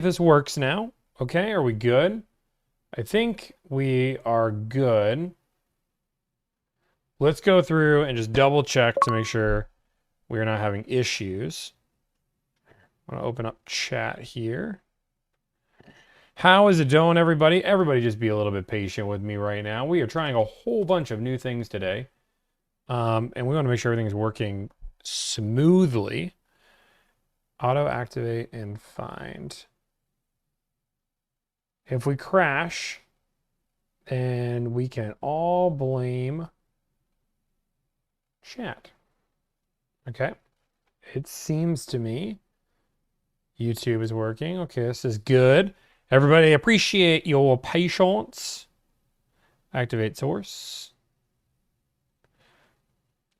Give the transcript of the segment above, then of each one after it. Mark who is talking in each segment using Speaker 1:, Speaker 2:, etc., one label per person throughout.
Speaker 1: This works now. Okay, are we good? I think we are good. Let's go through and just double check to make sure we're not having issues. I'm gonna open up chat here. How is it doing, everybody? Everybody just be a little bit patient with me right now. We are trying a whole bunch of new things today. And we want to make sure everything's working smoothly. Auto activate and find. If we crash, then we can all blame chat. Okay. It seems to me YouTube is working. Okay, this is good. Everybody appreciate your patience. Activate source.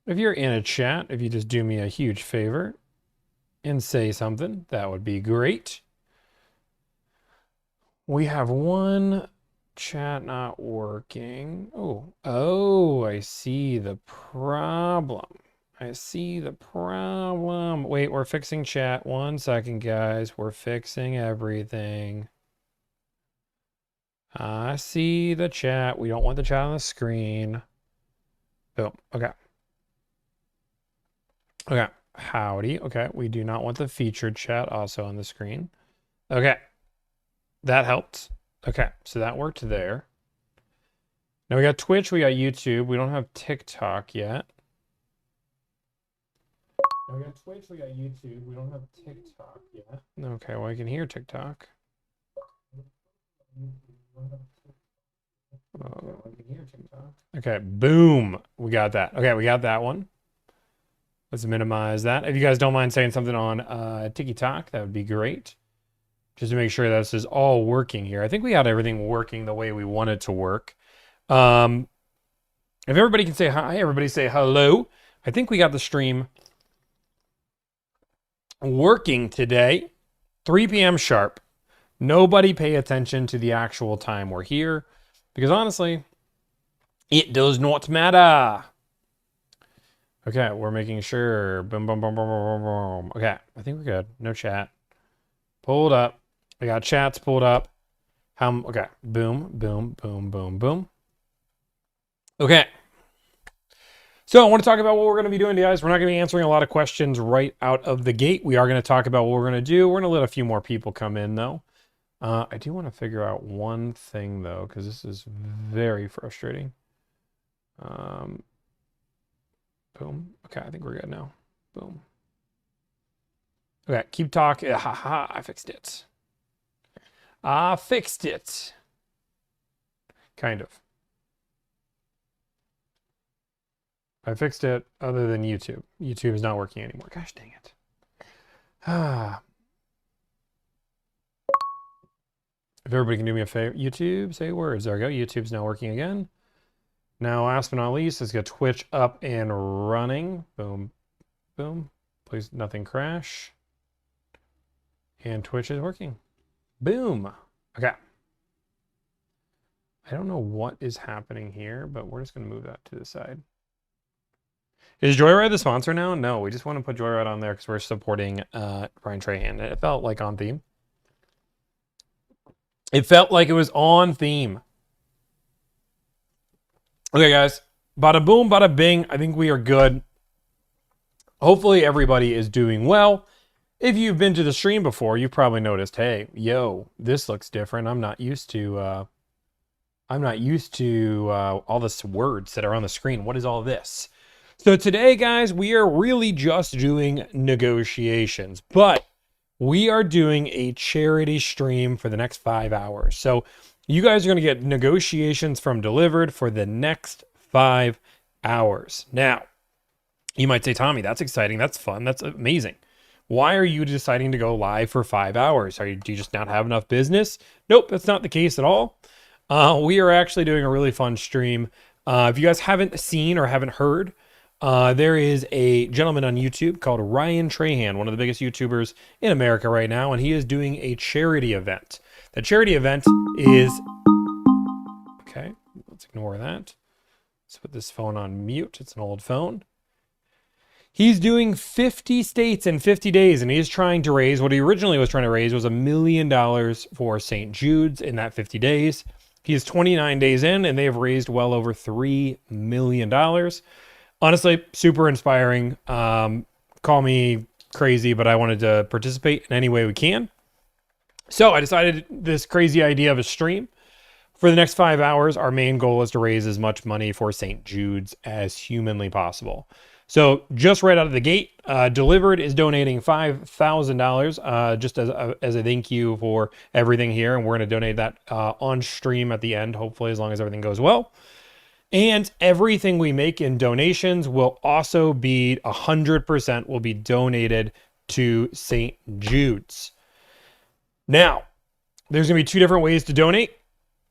Speaker 1: If you're in a chat, if you just do me a huge favor and say something, that would be great. We have one chat not working. Oh, I see the problem. I see the problem. Wait, we're fixing chat. 1 second, guys. We're fixing everything. I see the chat. We don't want the chat on the screen. Boom. Okay. Okay. Howdy. Okay. We do not want the featured chat also on the screen. Okay. That helped. Okay. So that worked there. Now we got Twitch. We got YouTube. We don't have TikTok yet. Now we got Twitch. We got YouTube. We don't have TikTok yet. Okay. Well, I can hear TikTok. Okay, boom. We got that. Okay, we got that one. Let's minimize that. If you guys don't mind saying something on TikTok, that would be great. Just to make sure that this is all working here. I think we got everything working the way we want it to work. If everybody can say hi, everybody say hello. I think we got the stream working today. 3 p.m. sharp. Nobody pay attention to the actual time we're here. Because honestly, it does not matter. Okay, we're making sure. Boom, boom, boom, boom, boom, boom. Okay, I think we're good. No chat. Pulled up. We got chats pulled up. Okay, boom, boom, boom, boom, boom. Okay. So I want to talk about what we're going to be doing, guys. We're not going to be answering a lot of questions right out of the gate. We are going to talk about what we're going to do. We're going to let a few more people come in, though. I do want to figure out one thing, though, because this is very frustrating. Boom. Okay, I think we're good now. Boom. Okay, keep talking. Haha, I fixed it. I fixed it. Kind of. I fixed it other than YouTube. YouTube is not working anymore. Gosh dang it. Ah. If everybody can do me a favor, YouTube, say words. There we go. YouTube's now working again. Now, last but not least, let's get Twitch up and running. Boom, boom. Please, nothing crash. And Twitch is working. Boom. Okay. I don't know what is happening here, but we're just going to move that to the side. Is Joyride the sponsor now? No, we just want to put Joyride on there because we're supporting Ryan Trahan. It felt like on theme. It felt like it was on theme. Okay, guys. Bada boom, bada bing. I think we are good. Hopefully everybody is doing well. If you've been to the stream before, you've probably noticed, hey, yo, this looks different. I'm not used to all this words that are on the screen. What is all this? So today, guys, we are really just doing negotiations, but we are doing a charity stream for the next 5 hours. So you guys are going to get negotiations from Delivrd for the next 5 hours. Now, you might say, Tommy, that's exciting. That's fun. That's amazing. Why are you deciding to go live for 5 hours? Do you just not have enough business? Nope, that's not the case at all. We are actually doing a really fun stream. If you guys haven't seen or haven't heard, there is a gentleman on YouTube called Ryan Trahan, one of the biggest YouTubers in America right now, and he is doing a charity event. The charity event is... Okay, let's ignore that. Let's put this phone on mute. It's an old phone. He's doing 50 states in 50 days, and he is trying to raise what he originally was trying to raise was $1 million for St. Jude's in that 50 days. He is 29 days in, and they have raised well over $3 million. Honestly, super inspiring. Call me crazy, but I wanted to participate in any way we can. So I decided this crazy idea of a stream. For the next 5 hours, our main goal is to raise as much money for St. Jude's as humanly possible. So just right out of the gate, Delivrd is donating $5,000 just as a thank you for everything here. And we're going to donate that on stream at the end, hopefully, as long as everything goes well. And everything we make in donations will also be 100% will be donated to St. Jude's. Now, there's going to be 2 different ways to donate,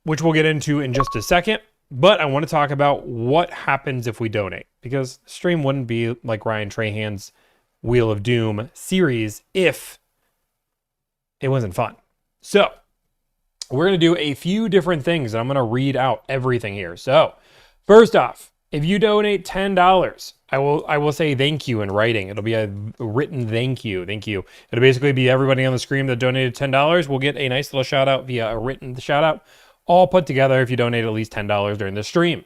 Speaker 1: which we'll get into in just a second. But I want to talk about what happens if we donate, because the stream wouldn't be like Ryan Trahan's Wheel of Doom series if it wasn't fun. So we're going to do a few different things, and I'm going to read out everything here. So first off, if you donate $10, I will say thank you in writing. It'll be a written thank you. Thank you. It'll basically be everybody on the screen that donated $10 will get a nice little shout out via a written shout out, all put together if you donate at least $10 during the stream.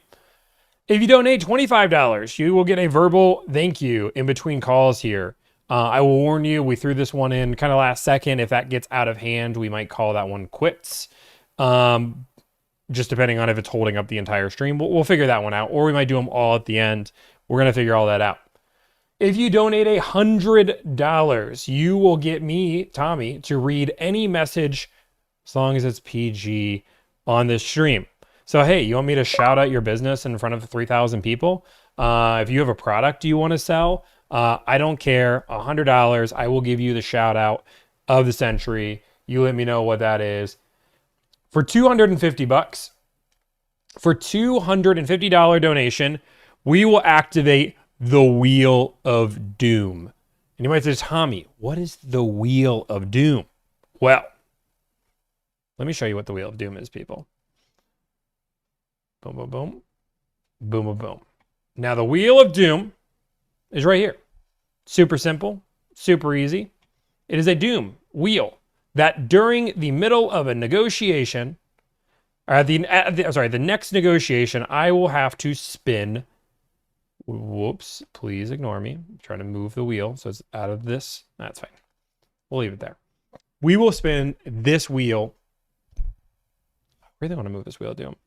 Speaker 1: If you donate $25, you will get a verbal thank you in between calls here. I will warn you, we threw this one in kind of last second. If that gets out of hand, we might call that one quits. Just depending on if it's holding up the entire stream. We'll figure that one out, or we might do them all at the end. We're going to figure all that out. If you donate $100, you will get me, Tommy, to read any message as long as it's PG on this stream. So, hey, you want me to shout out your business in front of 3,000 people? If you have a product you want to sell, I don't care. $100, I will give you the shout out of the century. You let me know what that is. For $250, for $250 donation, we will activate the Wheel of Doom. And you might say, Tommy, what is the Wheel of Doom? Well, let me show you what the Wheel of Doom is, people. Boom, boom, boom. Boom, boom, boom. Now, the Wheel of Doom is right here. Super simple, super easy. It is a doom wheel that during the middle of a negotiation, or the next negotiation, I will have to spin. Whoops, please ignore me. I'm trying to move the wheel so it's out of this. That's fine. We'll leave it there. We will spin this wheel. I really want to move this Wheel of Doom.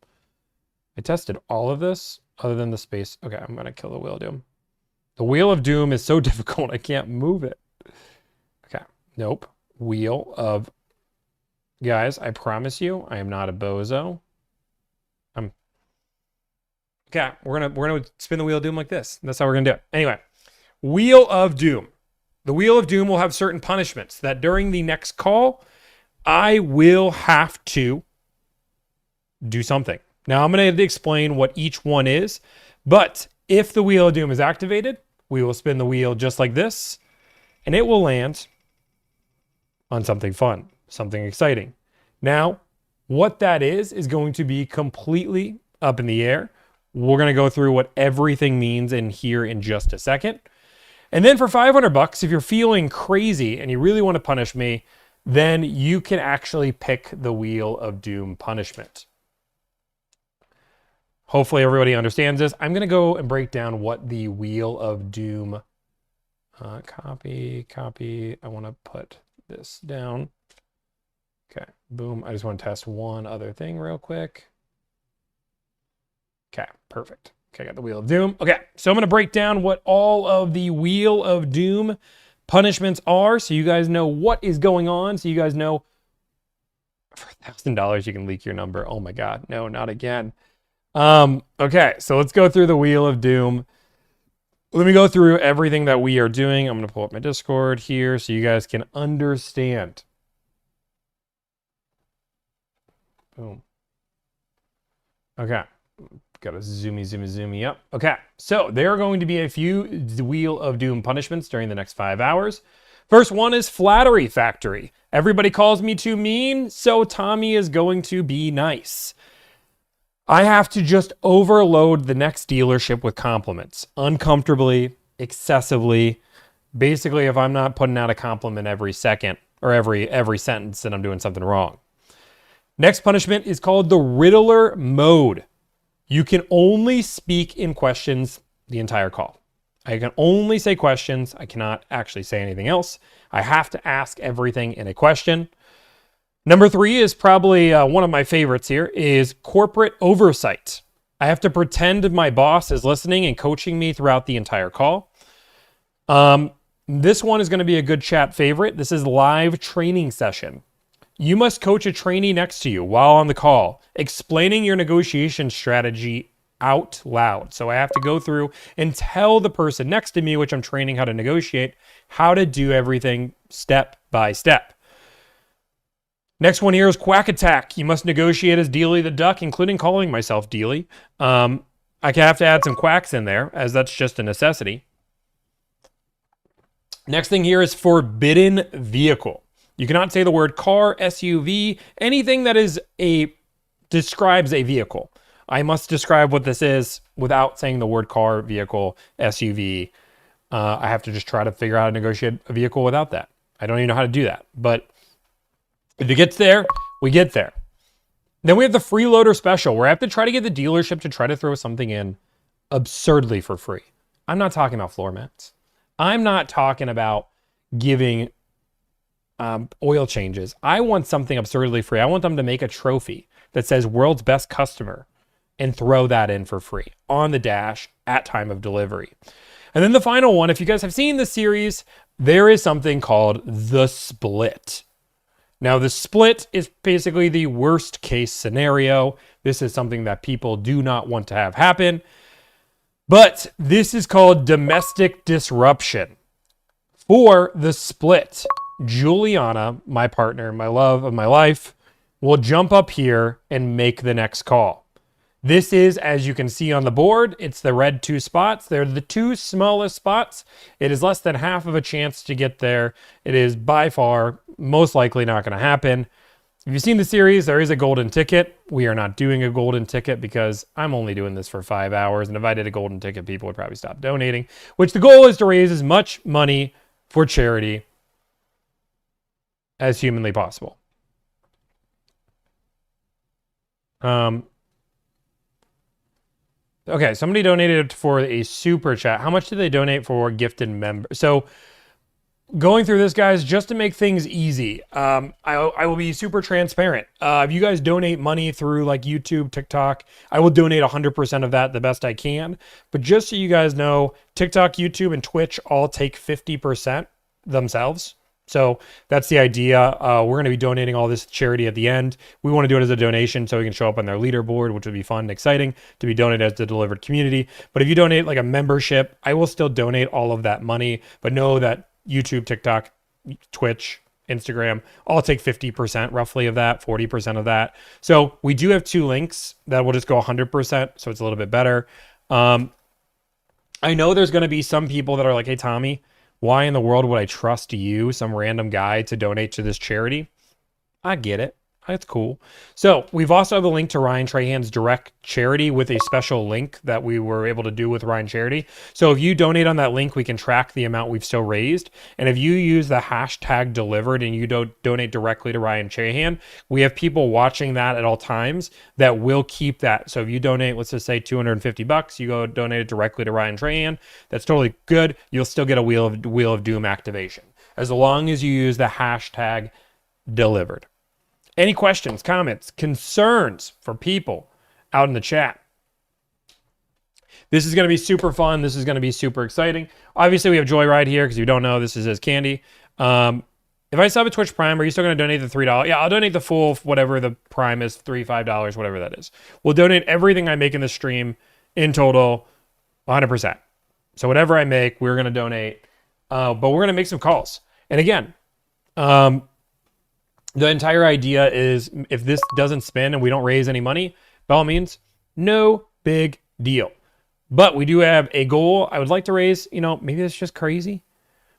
Speaker 1: I tested all of this other than the space. Okay, I'm going to kill the Wheel of Doom. The Wheel of Doom is so difficult, I can't move it. Okay, nope. Wheel of... Guys, I promise you, I am not a bozo. Okay, we're gonna spin the Wheel of Doom like this. That's how we're gonna do it. Anyway, Wheel of Doom. The Wheel of Doom will have certain punishments that during the next call, I will have to do something. Now, I'm going to explain what each one is, but if the Wheel of Doom is activated, we will spin the wheel just like this, and it will land on something fun, something exciting. Now, what that is going to be completely up in the air. We're going to go through what everything means in here in just a second. And then for $500, if you're feeling crazy and you really want to punish me, then you can actually pick the Wheel of Doom punishment. Hopefully everybody understands this. I'm going to go and break down what the Wheel of Doom... copy. I want to put this down. Okay, boom. I just want to test one other thing real quick. Okay, perfect. Okay, I got the Wheel of Doom. Okay, so I'm going to break down what all of the Wheel of Doom punishments are so you guys know what is going on, so you guys know for $1,000 you can leak your number. Oh my God, no, not again. Okay, so let's go through the Wheel of Doom. Let me go through everything that we are doing. I'm going to pull up my Discord here so you guys can understand. Boom. Okay. Got to zoomy up. Okay, so there are going to be a few Wheel of Doom punishments during the next 5 hours. First one is Flattery Factory. Everybody calls me too mean, so Tommy is going to be nice. I have to just overload the next dealership with compliments, uncomfortably, excessively. Basically, if I'm not putting out a compliment every second or every sentence, then I'm doing something wrong. Next punishment is called the Riddler mode. You can only speak in questions the entire call. I can only say questions. I cannot actually say anything else. I have to ask everything in a question. Number 3 is probably one of my favorites here, is corporate oversight. I have to pretend my boss is listening and coaching me throughout the entire call. This one is going to be a good chat favorite. This is live training session. You must coach a trainee next to you while on the call, explaining your negotiation strategy out loud. So I have to go through and tell the person next to me, which I'm training how to negotiate, how to do everything step by step. Next one here is quack attack. You must negotiate as Dealy the Duck, including calling myself Dealy. I have to add some quacks in there, as that's just a necessity. Next thing here is forbidden vehicle. You cannot say the word car, SUV, anything that describes a vehicle. I must describe what this is without saying the word car, vehicle, SUV. I have to just try to figure out how to negotiate a vehicle without that. I don't even know how to do that, but if it gets there, we get there. Then we have the freeloader special, where I have to try to get the dealership to try to throw something in absurdly for free. I'm not talking about floor mats. I'm not talking about giving oil changes. I want something absurdly free. I want them to make a trophy that says world's best customer and throw that in for free on the dash at time of delivery. And then the final one, if you guys have seen the series, there is something called the split. Now, the split is basically the worst case scenario. This is something that people do not want to have happen. But this is called domestic disruption. For the split, Juliana, my partner, my love of my life, will jump up here and make the next call. This is, as you can see on the board, it's the red 2 spots. They're the 2 smallest spots. It is less than half of a chance to get there. It is by far most likely not going to happen. If you've seen the series, there is a golden ticket. We are not doing a golden ticket because I'm only doing this for 5 hours. And if I did a golden ticket, people would probably stop donating, which the goal is to raise as much money for charity as humanly possible. Okay, somebody donated for a super chat. How much did they donate for gifted member? So going through this, guys, just to make things easy, I will be super transparent. If you guys donate money through like YouTube, TikTok, I will donate 100% of that the best I can. But just so you guys know, TikTok, YouTube, and Twitch all take 50% themselves. So that's the idea. We're going to be donating all this to charity at the end. We want to do it as a donation so we can show up on their leaderboard, which would be fun and exciting to be donated as the Delivrd community. But if you donate like a membership, I will still donate all of that money. But know that YouTube, TikTok, Twitch, Instagram all take 50% roughly of that, 40% of that. So we do have 2 links that will just go 100%. So it's a little bit better. I know there's going to be some people that are like, hey, Tommy, why in the world would I trust you, some random guy, to donate to this charity? I get it. That's cool. So we've also have a link to Ryan Trahan's direct charity with a special link that we were able to do with Ryan Charity. So if you donate on that link, we can track the amount we've still raised. And if you use the hashtag Delivrd and you donate directly to Ryan Trahan, we have people watching that at all times that will keep that. So if you donate, let's just say $250, you go donate it directly to Ryan Trahan. That's totally good. You'll still get a Wheel of Doom activation as long as you use the hashtag Delivrd. Any questions, comments, concerns for people out in the chat? This is going to be super fun. This is going to be super exciting. Obviously, we have Joyride here because you don't know, this is his candy. If I sub a Twitch Prime, are you still going to donate the $3? Yeah, I'll donate the full, whatever the Prime is, $3, $5, whatever that is. We'll donate everything I make in the stream in total, 100%. So whatever I make, we're going to donate. But we're going to make some calls. And again, the entire idea is if this doesn't spin and we don't raise any money, by all means, no big deal. But we do have a goal. I would like to raise, maybe it's just crazy,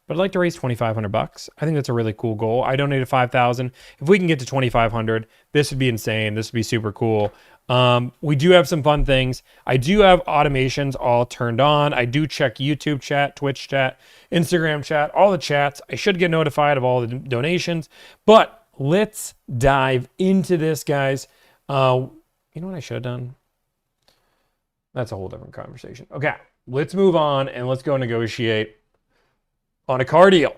Speaker 1: but I'd like to raise $2,500. I think that's a really cool goal. I donated $5,000. If we can get to $2,500, this would be insane. This would be super cool. We do have some fun things. I do have automations all turned on. I do check YouTube chat, Twitch chat, Instagram chat, all the chats. I should get notified of all the donations. But let's dive into this, guys. You know what I should have done? That's a whole different conversation. Okay, let's move on and let's go negotiate on a car deal.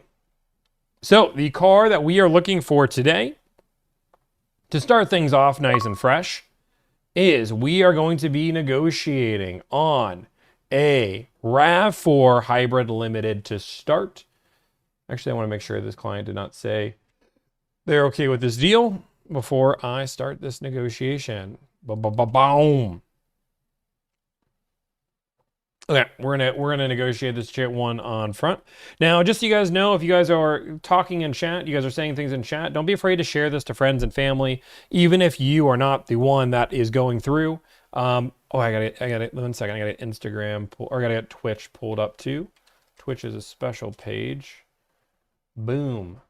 Speaker 1: So the car that we are looking for today, to start things off nice and fresh, is we are going to be negotiating on a RAV4 Hybrid Limited to start. Actually, I want to make sure this client did not say they're okay with this deal before I start this negotiation. Boom. Okay, we're gonna negotiate this chat one on front. Now, just so you guys know, if you guys are talking in chat, you guys are saying things in chat, don't be afraid to share this to friends and family, even if you are not the one that is going through. Oh, I got it. 1 second. I got it Instagram I gotta get Twitch pulled up too. Twitch is a special page. Boom.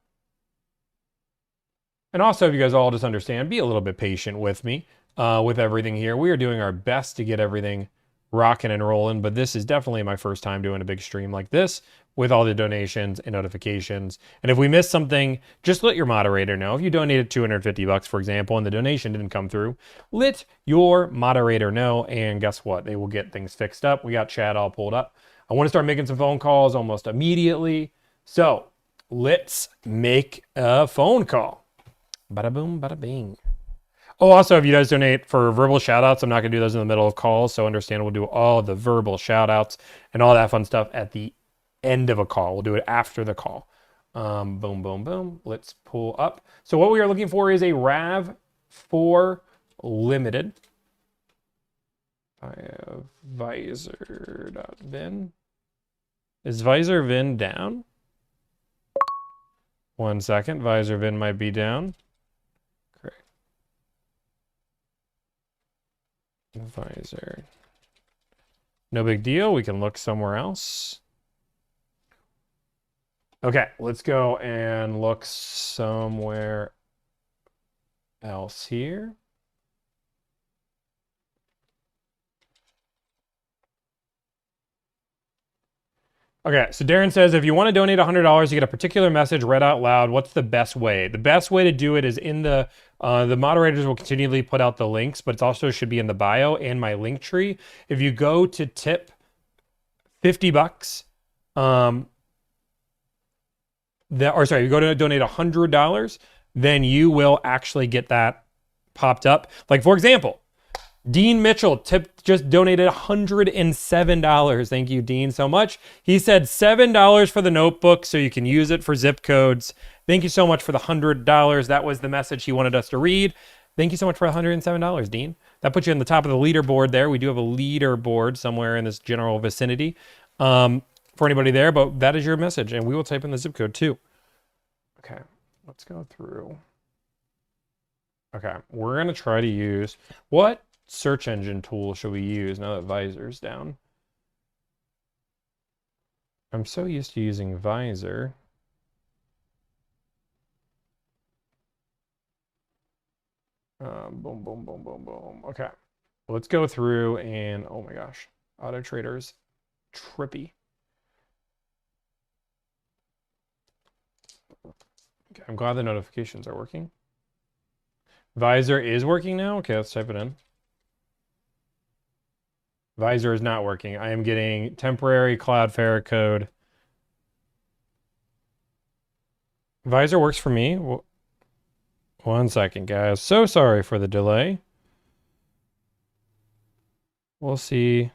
Speaker 1: And also, if you guys all just understand, be a little bit patient with me with everything here. We are doing our best to get everything rocking and rolling, but this is definitely my first time doing a big stream like this with all the donations and notifications. And if we miss something, just let your moderator know. If you donated 250 bucks, for example, and the donation didn't come through, let your moderator know, and guess what? They will get things fixed up. We got chat all pulled up. I want to start making some phone calls almost immediately. So let's make a phone call. Bada boom, bada bing. Oh, also, if you guys donate for verbal shout-outs, I'm not going to do those in the middle of calls, so understand we'll do all the verbal shout-outs and all that fun stuff at the end of a call. We'll do it after the call. Boom, boom, boom. Let's pull up. So what we are looking for is a RAV4 Limited. I have visor.vin. Is visor VIN down? 1 second. Visor VIN might be down. Visor. No big deal. We can look somewhere else. Okay, let's go and look somewhere else here. Okay, so Darren says, if you want to donate $100, you get a particular message read out loud. What's the best way? The best way to do it is in the moderators will continually put out the links, but it also should be in the bio and my link tree. If you go to tip 50 bucks, you go to donate $100, then you will actually get that popped up. Like, for example, Dean Mitchell just donated $107. Thank you, Dean, so much. He said $7 for the notebook so you can use it for zip codes. Thank you so much for the $100. That was the message he wanted us to read. Thank you so much for $107, Dean. That puts you on the top of the leaderboard there. We do have a leaderboard somewhere in this general vicinity for anybody there, but that is your message, and we will type in the zip code too. Okay, let's go through. Okay, we're going to try to use... What search engine tool should we use now that Visor's down? I'm so used to using Visor. Boom, boom, boom, boom, boom. Okay, let's go through and, oh my gosh, Auto Trader's trippy. Okay, I'm glad the notifications are working. Visor is working now? Okay, let's type it in. Visor is not working. I am getting temporary Cloudflare code. Visor works for me. 1 second, guys. So sorry for the delay. We'll see.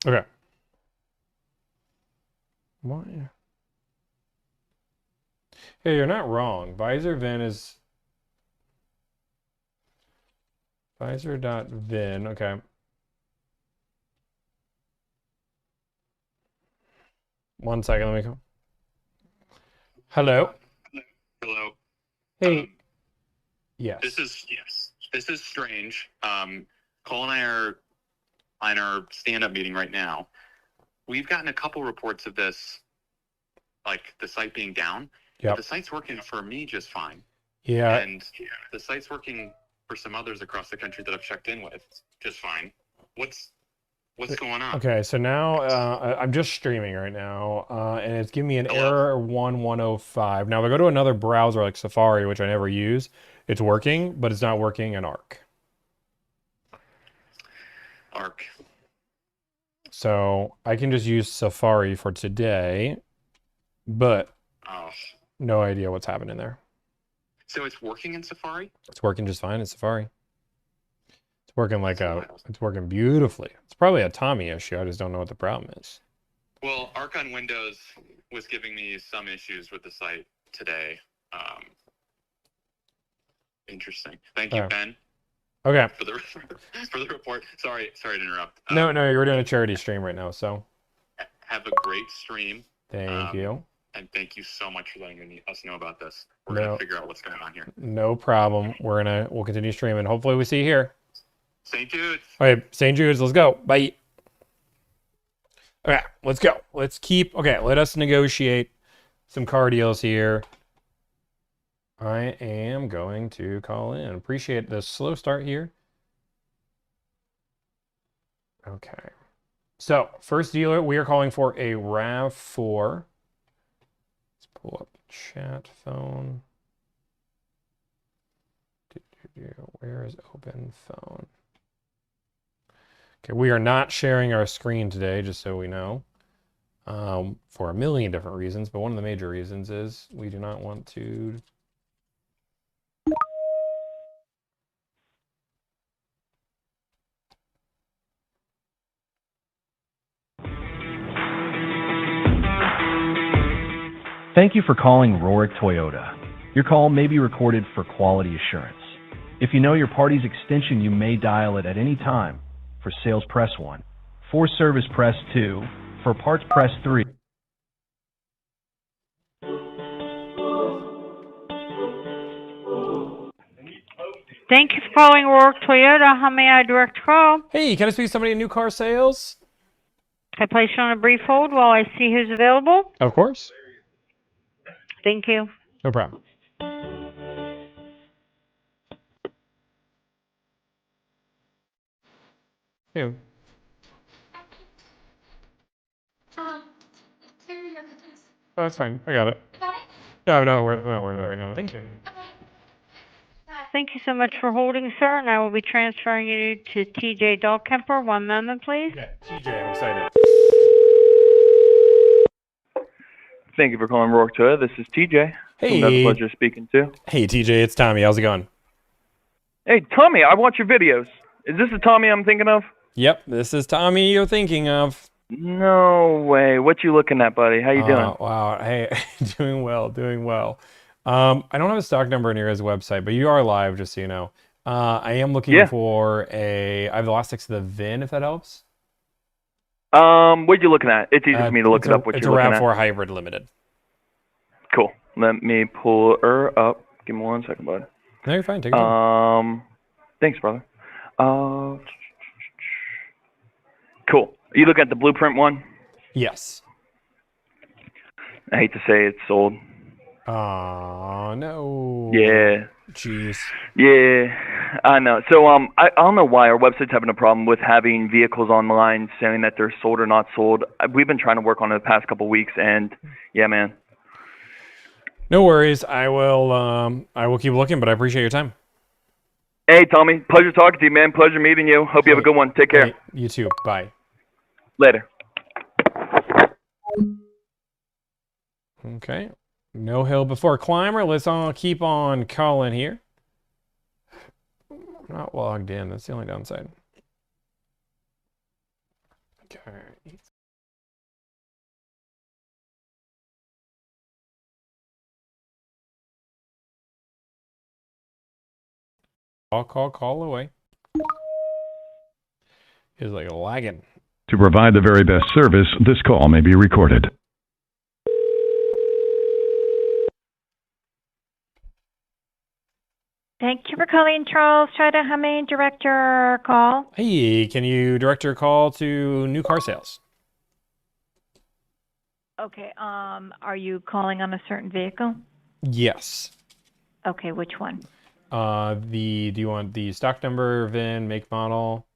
Speaker 1: Okay. Why? Hey, you're not wrong. Visor VIN is... Visor.vin. Okay. One second, let me go. Hello.
Speaker 2: Hello.
Speaker 1: Hey. Yes.
Speaker 2: This is strange. Cole and I are on our stand-up meeting right now. We've gotten a couple reports of this, like the site being down.
Speaker 1: Yep.
Speaker 2: But the site's working for me just fine.
Speaker 1: Yeah.
Speaker 2: And the site's working for some others across the country that I've checked in with just fine. What's going on?
Speaker 1: Okay, so now I'm just streaming right now, and it's giving me an
Speaker 2: Hello?
Speaker 1: error 1105. Now, if I go to another browser like Safari, which I never use, it's working, but it's not working in Arc.
Speaker 2: Arc.
Speaker 1: So I can just use Safari for today, but
Speaker 2: Oh.
Speaker 1: no idea what's happening there.
Speaker 2: So it's working in Safari?
Speaker 1: It's working just fine in Safari. It's working it's working beautifully. It's probably a Tomi issue. I just don't know what the problem is.
Speaker 2: Well, Arc on Windows was giving me some issues with the site today. Interesting. Thank you, Ben.
Speaker 1: Okay.
Speaker 2: For the report. Sorry to interrupt.
Speaker 1: No, you're doing a charity stream right now, so.
Speaker 2: Have a great stream.
Speaker 1: Thank you.
Speaker 2: And thank you so much for letting us know about this. We're gonna figure out what's going on here.
Speaker 1: No problem. We'll continue streaming. Hopefully we see you here.
Speaker 2: St. Jude's.
Speaker 1: Okay, St. Jude's, let's go. Bye. Okay, let's go. Let us negotiate some car deals here. I am going to call in. Appreciate the slow start here. Okay. So, first dealer, we are calling for a RAV4. Let's pull up the chat phone. Where is open phone? Okay, we are not sharing our screen today, just so we know, for a million different reasons, but one of the major reasons is we do not want to...
Speaker 3: Thank you for calling Rorick Toyota. Your call may be recorded for quality assurance. If you know your party's extension, you may dial it at any time. For sales, press 1. For service, press 2. For parts, press 3.
Speaker 4: Thank you for calling Rorick Toyota. How may I direct your call?
Speaker 1: Hey, can I speak to somebody in new car sales?
Speaker 4: Can I place you on a brief hold while I see who's available?
Speaker 1: Of course.
Speaker 4: Thank you.
Speaker 1: No problem. Hey.
Speaker 5: Oh,
Speaker 1: That's fine. I got it.
Speaker 5: got it?
Speaker 1: No, we're there right now. Thank you.
Speaker 4: Thank you so much for holding, sir, and I will be transferring you to TJ Dahlkemper. One moment, please.
Speaker 1: Yeah, TJ, I'm excited.
Speaker 6: Thank you for calling Rourke Toyota. This is TJ.
Speaker 1: Hey.
Speaker 6: Whom I have the pleasure of speaking to.
Speaker 1: Hey, TJ, it's Tommy. How's it going?
Speaker 6: Hey, Tommy, I watch your videos. Is this the Tommy I'm thinking of?
Speaker 1: Yep, this is Tommy you're thinking of.
Speaker 6: No way. What you looking at, buddy? How you doing?
Speaker 1: Wow. Hey, doing well. I don't have a stock number near his website, but you are live, just so you know. I am looking for I have the last 6 of the VIN, if that helps.
Speaker 6: What you looking at? It's easy for me to look it up. What you're looking at?
Speaker 1: It's a RAV4 Hybrid Limited.
Speaker 6: Cool. Let me pull her up. Give me 1 second, bud.
Speaker 1: No, you're fine. Take your time.
Speaker 6: Thanks, brother. Cool. Are you looking at the blueprint one?
Speaker 1: Yes.
Speaker 6: I hate to say it's sold.
Speaker 1: Oh no.
Speaker 6: Yeah.
Speaker 1: Jeez.
Speaker 6: Yeah, I know. So I don't know why our website's having a problem with having vehicles online saying that they're sold or not sold. We've been trying to work on it the past couple of weeks, and yeah, man.
Speaker 1: No worries. I will keep looking, but I appreciate your time.
Speaker 6: Hey, Tommy. Pleasure talking to you, man. Pleasure meeting you. Hope you have a good one. Take care.
Speaker 1: Hey, you too. Bye.
Speaker 6: Later.
Speaker 1: Okay. No hill before climber. Let's all keep on calling here. I'm not logged in. That's the only downside. Okay. Call away. It's like lagging.
Speaker 7: To provide the very best service, this call may be recorded.
Speaker 5: Thank you for calling Charles Chida. How may I direct your call?
Speaker 1: Hey, can you direct your call to new car sales?
Speaker 5: Okay, are you calling on a certain vehicle?
Speaker 1: Yes.
Speaker 5: Okay, which one?
Speaker 1: Do you want the stock number, VIN, make, model?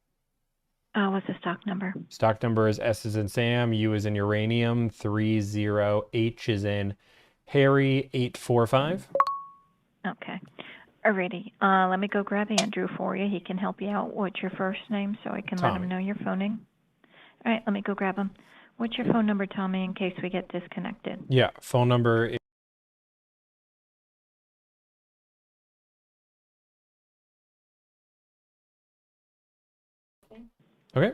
Speaker 5: What's the stock number?
Speaker 1: Stock number is S is in Sam, U is in uranium, 30, H is in Harry, 845.
Speaker 5: Okay. Alrighty. Let me go grab Andrew for you. He can help you out. What's your first name so I can let
Speaker 1: Tommy.
Speaker 5: him know you're phoning? All right, let me go grab him. What's your phone number, Tommy, in case we get disconnected?
Speaker 1: Yeah, phone number is okay.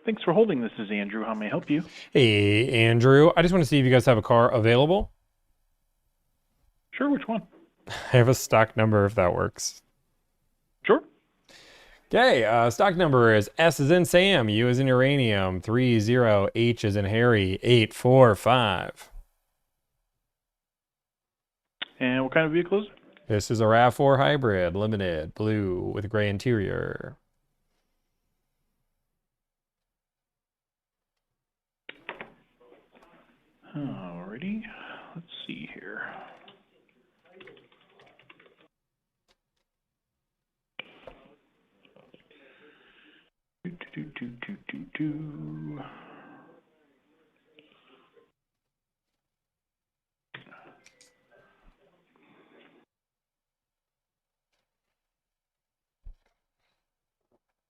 Speaker 8: Thanks for holding. This is Andrew. How may I help you?
Speaker 1: Hey, Andrew. I just want to see if you guys have a car available.
Speaker 8: Sure, which one?
Speaker 1: I have a stock number if that works.
Speaker 8: Sure.
Speaker 1: Okay, stock number is S is in Sam, U is in uranium, 30, H is in Harry, 845.
Speaker 8: And what kind of vehicle is it?
Speaker 1: This is a RAV4 hybrid, limited, blue with gray interior.
Speaker 8: Alrighty. Let's see here. Do.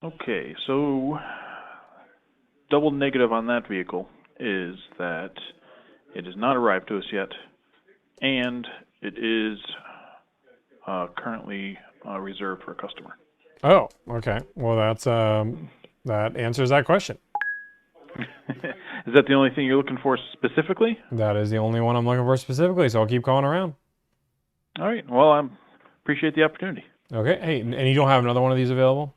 Speaker 8: Okay, so double negative on that vehicle is that it has not arrived to us yet, and it is currently reserved for a customer.
Speaker 1: Oh, okay. Well, that's that answers that question.
Speaker 8: Is that the only thing you're looking for specifically?
Speaker 1: That is the only one I'm looking for specifically, so I'll keep calling around.
Speaker 8: All right. Well, I appreciate the opportunity.
Speaker 1: Okay. Hey, and you don't have another one of these available?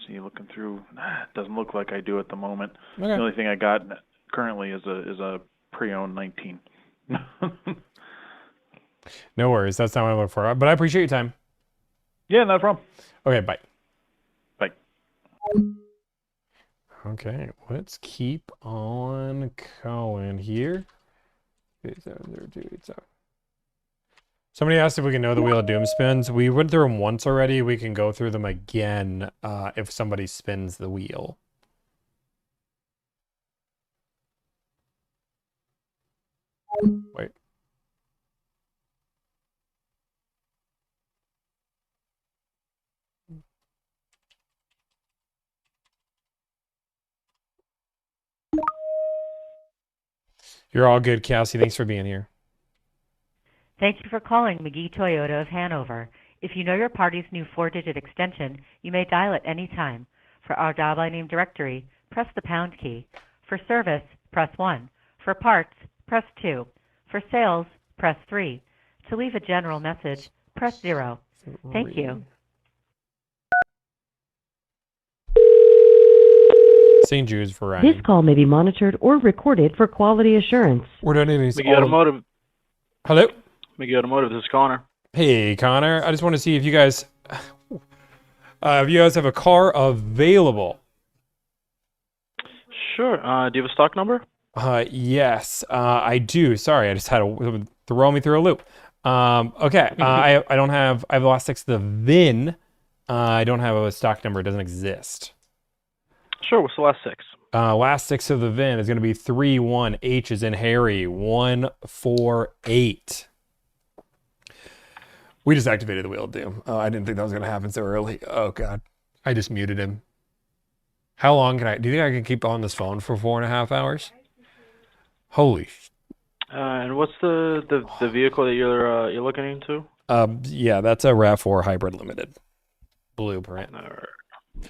Speaker 8: See, looking through, it doesn't look like I do at the moment.
Speaker 1: Okay.
Speaker 8: The only thing I got currently is a pre-owned 19.
Speaker 1: No worries. That's not what I look for. But I appreciate your time.
Speaker 8: Yeah, no problem.
Speaker 1: Okay, bye.
Speaker 8: Bye.
Speaker 1: Okay, let's keep on going here. Somebody asked if we can know the Wheel of Doom spins. We went through them once already. We can go through them again if somebody spins the wheel. Wait. You're all good, Cassie. Thanks for being here.
Speaker 9: Thank you for calling McGee Toyota of Hanover. If you know your party's new 4-digit extension, you may dial it any time. For our dial by name directory, press the pound key. For service, press 1. For parts, press 2. For sales, press 3. To leave a general message, press 0. Thank you.
Speaker 1: St. Jude's Variety.
Speaker 10: This call may be monitored or recorded for quality assurance.
Speaker 1: We're donating
Speaker 11: McGee Automotive.
Speaker 1: Hello?
Speaker 11: McGee Automotive, this is Connor.
Speaker 1: Hey, Connor. I just want to see if you guys have a car available.
Speaker 11: Sure. Do you have a stock number?
Speaker 1: Yes, I do. Sorry, I just had to throw me through a loop. Okay. I have the last 6 of the VIN. I don't have a stock number. It doesn't exist.
Speaker 11: Sure. What's the last 6?
Speaker 1: Last 6 of the VIN is going to be 31. H is in Harry. 148. We just activated the Wheel of Doom. Oh, I didn't think that was going to happen so early. Oh, God. I just muted him. How long do you think I can keep on this phone for 4.5 hours? Holy.
Speaker 11: And what's the vehicle that you're looking into?
Speaker 1: Yeah, that's a RAV4 Hybrid Limited. Blueprint.
Speaker 11: All right.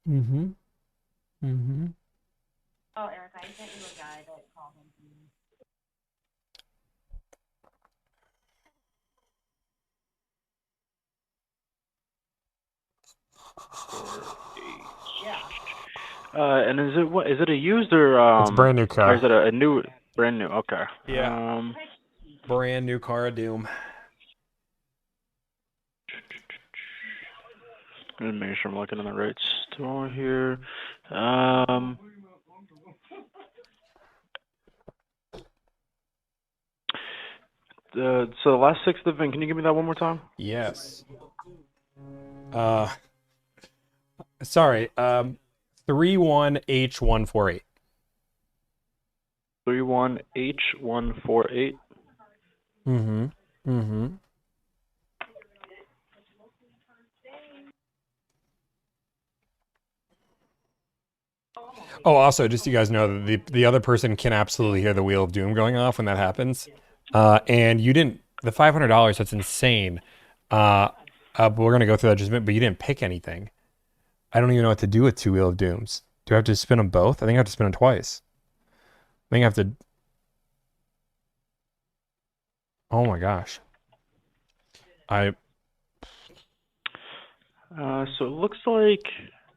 Speaker 1: Mm-hmm. Mm-hmm.
Speaker 9: Oh, Eric, I sent you a guy that called him.
Speaker 11: And is it a used or
Speaker 1: It's a brand new
Speaker 11: or
Speaker 1: car.
Speaker 11: is it a new, brand new? Okay.
Speaker 1: Yeah. Brand new car of doom.
Speaker 11: Let me make sure I'm looking in the right store here. So the last 6 of the VIN, can you give me that one more time?
Speaker 1: Yes. Sorry. 31H148.
Speaker 11: 31H148.
Speaker 1: Mm-hmm. Mm-hmm. Oh, also, just so you guys know, the other person can absolutely hear the wheel of doom going off when that happens. And you didn't, the $500, that's insane. But we're going to go through that just a minute, but you didn't pick anything. I don't even know what to do with 2 wheel of dooms. Do I have to spin them both? I think I have to spin them twice. I think I have to. Oh my gosh.
Speaker 11: So it looks like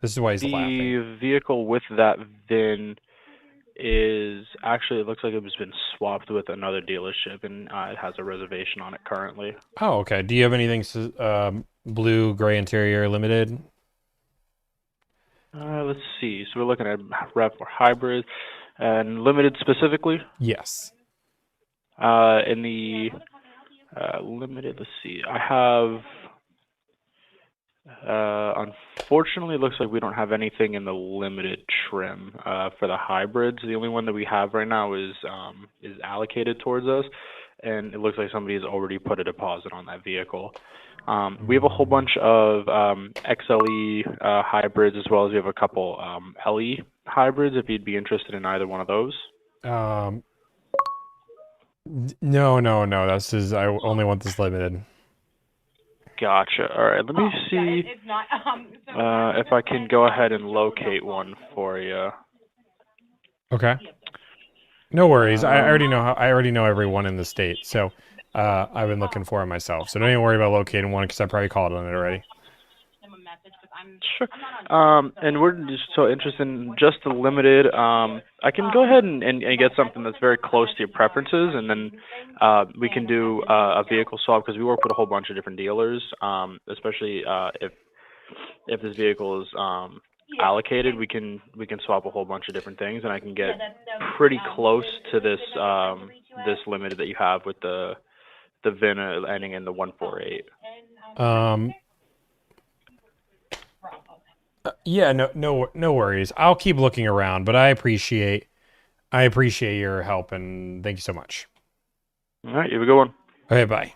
Speaker 1: This is why he's
Speaker 11: the
Speaker 1: laughing.
Speaker 11: vehicle with that VIN is actually, it looks like it has been swapped with another dealership, and it has a reservation on it currently.
Speaker 1: Oh, okay. Do you have anything blue, gray interior, limited?
Speaker 11: Let's see. So we're looking at REV or hybrid and limited specifically.
Speaker 1: Yes.
Speaker 11: In the limited, let's see. I have. Unfortunately, it looks like we don't have anything in the limited trim for the hybrids. The only one that we have right now is allocated towards us, and it looks like somebody has already put a deposit on that vehicle. We have a whole bunch of XLE hybrids, as well as we have a couple LE hybrids, if you'd be interested in either one of those.
Speaker 1: No. This is, I only want this limited.
Speaker 11: Gotcha. All right, let me see if I can go ahead and locate one for you.
Speaker 1: Okay. No worries. I already know everyone in the state, so I've been looking for it myself. So don't even worry about locating one because I probably called on it already.
Speaker 11: Sure. And we're just so interested in just the limited. I can go ahead and get something that's very close to your preferences, and then we can do a vehicle swap because we work with a whole bunch of different dealers, especially if this vehicle is allocated, we can swap a whole bunch of different things, and I can get pretty close to this this limited that you have with the VIN ending in the 148.
Speaker 1: Yeah, no worries. I'll keep looking around, but I appreciate your help and thank you so much.
Speaker 11: All right, you have a good one.
Speaker 1: Okay, bye.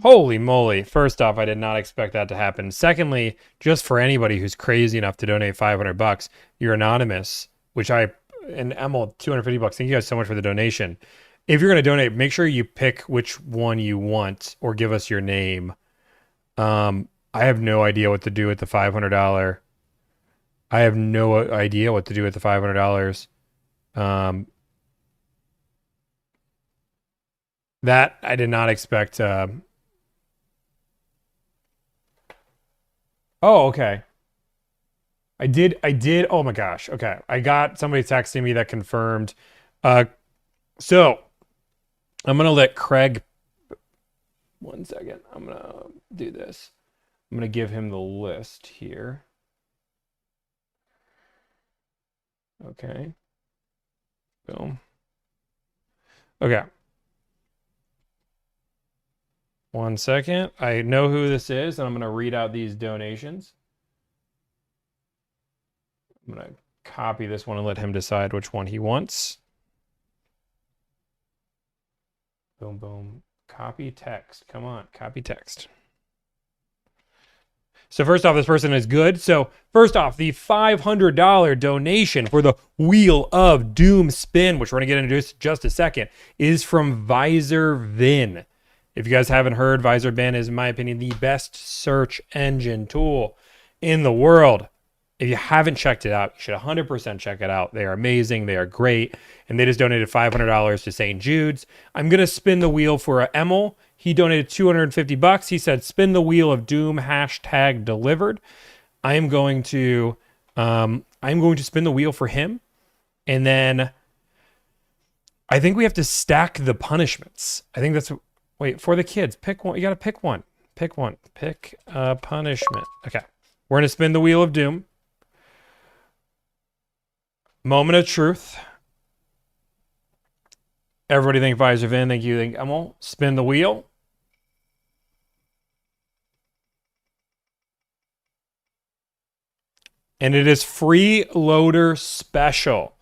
Speaker 1: Holy moly. First off, I did not expect that to happen. Secondly, just for anybody who's crazy enough to donate $500, you're anonymous, and Emil, $250. Thank you guys so much for the donation. If you're going to donate, make sure you pick which one you want or give us your name. I have no idea what to do with the $500. I have no idea what to do with the $500. That I did not expect. Oh, okay. I did. Oh my gosh. Okay. I got somebody texting me that confirmed. So I'm going to let Craig. 1 second. I'm going to do this. I'm going to give him the list here. Okay. Boom. Okay. 1 second. I know who this is, and I'm going to read out these donations. I'm going to copy this one and let him decide which one he wants. Boom, boom. Copy text. Come on, copy text. So first off, this person is good. So first off, the $500 donation for the Wheel of Doom spin, which we're going to get into just a second, is from Visor Vin. If you guys haven't heard, Visor Vin is, in my opinion, the best search engine tool in the world. If you haven't checked it out, you should 100% check it out. They are amazing. They are great. And they just donated $500 to St. Jude's. I'm going to spin the wheel for Emil. He donated $250. He said, spin the Wheel of Doom, #Delivrd. I'm going to spin the wheel for him, and then I think we have to stack the punishments. I think that's wait for the kids. Pick one. You got to pick one. Pick one. Pick a punishment. Okay, we're gonna spin the wheel of doom. Moment of truth. Everybody think visor in. Thank you. I'm gonna spin the wheel. And it is freeloader special.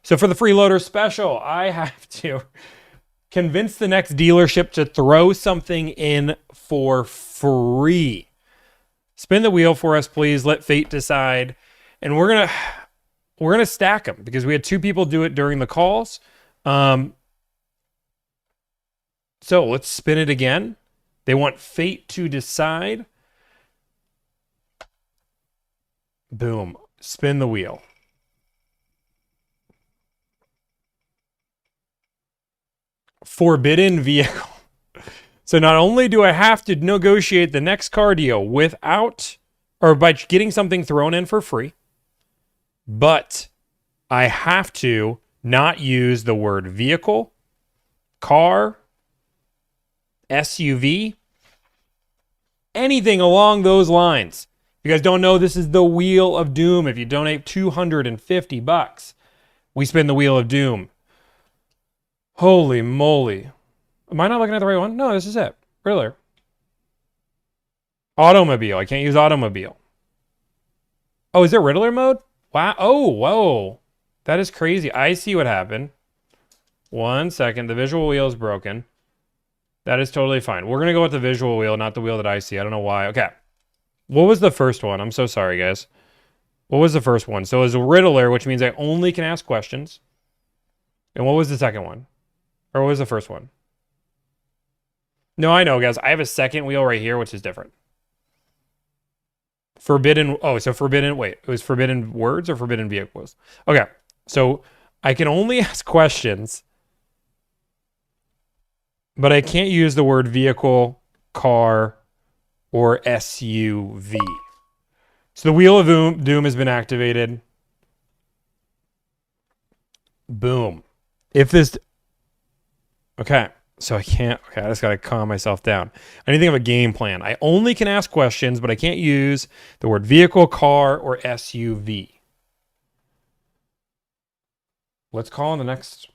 Speaker 1: So for the freeloader special, I have to convince the next dealership to throw something in for free. Spin the wheel for us, please. Let fate decide. And we're gonna stack them because we had 2 people do it during the calls. So let's spin it again. They want fate to decide. Boom. Spin the wheel. Forbidden vehicle. So not only do I have to negotiate the next car deal without or by getting something thrown in for free, but I have to not use the word vehicle, car, SUV, anything along those lines. If you guys don't know, this is the Wheel of Doom. If you donate $250, we spin the Wheel of Doom. Holy moly. Am I not looking at the right one? No, this is it. Riddler. Automobile. I can't use automobile. Oh, is there Riddler mode? Wow. Oh, whoa. That is crazy. I see what happened. 1 second. The visual wheel is broken. That is totally fine. We're going to go with the visual wheel, not the wheel that I see. I don't know why. Okay. What was the first one? I'm so sorry, guys. What was the first one? So it was a Riddler, which means I only can ask questions. And what was the second one? Or what was the first one? No, I know, guys. I have a second wheel right here, which is different. Forbidden. Oh, so forbidden. Wait, it was forbidden words or forbidden vehicles? Okay. So I can only ask questions, but I can't use the word vehicle, car, or SUV. So the Wheel of Doom has been activated. Boom. If this... Okay. So I can't... Okay, I just got to calm myself down. I need to think of a game plan. I only can ask questions, but I can't use the word vehicle, car, or SUV. Let's call on the next...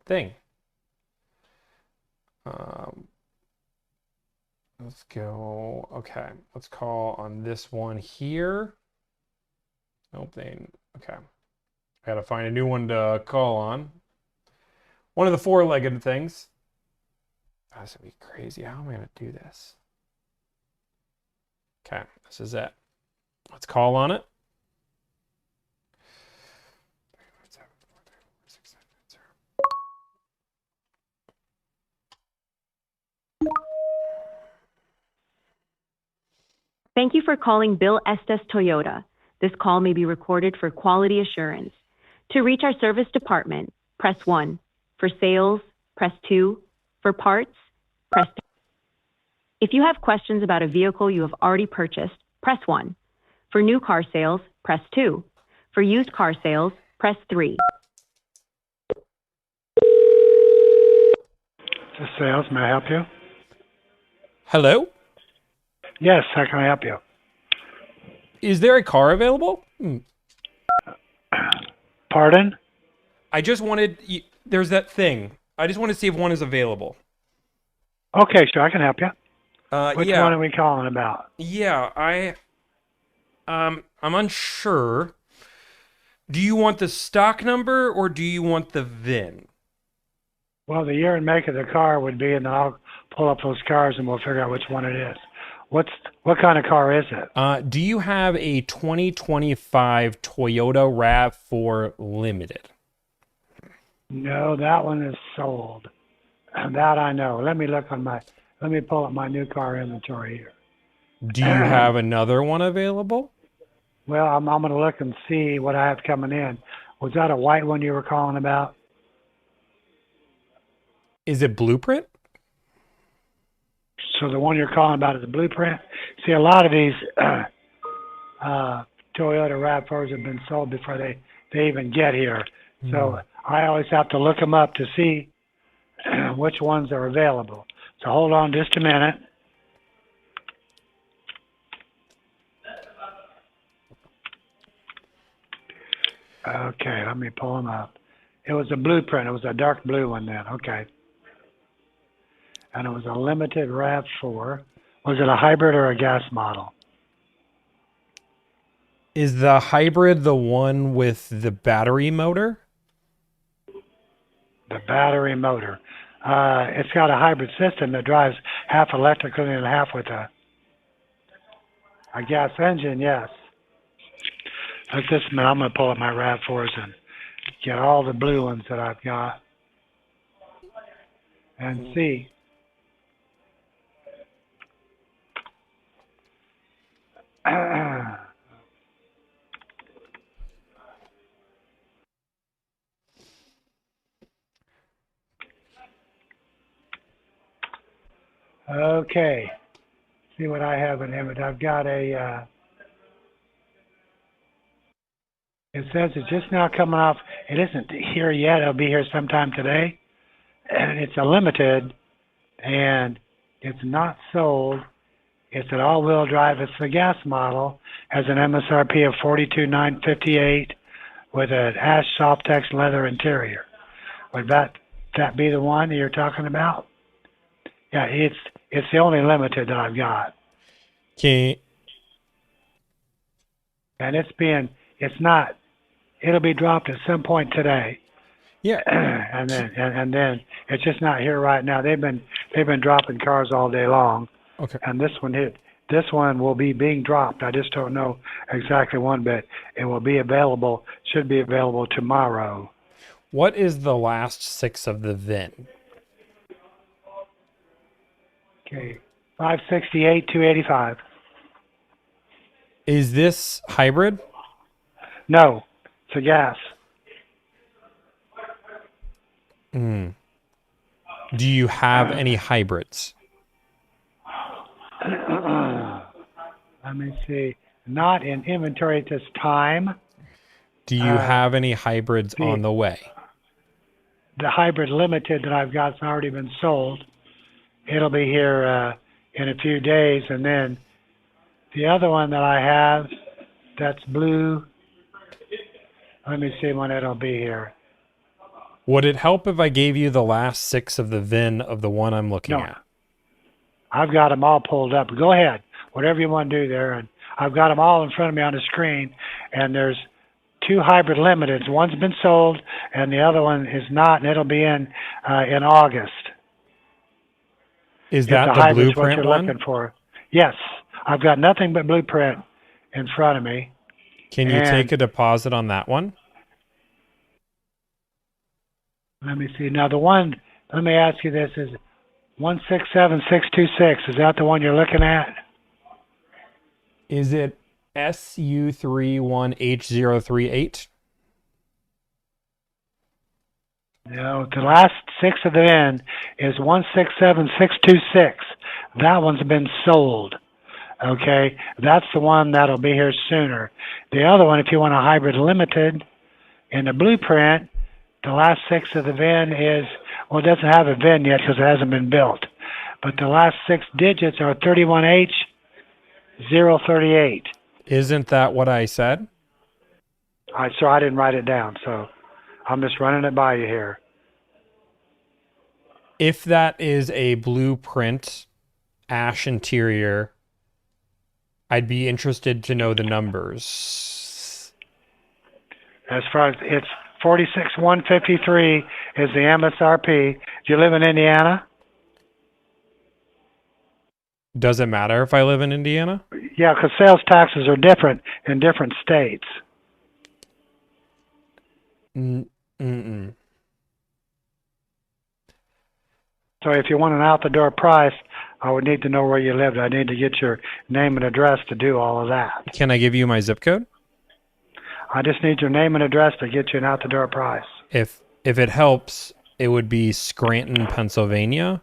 Speaker 1: thing. Let's go. Okay, let's call on this one here. Nope, okay. I gotta find a new one to call on. One of the 4-legged things. Oh, this would be crazy. How am I gonna do this? Okay, this is it. Let's call on it.
Speaker 12: Thank you for calling Bill Estes Toyota. This call may be recorded for quality assurance. To reach our service department, press 1. For sales, press 2. For parts, press 3. If you have questions about a vehicle you have already purchased, press 1. For new car sales, press 2. For used car sales, press 3.
Speaker 13: This is sales. May I help you?
Speaker 1: Hello?
Speaker 13: Yes, how can I help you?
Speaker 1: Is there a car available?
Speaker 13: Pardon?
Speaker 1: I just wanted... There's that thing. I just want to see if one is available.
Speaker 13: Okay, sure, I can help you. Which
Speaker 1: yeah.
Speaker 13: one are we calling about?
Speaker 1: Yeah, I'm unsure. Do you want the stock number or do you want the VIN?
Speaker 13: Well, the year and make of the car would be, and then I'll pull up those cars and we'll figure out which one it is. What kind of car is it?
Speaker 1: Do you have a 2025 Toyota RAV4 Limited?
Speaker 13: No, that one is sold. That I know. Let me pull up my new car inventory here.
Speaker 1: Do you have another one available?
Speaker 13: Well, I'm going to look and see what I have coming in. Was that a white one you were calling about?
Speaker 1: Is it Blueprint?
Speaker 13: So the one you're calling about is the blueprint. See, a lot of these Toyota RAV4s have been sold before they even get here. So I always have to look them up to see which ones are available. So hold on just a minute. Okay, let me pull them up. It was a blueprint. It was a dark blue one then. Okay. And it was a limited RAV4. Was it a hybrid or a gas model?
Speaker 1: Is the hybrid the one with the battery motor?
Speaker 13: The battery motor. It's got a hybrid system that drives half electrically and half with a gas engine, yes. Like this minute, I'm going to pull up my RAV4s and get all the blue ones that I've got and see. Okay. See what I have in image. I've got a, it says it's just now coming off. It isn't here yet. It'll be here sometime today. And it's a limited, and it's not sold. It's an all-wheel drive. It's the gas model. Has an MSRP of $42,958 with an ash Softex leather interior. Would that be the one that you're talking about? Yeah, it's the only limited that I've got.
Speaker 1: Okay.
Speaker 13: And it'll be dropped at some point today.
Speaker 1: Yeah.
Speaker 13: and then it's just not here right now. They've been dropping cars all day long.
Speaker 1: Okay.
Speaker 13: And this one will be being dropped. I just don't know exactly when, but it will be available, should be available tomorrow.
Speaker 1: What is the last 6 of the VIN?
Speaker 13: Okay. 568 285.
Speaker 1: Is this hybrid?
Speaker 13: No, it's a gas.
Speaker 1: Do you have any hybrids?
Speaker 13: Let me see. Not in inventory at this time.
Speaker 1: Do you have any hybrids on the way?
Speaker 13: The hybrid limited that I've got's already been sold. It'll be here in a few days, and then the other one that I have, that's blue. Let me see when it'll be here.
Speaker 1: Would it help if I gave you the last 6 of the VIN of the one I'm looking at?
Speaker 13: I've got them all pulled up. Go ahead, whatever you want to do there. And I've got them all in front of me on the screen, and there's 2 hybrid limiteds. One's been sold, and the other one is not, and it'll be in August.
Speaker 1: Is that the blueprint one?
Speaker 13: Looking for. Yes, I've got nothing but blueprint in front of me.
Speaker 1: Can you take a deposit on that one?
Speaker 13: Let me see. Now the one, let me ask you this, is 167626. Is that the one you're looking at?
Speaker 1: Is it SU31H038?
Speaker 13: No, the last 6 of the VIN is 167626. That one's been sold. Okay, that's the one that'll be here sooner. The other one, if you want a hybrid limited in the blueprint, the last 6 of the VIN is, well, it doesn't have a VIN yet because it hasn't been built. But the last 6 digits are 31H038.
Speaker 1: Isn't that what I said?
Speaker 13: I didn't write it down, so I'm just running it by you here.
Speaker 1: If that is a blueprint ash interior, I'd be interested to know the numbers.
Speaker 13: As far as it's 46,153 is the MSRP. Do you live in Indiana?
Speaker 1: Does it matter if I live in Indiana?
Speaker 13: Yeah, because sales taxes are different in different states.
Speaker 1: Mm-mm.
Speaker 13: So if you want an out-the-door price, I would need to know where you lived. I need to get your name and address to do all of that.
Speaker 1: Can I give you my zip code?
Speaker 13: I just need your name and address to get you an out-the-door price.
Speaker 1: If it helps, it would be Scranton, Pennsylvania.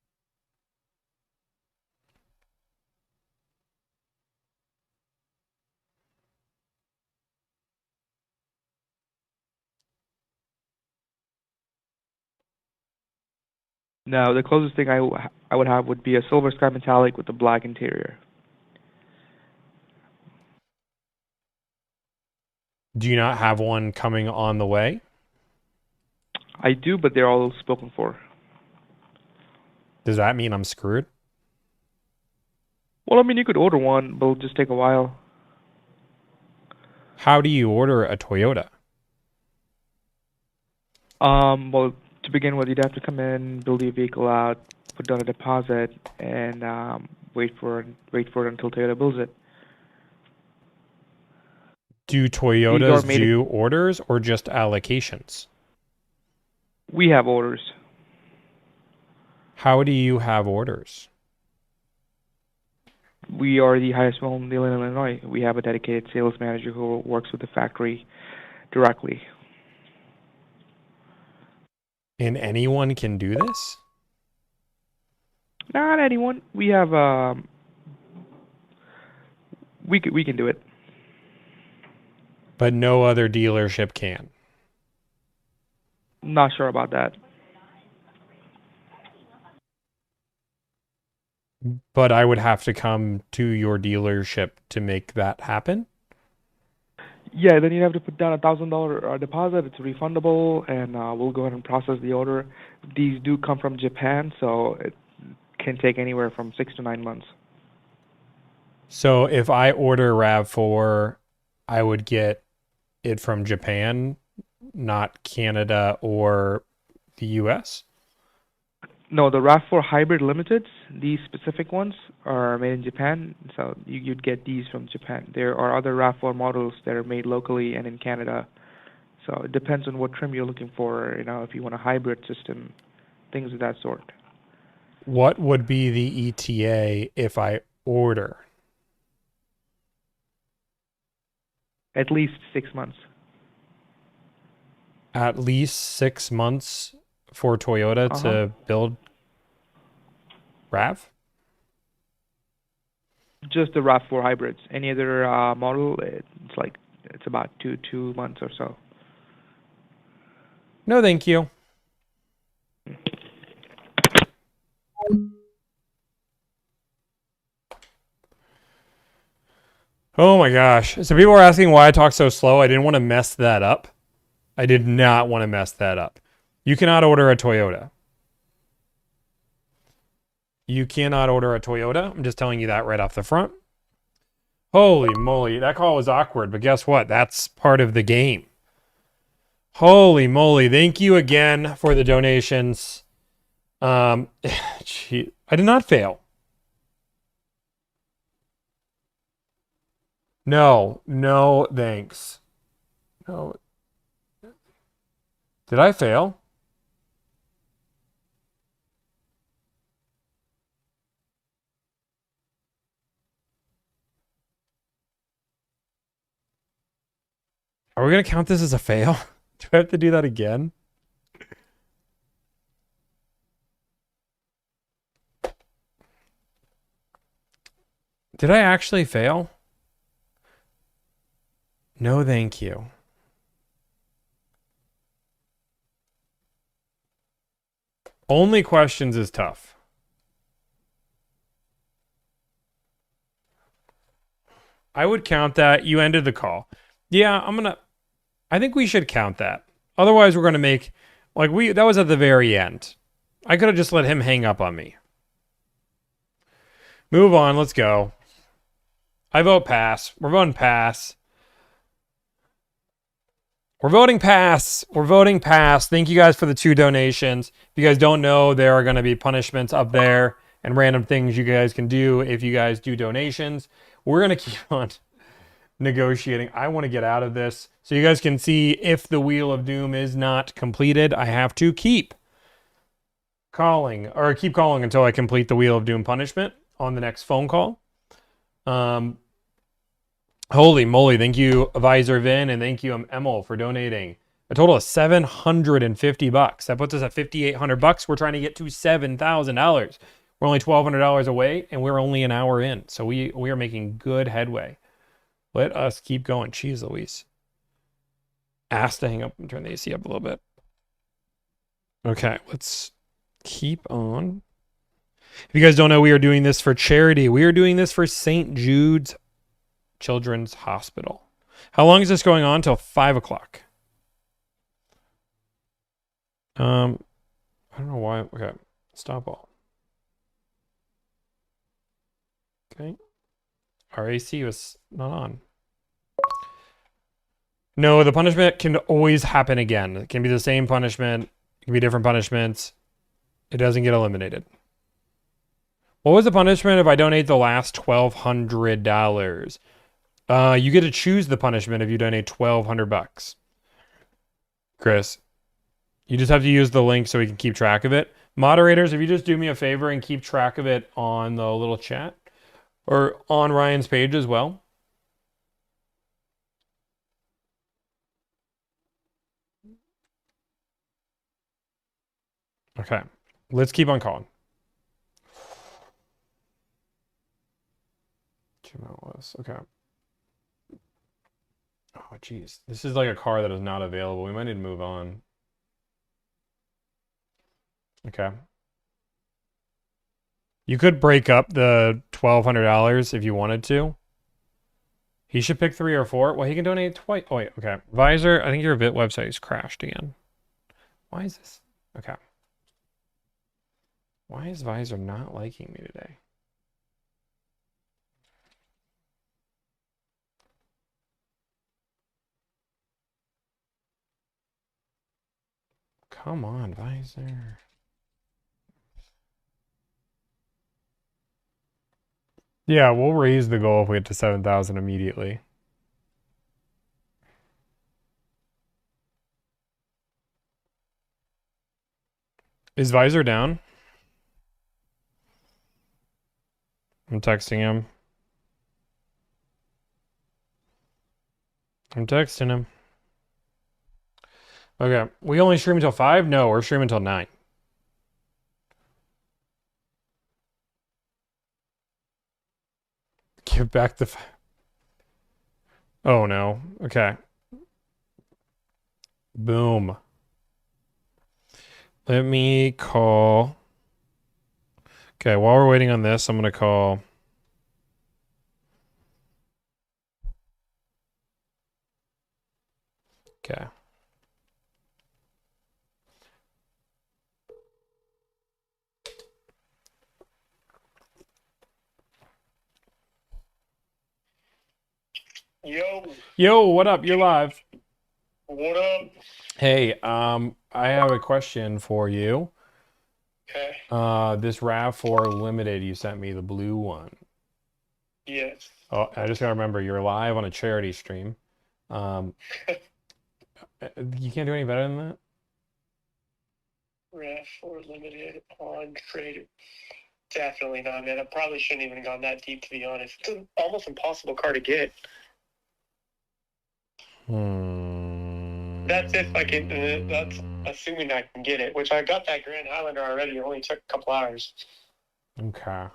Speaker 14: No, the closest thing I would have would be a silver sky metallic with a black interior.
Speaker 1: Do you not have one coming on the way?
Speaker 14: I do, but they're all spoken for.
Speaker 1: Does that mean I'm screwed?
Speaker 14: Well, I mean, you could order one, but it'll just take a while.
Speaker 1: How do you order a Toyota?
Speaker 14: Well, to begin with, you'd have to come in, build your vehicle out, put down a deposit, and wait for it until Toyota builds it.
Speaker 1: Do Toyotas do orders or just allocations?
Speaker 14: We have orders.
Speaker 1: How do you have orders?
Speaker 14: We are the highest volume dealer in Illinois. We have a dedicated sales manager who works with the factory directly.
Speaker 1: And anyone can do this?
Speaker 14: Not anyone. We have we can do it.
Speaker 1: But no other dealership can.
Speaker 14: Not sure about that.
Speaker 1: But I would have to come to your dealership to make that happen?
Speaker 14: Yeah, then you have to put down $1,000 deposit. It's refundable, and we'll go ahead and process the order. These do come from Japan, so it can take anywhere from 6 to 9 months.
Speaker 1: So if I order RAV4, I would get it from Japan, not Canada or the US?
Speaker 14: No, the RAV4 Hybrid Limiteds, these specific ones, are made in Japan, so you'd get these from Japan. There are other RAV4 models that are made locally and in Canada, so it depends on what trim you're looking for, if you want a hybrid system, things of that sort.
Speaker 1: What would be the ETA if I order?
Speaker 14: At least 6 months.
Speaker 1: At least 6 months for Toyota to build RAV?
Speaker 14: Just the RAV4 hybrids. Any other model, it's about two months or so.
Speaker 1: No, thank you. Oh my gosh. So people are asking why I talk so slow. I didn't want to mess that up. I did not want to mess that up. You cannot order a Toyota. You cannot order a Toyota. I'm just telling you that right off the front. Holy moly. That call was awkward, but guess what? That's part of the game. Holy moly. Thank you again for the donations. Gee, I did not fail. No, thanks. No. Did I fail? Are we going to count this as a fail? Do I have to do that again? Did I actually fail? No, thank you. Only questions is tough. I would count that. You ended the call. Yeah, I think we should count that. Otherwise, we're going to make, that was at the very end. I could have just let him hang up on me. Move on. Let's go. I vote pass. We're voting pass. We're voting pass. We're voting pass. Thank you guys for the 2 donations. If you guys don't know, there are going to be punishments up there and random things you guys can do if you guys do donations. We're going to keep on negotiating. I want to get out of this. So you guys can see if the Wheel of Doom is not completed, I have to keep calling until I complete the Wheel of Doom punishment on the next phone call. Holy moly. Thank you, Visor Vin, and thank you, Emil, for donating a total of $750. That puts us at $5,800. We're trying to get to $7,000. We're only $1,200 away, and we're only an hour in. So we are making good headway. Let us keep going. Jeez Louise. Asked to hang up and turn the AC up a little bit. Okay, let's Keep on. If you guys don't know, we are doing this for charity. We are doing this for St. Jude's Children's Hospital. How long is this going on? Till 5 o'clock. I don't know why. Okay. Stop all. Okay. Our AC was not on. No, the punishment can always happen again. It can be the same punishment. It can be different punishments. It doesn't get eliminated. What was the punishment if I donate the last $1,200? You get to choose the punishment if you donate $1,200. Chris, you just have to use the link so we can keep track of it. Moderators, if you just do me a favor and keep track of it on the little chat or on Ryan's page as well. Okay, let's keep on calling. Okay. Oh, geez. This is like a car that is not available. We might need to move on. Okay. You could break up the $1,200 if you wanted to. He should pick 3 or 4. Well, he can donate twice. Oh, wait. Okay. Visor, I think your VIT website is crashed again. Why is this? Okay. Why is Visor not liking me today? Come on, Visor. Yeah, we'll raise the goal if we get to 7,000 immediately. Is Visor down? I'm texting him. I'm texting him. Okay, we only stream until 5? No, we're streaming until 9. Give back the... Oh, no. Okay. Boom. Let me call... Okay, while we're waiting on this, I'm going to call... Okay. Yo, what up? You're live.
Speaker 15: What up?
Speaker 1: Hey, I have a question for you.
Speaker 15: Okay.
Speaker 1: This RAV4 Limited, you sent me the blue one.
Speaker 15: Yes.
Speaker 1: Oh, I just gotta remember, you're live on a charity stream. You can't do any better than that?
Speaker 15: RAV4 Limited on trade. Definitely not, man. I probably shouldn't even have gone that deep, to be honest. It's an almost impossible car to get. That's if I can. That's assuming I can get it, which I got that Grand Highlander already. It only took a couple hours.
Speaker 1: Okay.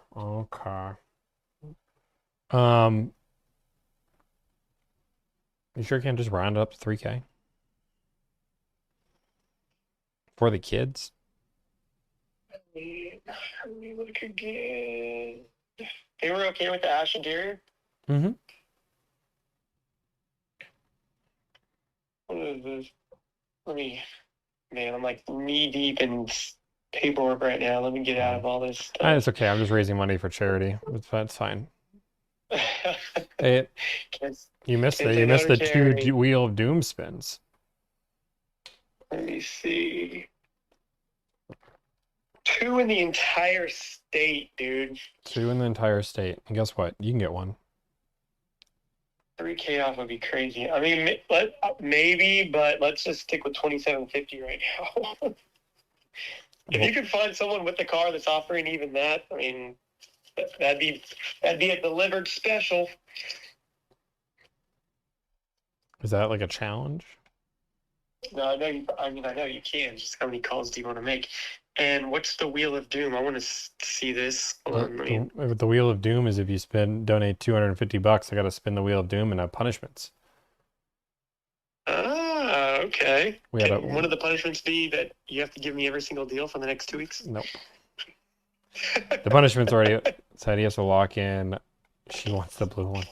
Speaker 1: You sure can't just round it up to 3K? For the kids?
Speaker 15: Let me look again. They were okay with the ash interior?
Speaker 1: Mm-hmm.
Speaker 15: What is this? Man, I'm like knee deep in paperwork right now. Let me get out of all this stuff.
Speaker 1: It's okay. I'm just raising money for charity. That's fine. Hey, you missed it. You missed the 2 Wheel of Doom spins.
Speaker 15: Let me see. 2 in the entire state, dude.
Speaker 1: 2 in the entire state. And guess what? You can get one.
Speaker 15: 3K off would be crazy. I mean, maybe, but let's just stick with 2750 right now. If you could find someone with the car that's offering even that, I mean, that'd be a Delivrd special.
Speaker 1: Is that like a challenge?
Speaker 15: No, I know you can. Just how many calls do you want to make? And what's the Wheel of Doom? I want to see this.
Speaker 1: The Wheel of Doom is if you donate $250, I got to spin the Wheel of Doom and have punishments.
Speaker 15: Ah, Okay.
Speaker 1: We had
Speaker 15: Can one of the punishments be that you have to give me every single deal for the next 2 weeks?
Speaker 1: Nope. The punishment's already said he has to lock in. She wants the blue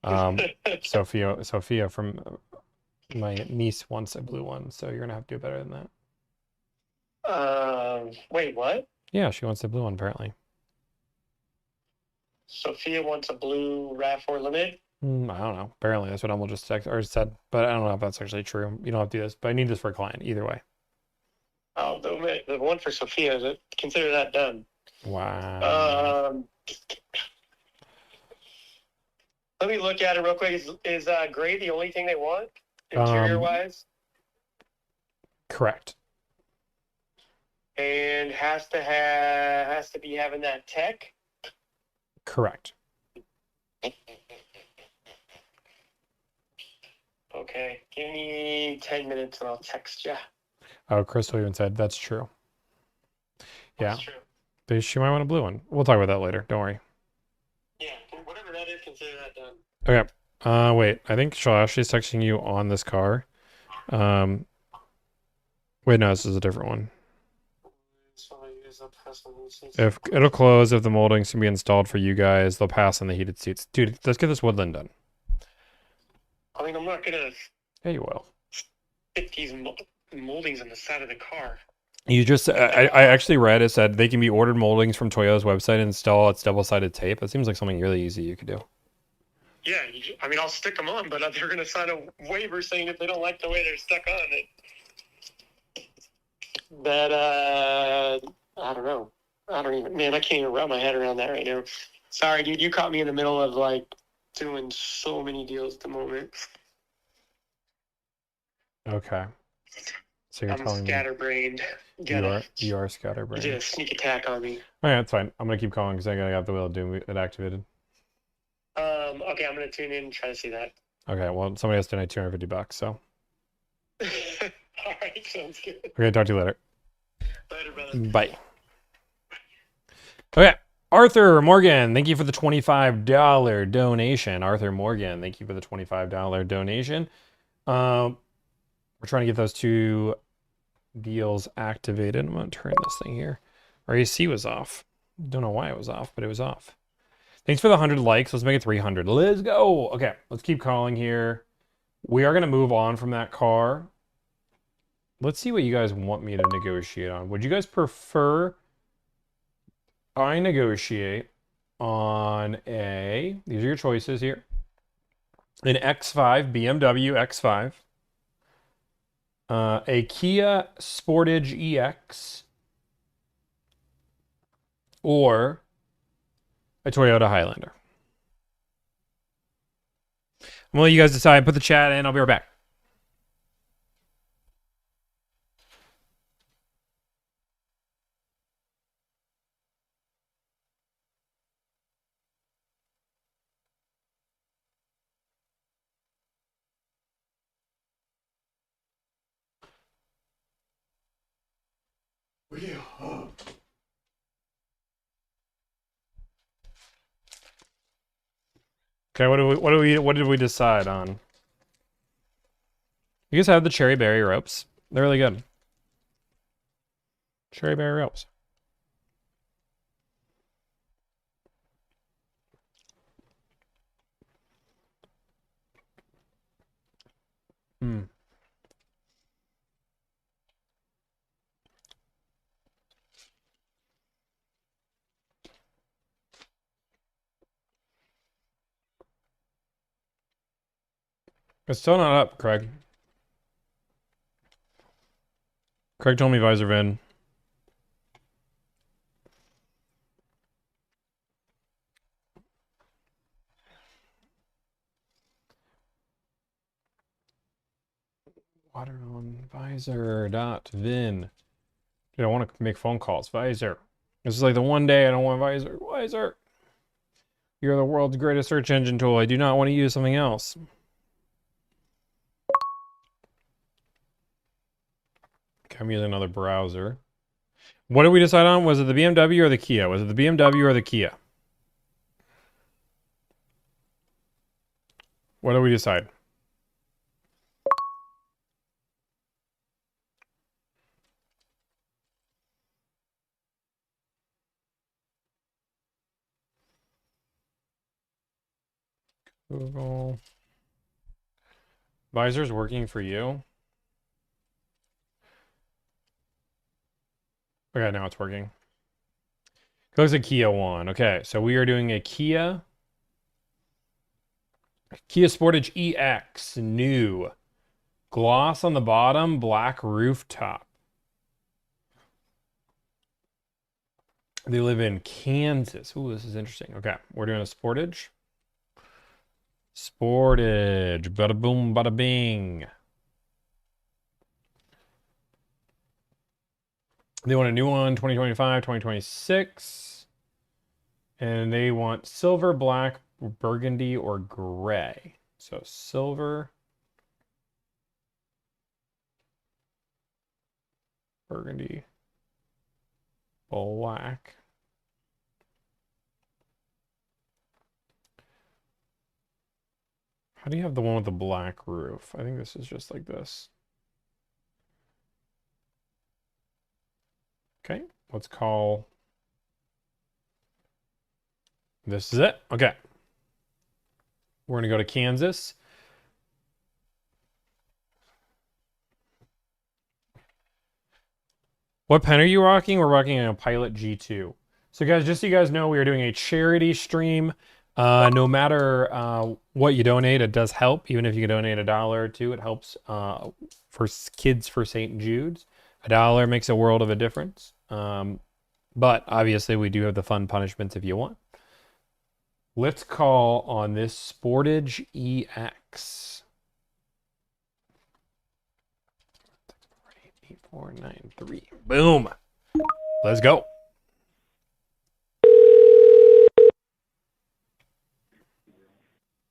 Speaker 1: one. Sophia from my niece wants a blue one, so you're gonna have to do better than that.
Speaker 15: Wait, what?
Speaker 1: Yeah, she wants the blue one apparently.
Speaker 15: Sophia wants a blue RAV4 Limited?
Speaker 1: I don't know. Apparently, that's what Emil just said, but I don't know if that's actually true. You don't have to do this, but I need this for a client either way.
Speaker 15: Oh, the one for Sophia, consider that done.
Speaker 1: Wow.
Speaker 15: Let me look at it real quick. Is gray the only thing they want, interior-wise?
Speaker 1: Correct.
Speaker 15: And has to be having that tech?
Speaker 1: Correct.
Speaker 15: Okay, give me 10 minutes and I'll text you.
Speaker 1: Oh, Crystal even said that's true. Yeah.
Speaker 15: That's true.
Speaker 1: But she might want a blue one. We'll talk about that later. Don't worry.
Speaker 15: Yeah, whatever that is, consider that done.
Speaker 1: Okay. Wait. I think Ashley's texting you on this car. Wait, no, this is a different one. If it'll close if the moldings can be installed for you guys, they'll pass on the heated seats. Dude, let's get this woodland done.
Speaker 15: I mean, I'm not gonna
Speaker 1: Yeah, you will.
Speaker 15: fit these moldings on the side of the car.
Speaker 1: You just, I actually read it said they can be ordered moldings from Toyota's website and install its double-sided tape. That seems like something really easy you could do.
Speaker 15: Yeah, I mean, I'll stick them on, but they're gonna sign a waiver saying if they don't like the way they're stuck on it, that I don't know. I can't even wrap my head around that right now. Sorry, dude, you caught me in the middle of like doing so many deals at the moment.
Speaker 1: Okay. So you're
Speaker 15: I'm
Speaker 1: telling me
Speaker 15: scatterbrained.
Speaker 1: you are scatterbrained.
Speaker 15: You did a sneak attack on me.
Speaker 1: Oh, yeah, that's fine. I'm gonna keep calling because I got the wheel of doom it activated.
Speaker 15: Okay, I'm gonna tune in and try to see that.
Speaker 1: Okay, well somebody has to donate $250, so.
Speaker 15: All right, sounds good.
Speaker 1: Okay, talk to you later.
Speaker 15: Later, brother.
Speaker 1: Bye. Okay, Arthur Morgan, thank you for the $25 donation. Arthur Morgan, thank you for the $25 donation. We're trying to get those two deals activated. I'm going to turn this thing here. Our AC was off. Don't know why it was off, but it was off. Thanks for the 100 likes. Let's make it 300. Let's go. Okay, let's keep calling here. We are going to move on from that car. Let's see what you guys want me to negotiate on. Would you guys prefer I negotiate on a, these are your choices here, an X5, BMW X5, a Kia Sportage EX, or a Toyota Highlander? I'm gonna let you guys decide. Put the chat in. I'll be right back. Okay, what did we decide on? You guys have the cherry berry ropes. They're really good. Cherry berry ropes. Hmm. It's still not up, Craig. Craig told me visor VIN. Water on visor dot VIN. Dude, I want to make phone calls. Visor. This is like the one day I don't want visor. Visor. You're the world's greatest search engine tool. I do not want to use something else. Okay, I'm using another browser. What did we decide on? Was it the BMW or the Kia? Was it the BMW or the Kia? What did we decide? Google. Visor's working for you. Okay, now it's working. Looks like Kia won. Okay, so we are doing a Kia Sportage EX, new. Gloss on the bottom, black rooftop. They live in Kansas. Ooh, this is interesting. Okay, we're doing a Sportage. Sportage. Bada boom, bada bing. They want a new one, 2025, 2026. And they want silver, black, burgundy, or gray. So silver, burgundy, black. How do you have the one with the black roof? I think this is just like this. Okay, let's call. This is it. Okay. We're going to go to Kansas. What pen are you rocking? We're rocking a Pilot G2. So guys, just so you guys know, we are doing a charity stream. No matter what you donate, it does help. Even if you can donate $1 or $2, it helps for kids for St. Jude's. $1 makes a world of a difference. But obviously, we do have the fun punishments if you want. Let's call on this Sportage EX. 8493. Boom. Let's go.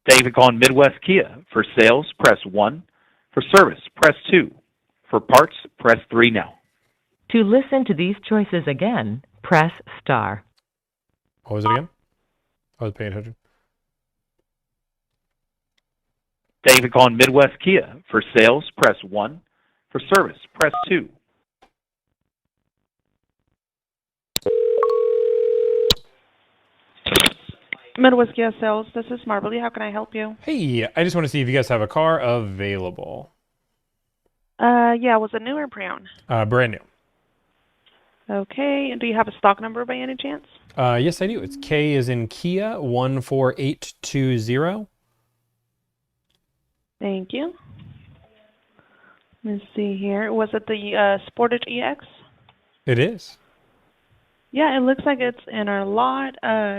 Speaker 16: Thank you for calling Midwest Kia. For sales, press 1. For service, press 2. For parts, press 3 now.
Speaker 10: To listen to these choices again, press star.
Speaker 1: What was it again? I was paying attention.
Speaker 16: Thank you for calling Midwest Kia. For sales, press 1. For service, press 2.
Speaker 17: Midwest Kia Sales, this is Marbley. How can I help you?
Speaker 1: Hey, I just want to see if you guys have a car available.
Speaker 17: Yeah, was it new or pre-owned?
Speaker 1: Brand new.
Speaker 17: Okay, and do you have a stock number by any chance?
Speaker 1: Yes, I do. It's K as in Kia 14820.
Speaker 17: Thank you. Let's see here. Was it the Sportage EX?
Speaker 1: It is.
Speaker 17: Yeah, it looks like it's in our lot.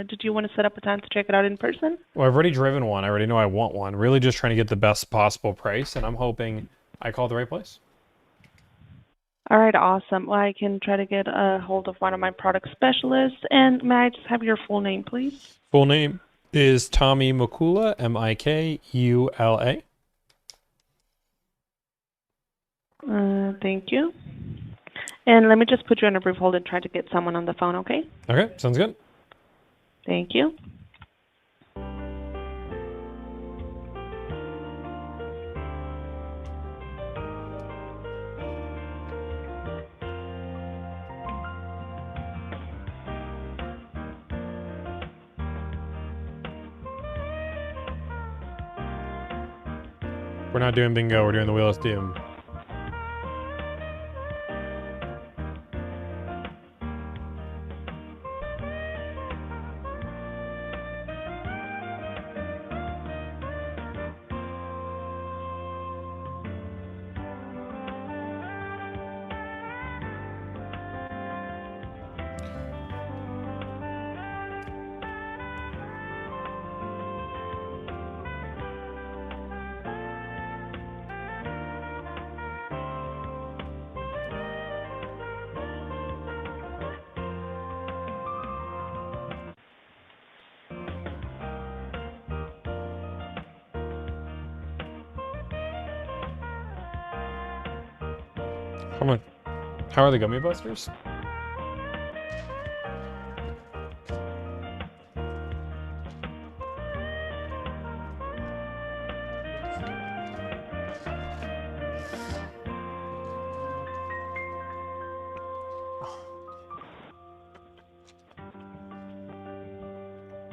Speaker 17: Did you want to set up a time to check it out in person?
Speaker 1: Well, I've already driven one. I already know I want one. Really just trying to get the best possible price, and I'm hoping I called the right place.
Speaker 17: All right, awesome. Well, I can try to get a hold of one of my product specialists. And may I just have your full name, please?
Speaker 1: Full name is Tomi Mikula, Mikula.
Speaker 17: Thank you. And let me just put you on a brief hold and try to get someone on the phone, okay?
Speaker 1: Okay, sounds good.
Speaker 17: Thank you.
Speaker 1: We're not doing bingo, we're doing the Wheel of Doom. Come on. How are the gummy busters?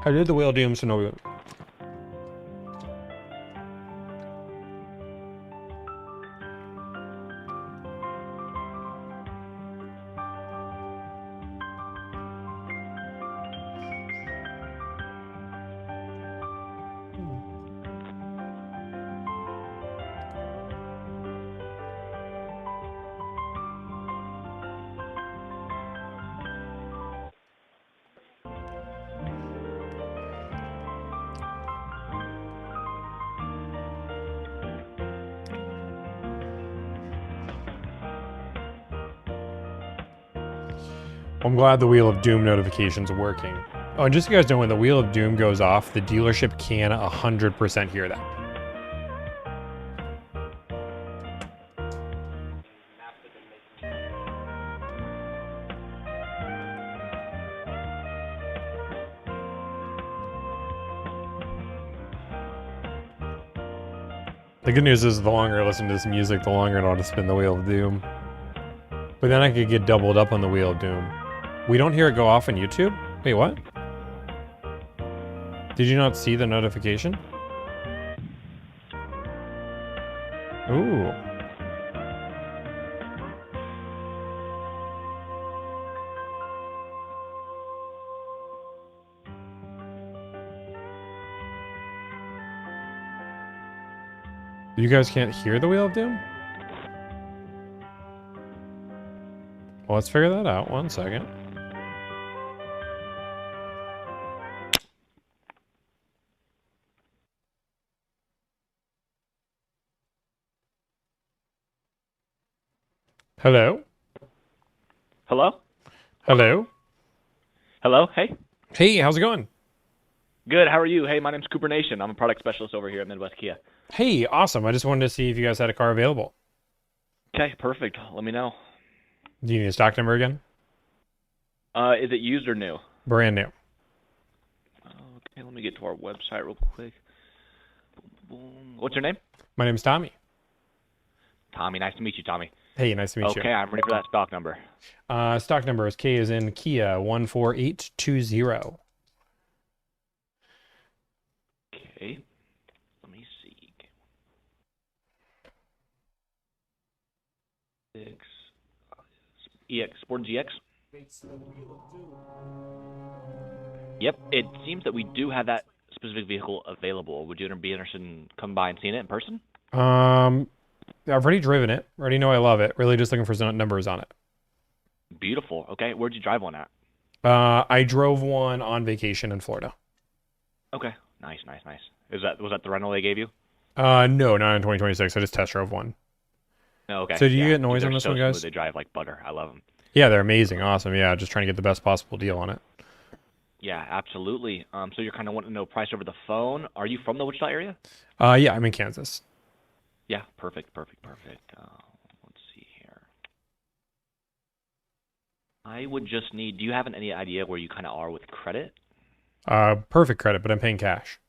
Speaker 1: I did the Wheel of Doom, so no. I'm glad the Wheel of Doom notification's working. Oh, and just so you guys know, when the Wheel of Doom goes off, the dealership can 100% hear that. The good news is the longer I listen to this music, the longer I don't have to spin the Wheel of Doom. But then I could get doubled up on the Wheel of Doom. We don't hear it go off on YouTube? Wait, what? Did you not see the notification? Ooh. You guys can't hear the Wheel of Doom? Well, let's figure that out. 1 second. Hello?
Speaker 18: Hello?
Speaker 1: Hello?
Speaker 18: Hello? Hey?
Speaker 1: Hey, how's it going?
Speaker 18: Good, how are you? Hey, my name's Cooper Nation. I'm a product specialist over here at Midwest Kia.
Speaker 1: Hey, awesome. I just wanted to see if you guys had a car available.
Speaker 18: Okay, perfect. Let me know.
Speaker 1: Do you need a stock number again?
Speaker 18: Is it used or new?
Speaker 1: Brand new.
Speaker 18: Okay, let me get to our website real quick. Boom. What's your name?
Speaker 1: My name's Tommy.
Speaker 18: Tommy, nice to meet you, Tommy.
Speaker 1: Hey, nice to meet you.
Speaker 18: Okay, I'm ready for that stock number.
Speaker 1: Stock number is K as in Kia 14820.
Speaker 18: Okay. Let me see. EX, Sport GX? Yep, it seems that we do have that specific vehicle available. Would you be interested in coming by and seeing it in person?
Speaker 1: I've already driven it. Already know I love it. Really just looking for some numbers on it.
Speaker 18: Beautiful. Okay, where'd you drive one at?
Speaker 1: I drove one on vacation in Florida.
Speaker 18: Okay, nice. Was that the rental they gave you?
Speaker 1: No, not in 2026. I just test drove one.
Speaker 18: Oh, okay.
Speaker 1: So do you
Speaker 18: yeah,
Speaker 1: get noise on this one, guys?
Speaker 18: They drive like butter. I love them.
Speaker 1: Yeah, they're amazing. Awesome. Yeah, just trying to get the best possible deal on it.
Speaker 18: Yeah, absolutely. So you're kind of wanting to know price over the phone. Are you from the Wichita area?
Speaker 1: Yeah, I'm in Kansas.
Speaker 18: Yeah, perfect. Let's see here. I would just need, do you have any idea where you kind of are with credit?
Speaker 1: Perfect credit, but I'm paying cash.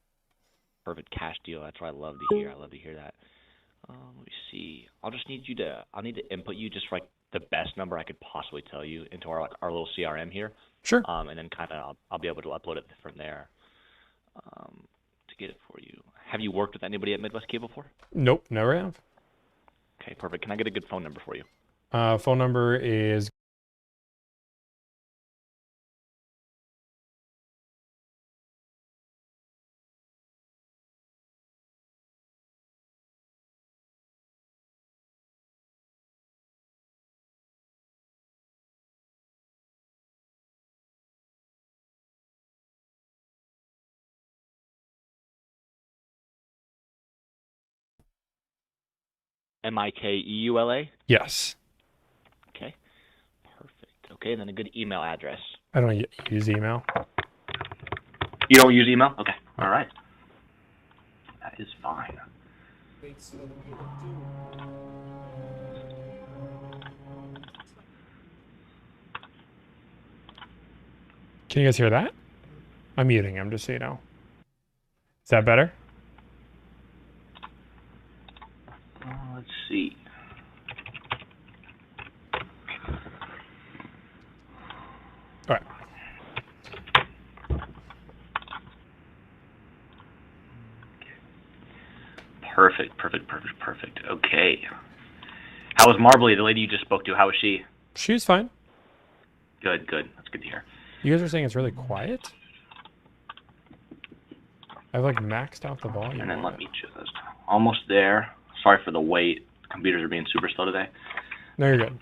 Speaker 18: Perfect cash deal. That's what I love to hear. I love to hear that. Let me see. I'll need to input you just for like the best number I could possibly tell you into our little CRM here.
Speaker 1: Sure.
Speaker 18: And then kind of I'll be able to upload it from there. To get it for you. Have you worked with anybody at Midwest Kia before?
Speaker 1: Nope, never have.
Speaker 18: Okay, perfect. Can I get a good phone number for you?
Speaker 1: Phone number is
Speaker 18: MIKEULA?
Speaker 1: yes.
Speaker 18: Okay, perfect. Okay, and then a good email address.
Speaker 1: I don't use email.
Speaker 18: You don't use email? Okay, all right. That is fine.
Speaker 1: Can you guys hear that? I'm muting him, just so you know. Is that better?
Speaker 18: Let's see.
Speaker 1: All right.
Speaker 18: Perfect. Okay. How was Marbly, the lady you just spoke to? How was she?
Speaker 1: She was fine.
Speaker 18: Good. That's good to hear.
Speaker 1: You guys are saying it's really quiet? I've like maxed out the volume.
Speaker 18: And then let me just almost there. Sorry for the wait. Computers are being super slow today.
Speaker 1: No, you're good.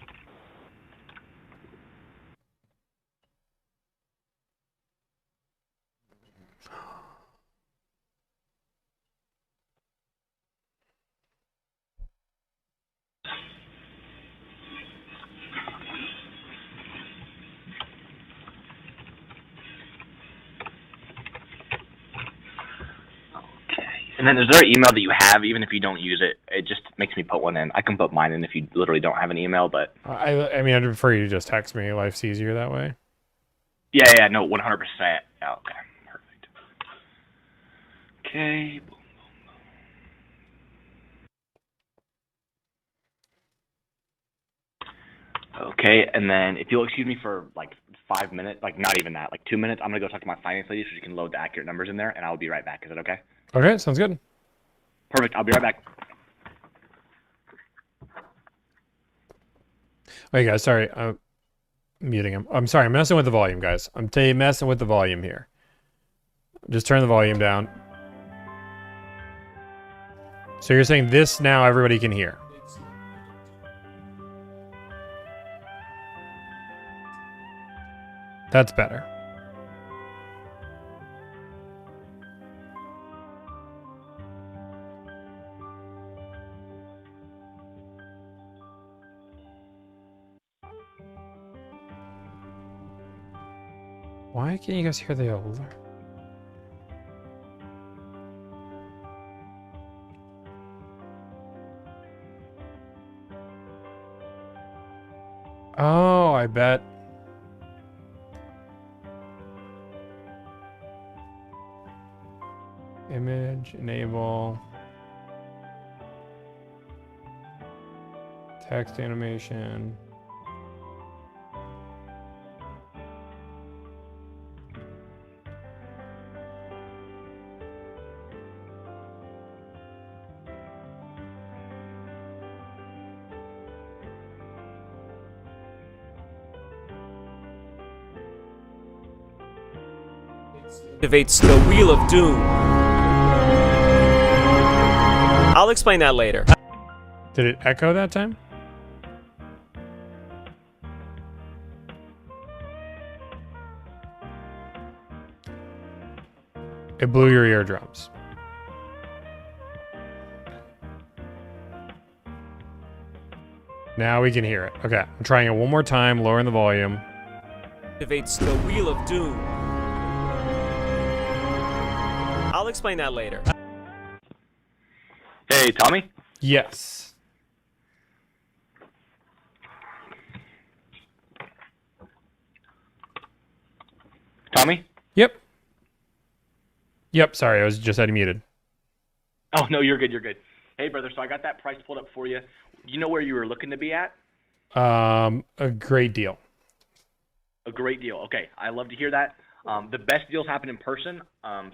Speaker 18: And then is there an email that you have, even if you don't use it? It just makes me put one in. I can put mine in if you literally don't have an email, but...
Speaker 1: I mean, I'd prefer you to just text me. Life's easier that way.
Speaker 18: Yeah, no, 100%. Yeah, okay, perfect. Okay. Okay, and then if you'll excuse me for like 5 minutes, like not even that, like 2 minutes, I'm gonna go talk to my finance lady so she can load the accurate numbers in there, and I'll be right back. Is that okay?
Speaker 1: Okay, sounds good.
Speaker 18: Perfect. I'll be right back.
Speaker 1: Hey guys, sorry, I'm muting him. I'm sorry, I'm messing with the volume, guys. I'm messing with the volume here. Just turn the volume down. So you're saying this now everybody can hear? That's better. Why can't you guys hear the older? Oh, I bet. Image, enable. Text animation.
Speaker 19: Activates the Wheel of Doom. I'll explain that later.
Speaker 1: Did it echo that time? It blew your eardrums. Now we can hear it. Okay, I'm trying it one more time, lowering the volume.
Speaker 19: Activates the Wheel of Doom. I'll explain that later.
Speaker 18: Hey, Tommy?
Speaker 1: Yes.
Speaker 18: Tommy?
Speaker 1: Yep. Yep, sorry, I was just muted.
Speaker 18: Oh, no, you're good, you're good. Hey, brother, so I got that price pulled up for you. You know where you were looking to be at?
Speaker 1: A great deal.
Speaker 18: A great deal. Okay, I love to hear that. The best deals happen in person,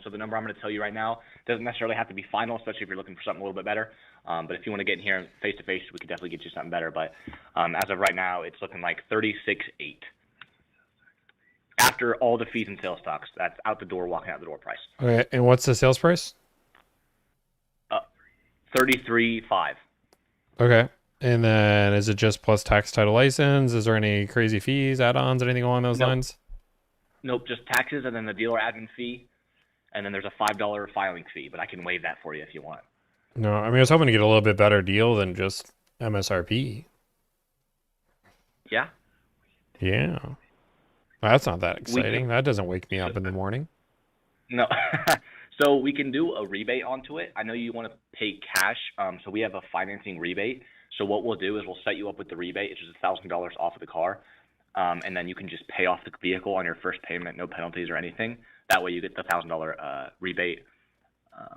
Speaker 18: so the number I'm going to tell you right now doesn't necessarily have to be final, especially if you're looking for something a little bit better. But if you want to get in here face-to-face, we could definitely get you something better. But as of right now, it's looking like $36,800. After all the fees and sales tax, that's out the door, walking out the door price.
Speaker 1: Okay, and what's the sales price?
Speaker 18: $33,500.
Speaker 1: Okay. And then is it just plus tax, title, license? Is there any crazy fees, add-ons, anything along those lines?
Speaker 18: Nope, just taxes and then the dealer admin fee, and then there's a $5 filing fee, but I can waive that for you if you want.
Speaker 1: No, I mean, I was hoping to get a little bit better deal than just MSRP.
Speaker 18: Yeah?
Speaker 1: Yeah. Well, that's not that exciting. That doesn't wake me up in the morning.
Speaker 18: No. So we can do a rebate onto it. I know you want to pay cash, so we have a financing rebate. So what we'll do is we'll set you up with the rebate. It's just $1,000 off of the car. And then you can just pay off the vehicle on your first payment, no penalties or anything. That way you get the $1,000 rebate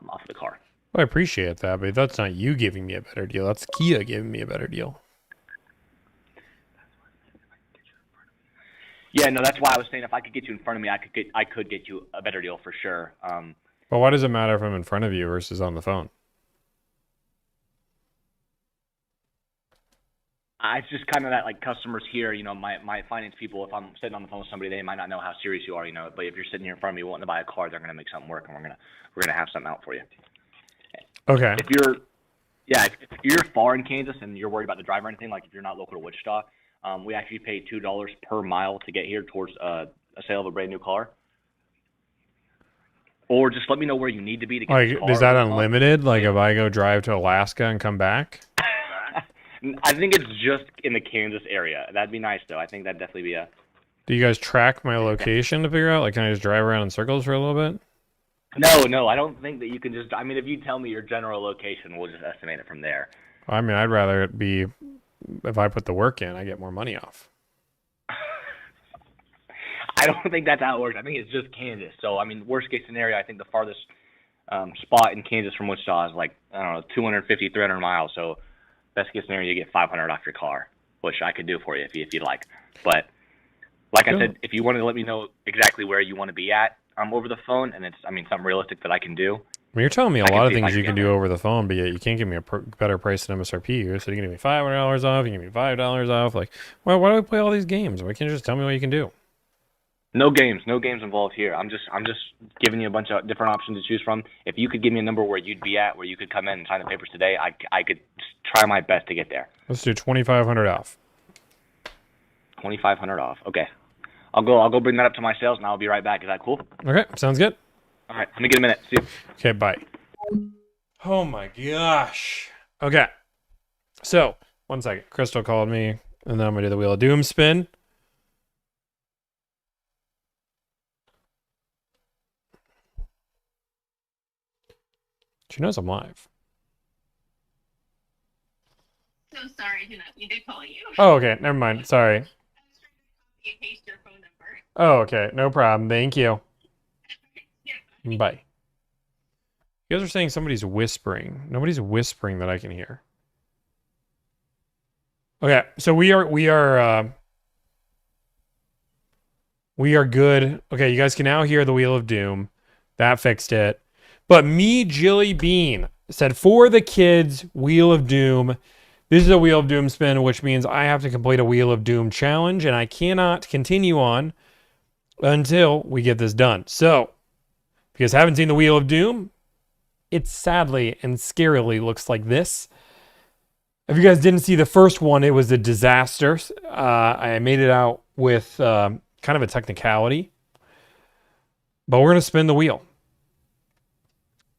Speaker 18: off the car.
Speaker 1: Well, I appreciate that, but that's not you giving me a better deal. That's Kia giving me a better deal.
Speaker 18: Yeah, no, that's why I was saying if I could get you in front of me, I could get you a better deal for sure.
Speaker 1: But why does it matter if I'm in front of you versus on the phone?
Speaker 18: It's just kind of that, like, customers here, you know, my finance people, if I'm sitting on the phone with somebody, they might not know how serious you are, you know, but if you're sitting here in front of me wanting to buy a car, they're going to make something work, and we're gonna have something out for you.
Speaker 1: Okay.
Speaker 18: If you're far in Kansas and you're worried about the drive or anything, like if you're not local to Wichita, we actually pay $2 per mile to get here towards a sale of a brand new car. Or just let me know where you need to be to get the car.
Speaker 1: Is that unlimited? Like if I go drive to Alaska and come back?
Speaker 18: I think it's just in the Kansas area. That'd be nice, though. I think that'd definitely be a...
Speaker 1: Do you guys track my location to figure out? Like, can I just drive around in circles for a little bit?
Speaker 18: No, I don't think that you can just. I mean, if you tell me your general location, we'll just estimate it from there.
Speaker 1: I mean, I'd rather it be if I put the work in, I get more money off.
Speaker 18: I don't think that's how it works. I think it's just Kansas. So, I mean, worst case scenario, I think the farthest spot in Kansas from Wichita is like, I don't know, 250, 300 miles. So, best case scenario, you get 500 off your car, which I could do for you if you'd like. But, like I said, if you wanted to let me know exactly where you want to be at over the phone, and it's, I mean, something realistic that I can do.
Speaker 1: I mean, you're telling me a
Speaker 18: I can
Speaker 1: lot of
Speaker 18: see if I
Speaker 1: things you
Speaker 18: can
Speaker 1: can
Speaker 18: get
Speaker 1: do over the phone, but yet you can't give me a better price than MSRP. So you can give me $500 off, you can give me $5 off. Like, why do I play all these games? Why can't you just tell me what you can do?
Speaker 18: No games involved here. I'm just giving you a bunch of different options to choose from. If you could give me a number where you'd be at, where you could come in and sign the papers today, I could just try my best to get there.
Speaker 1: Let's do 2,500 off.
Speaker 18: 2,500 off. Okay. I'll go bring that up to my sales, and I'll be right back. Is that cool?
Speaker 1: Okay, sounds good.
Speaker 18: All right, let me get a minute. See you.
Speaker 1: Okay, bye. Oh my gosh. Okay. So, 1 second. Crystal called me, and then I'm going to do the Wheel of Doom spin. She knows I'm live.
Speaker 2: So sorry, you did call you.
Speaker 1: Oh, okay. Never mind. Sorry.
Speaker 2: You paste your phone number.
Speaker 1: Oh, okay. No problem. Thank you. Bye. You guys are saying somebody's whispering. Nobody's whispering that I can hear. Okay, so we are good. Okay, you guys can now hear the Wheel of Doom. That fixed it. But me, Jilly Bean, said for the kids, Wheel of Doom. This is a Wheel of Doom spin, which means I have to complete a Wheel of Doom challenge, and I cannot continue on until we get this done. So, if you guys haven't seen the Wheel of Doom, it sadly and scarily looks like this. If you guys didn't see the first one, it was a disaster. I made it out with kind of a technicality. But we're going to spin the wheel.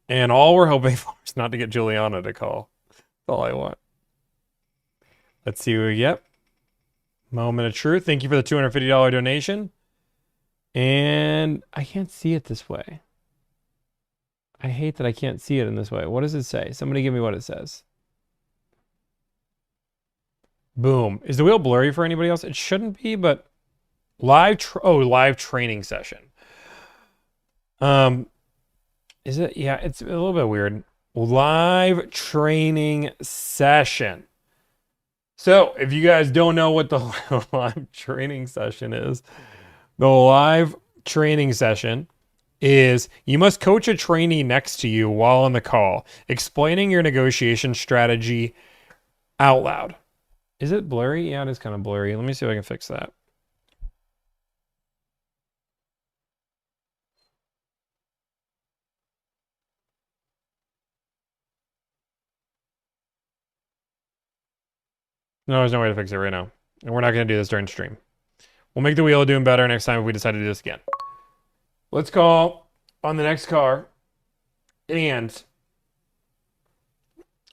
Speaker 1: And all we're hoping for is not to get Juliana to call. That's all I want. Let's see what we get. Moment of truth. Thank you for the $250 donation. And I can't see it this way. I hate that I can't see it in this way. What does it say? Somebody give me what it says. Boom. Is the wheel blurry for anybody else? It shouldn't be, but live training session. Is it? Yeah, it's a little bit weird. Live training session. So, if you guys don't know what the live training session is, the live training session is you must coach a trainee next to you while on the call, explaining your negotiation strategy out loud. Is it blurry? Yeah, it is kind of blurry. Let me see if I can fix that. No, there's no way to fix it right now. And we're not going to do this during stream. We'll make the Wheel of Doom better next time if we decide to do this again. Let's call on the next car. And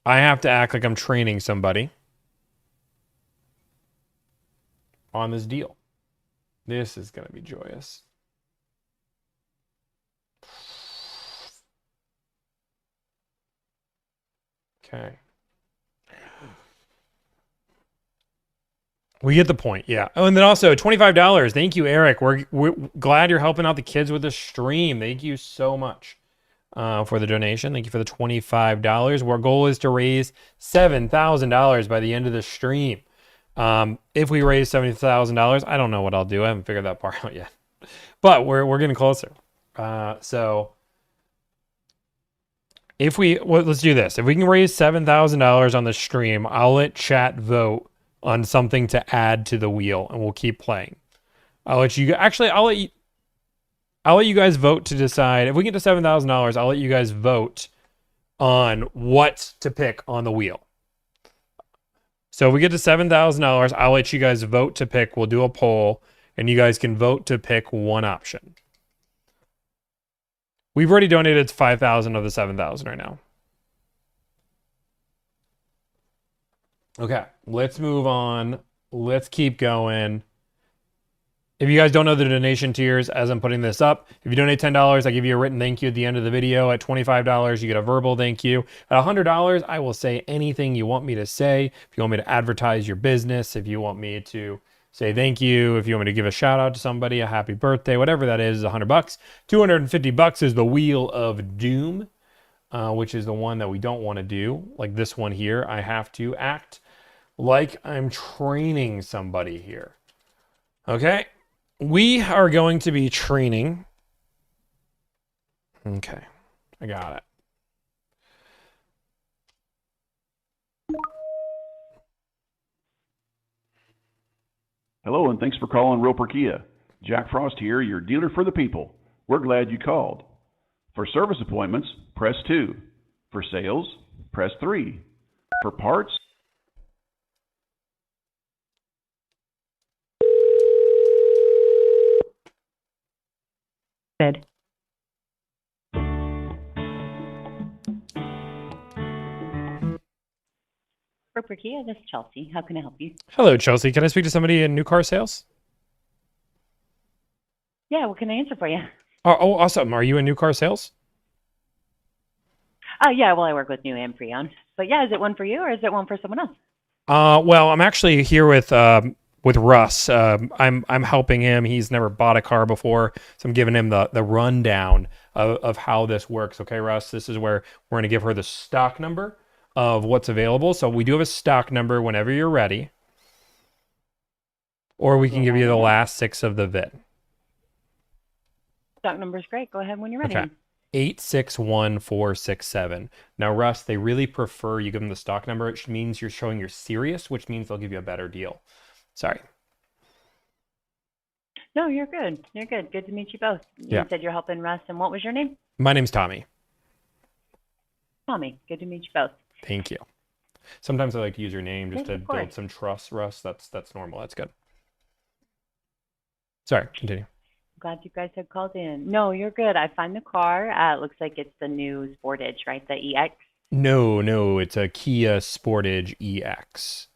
Speaker 1: I have to act like I'm training somebody on this deal. This is going to be joyous. Okay. We get the point, yeah. Oh, and then also $25. Thank you, Eric. We're glad you're helping out the kids with the stream. Thank you so much for the donation. Thank you for the $25. Our goal is to raise $7,000 by the end of the stream. If we raise $70,000, I don't know what I'll do. I haven't figured that part out yet. But we're getting closer. So if let's do this. If we can raise $7,000 on the stream, I'll let chat vote on something to add to the wheel, and we'll keep playing. I'll let you guys vote to decide. If we get to $7,000, I'll let you guys vote on what to pick on the wheel. So if we get to $7,000, I'll let you guys vote to pick. We'll do a poll, and you guys can vote to pick one option. We've already donated $5,000 of the $7,000 right now. Okay, let's move on. Let's keep going. If you guys don't know the donation tiers, as I'm putting this up, if you donate $10, I give you a written thank you at the end of the video. At $25, you get a verbal thank you. At $100, I will say anything you want me to say. If you want me to advertise your business, if you want me to say thank you, if you want me to give a shout out to somebody, a happy birthday, whatever that is $100. $250 is the Wheel of Doom, which is the one that we don't want to do. Like this one here, I have to act like I'm training somebody here. Okay. We are going to be training. Okay, I got it.
Speaker 3: Hello, and thanks for calling Roper Kia. Jack Frost here, your dealer for the people. We're glad you called. For service appointments, press 2. For sales, press 3. For parts,
Speaker 10: Bed.
Speaker 20: Roper Kia, this is Chelsea. How can I help you?
Speaker 1: Hello, Chelsea. Can I speak to somebody in new car sales?
Speaker 20: Yeah, what can I answer for you?
Speaker 1: Oh, awesome. Are you in new car sales?
Speaker 20: Oh, yeah, well, I work with new and pre-owned. But yeah, is it one for you or is it one for someone else?
Speaker 1: Well, I'm actually here with Russ. I'm helping him. He's never bought a car before, so I'm giving him the rundown of how this works. Okay, Russ, this is where we're going to give her the stock number of what's available. So we do have a stock number whenever you're ready, or we can give you the last 6 of the VIN.
Speaker 20: Stock number's great. Go ahead when you're ready.
Speaker 1: Okay. 861467. Now, Russ, they really prefer you give them the stock number. It means you're showing you're serious, which means they'll give you a better deal. Sorry.
Speaker 20: No, you're good. You're good. Good to meet you both. You said you're helping Russ, and what was your name?
Speaker 1: My name's Tommy.
Speaker 20: Tommy. Good to meet you both.
Speaker 1: Thank you. Sometimes I like to use your name just
Speaker 20: Yes,
Speaker 1: to
Speaker 20: of course.
Speaker 1: build some trust, Russ. That's normal. That's good. Sorry, continue.
Speaker 20: Glad you guys had called in. No, you're good. I find the car. It looks like it's the new Sportage, right? The EX.
Speaker 1: No, it's a Kia Sportage EX.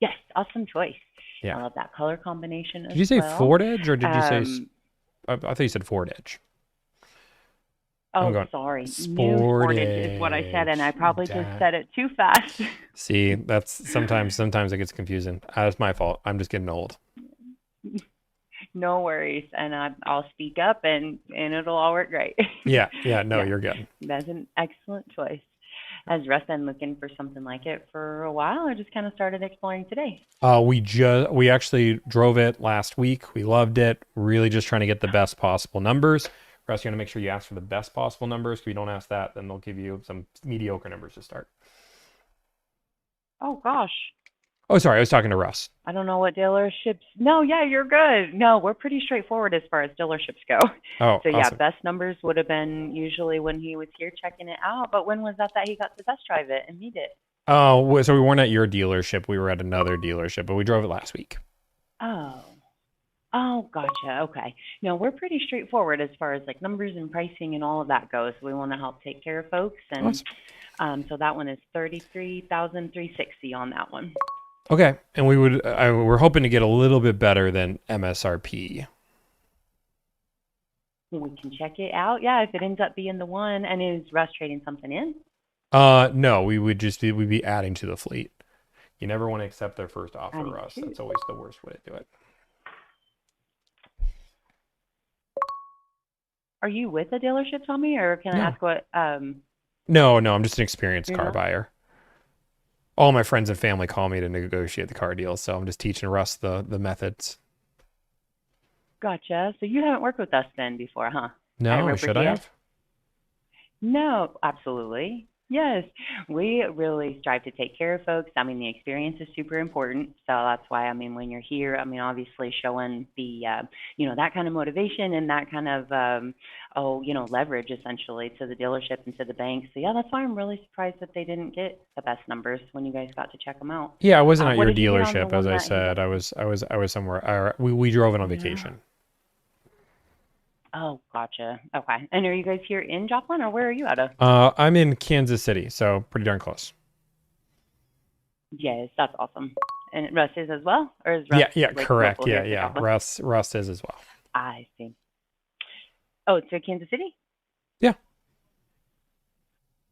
Speaker 20: Yes, awesome choice.
Speaker 1: Yeah.
Speaker 20: I love that color combination as
Speaker 1: Did you say
Speaker 20: well.
Speaker 1: Ford Edge or did you say? I thought you said Ford Edge.
Speaker 20: Oh, sorry. New Sportage is what I said, and I probably just said it too fast.
Speaker 1: See, that's sometimes it gets confusing. That's my fault. I'm just getting old.
Speaker 20: No worries, and I'll speak up, and it'll all work great.
Speaker 1: Yeah, no, you're good.
Speaker 20: That's an excellent choice. Has Russ been looking for something like it for a while, or just kind of started exploring today?
Speaker 1: We actually drove it last week. We loved it. Really just trying to get the best possible numbers. Russ, you want to make sure you ask for the best possible numbers. If you don't ask that, then they'll give you some mediocre numbers to start.
Speaker 20: Oh, gosh.
Speaker 1: Oh, sorry, I was talking to Russ.
Speaker 20: I don't know what dealerships... No, yeah, you're good. No, we're pretty straightforward as far as dealerships go.
Speaker 1: Oh,
Speaker 20: so, yeah,
Speaker 1: awesome.
Speaker 20: best numbers would have been usually when he was here checking it out. But when was that he got to test drive it and meet it?
Speaker 1: Oh, so we weren't at your dealership. We were at another dealership, but we drove it last week.
Speaker 20: Oh, gotcha. Okay. No, we're pretty straightforward as far as like numbers and pricing and all of that goes. We want to help take care of folks. And so that one is $33,360 on that one.
Speaker 1: Okay, and we're hoping to get a little bit better than MSRP.
Speaker 20: We can check it out. Yeah, if it ends up being the one. And is Russ trading something in?
Speaker 1: No, we'd be adding to the fleet. You never want to accept their first offer, Russ. That's always the worst way to do it.
Speaker 20: Are you with a dealership, Tommy, or can I ask what?
Speaker 1: No, I'm just an experienced
Speaker 20: You're
Speaker 1: car
Speaker 20: not?
Speaker 1: buyer. All my friends and family call me to negotiate the car deal, so I'm just teaching Russ the methods.
Speaker 20: Gotcha. So you haven't worked with us then before, huh?
Speaker 1: No, should I have?
Speaker 20: No, absolutely. Yes. We really strive to take care of folks. I mean, the experience is super important. So that's why, I mean, when you're here, I mean, obviously showing the, that kind of motivation and that kind of, leverage essentially to the dealership and to the bank. So yeah, that's why I'm really surprised that they didn't get the best numbers when you guys got to check them out.
Speaker 1: Yeah, I wasn't at
Speaker 20: What
Speaker 1: your
Speaker 20: did you get on the
Speaker 1: dealership, as
Speaker 20: one
Speaker 1: I
Speaker 20: that he-
Speaker 1: said. I was somewhere. We drove it on vacation.
Speaker 20: Oh, gotcha. Okay. And are you guys here in Joplin or where are you out of?
Speaker 1: I'm in Kansas City, so pretty darn close.
Speaker 20: Yes, that's awesome. And Russ is as well, or is Russ
Speaker 1: Yeah,
Speaker 20: like
Speaker 1: correct.
Speaker 20: local here
Speaker 1: Yeah.
Speaker 20: at Joplin?
Speaker 1: Russ is as well.
Speaker 20: I see. Oh, it's to Kansas City?
Speaker 1: Yeah.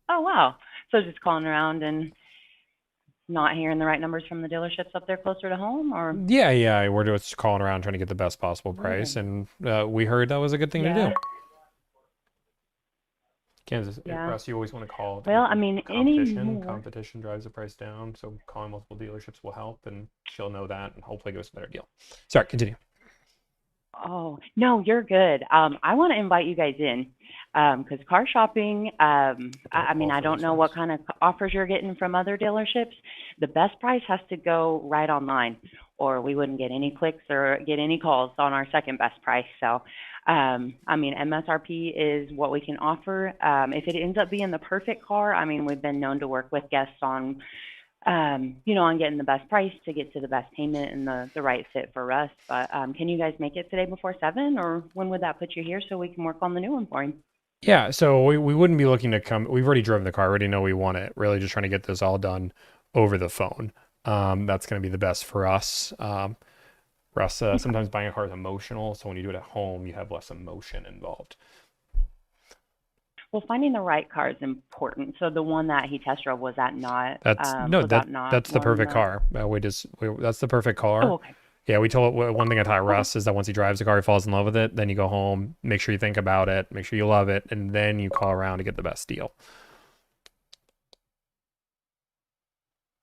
Speaker 20: Oh, wow. So just calling around and not hearing the right numbers from the dealerships up there closer to home, or?
Speaker 1: Yeah. We're just calling around trying to get the best possible price,
Speaker 20: Yeah.
Speaker 1: and we heard that was a good thing to
Speaker 20: Yeah.
Speaker 1: do. Kansas,
Speaker 20: Yeah.
Speaker 1: Russ, you always want to call.
Speaker 20: Well, I mean, anymore.
Speaker 1: Competition drives the price down, so calling multiple dealerships will help, and she'll know that, and hopefully give us a better deal. Sorry, continue.
Speaker 20: Oh, no, you're good. I want to invite you guys in because car shopping, I mean, I don't know what kind of offers you're getting from other dealerships. The best price has to go right online, or we wouldn't get any clicks or get any calls on our second best price. So, I mean, MSRP is what we can offer. If it ends up being the perfect car, I mean, we've been known to work with guests on on getting the best price to get to the best payment and the right fit for us. But can you guys make it today before 7, or when would that put you here so we can work on the new one for him?
Speaker 1: Yeah, so we wouldn't be looking to come. We've already driven the car. Already know we want it. Really just trying to get this all done over the phone. That's going to be the best for us. Russ, sometimes buying a car is emotional, so when you do it at home, you have less emotion involved.
Speaker 20: Well, finding the right car is important. So the one that he test drove, was that not?
Speaker 1: That's that's the perfect car. That's the perfect car.
Speaker 20: Oh, okay.
Speaker 1: Yeah, one thing I taught Russ is that once he drives the car, he falls in love with it. Then you go home, make sure you think about it, make sure you love it, and then you call around to get the best deal.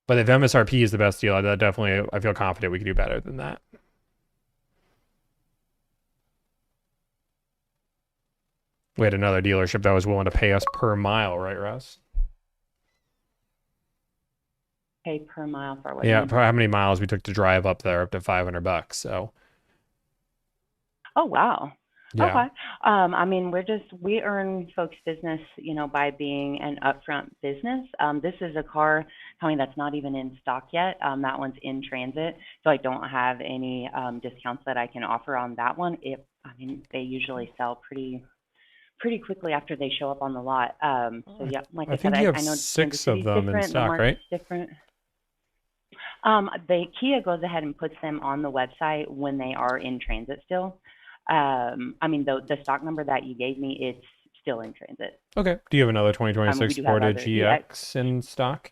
Speaker 1: But if MSRP is the best deal, I feel confident we can do better than that. We had another dealership that was willing to pay us per mile, right, Russ?
Speaker 20: Pay per mile for what?
Speaker 1: Yeah, for how many miles we took to drive up there, up to $500. So.
Speaker 20: Oh wow.
Speaker 1: Yeah.
Speaker 20: Okay. I mean, we earn folks business, by being an upfront business. This is a car, Tony, that's not even in stock yet. That one's in transit, so I don't have any discounts that I can offer on that one. They usually sell pretty quickly after they show up on the lot. So yeah, like I
Speaker 1: think
Speaker 20: said,
Speaker 1: you have
Speaker 20: I know
Speaker 1: 6 of them in
Speaker 20: the
Speaker 1: stock,
Speaker 20: market's
Speaker 1: right?
Speaker 20: different. The Kia goes ahead and puts them on the website when they are in transit still. The stock number that you gave me, it's still in transit.
Speaker 1: Okay. Do you have another 2026 Ford GX in stock?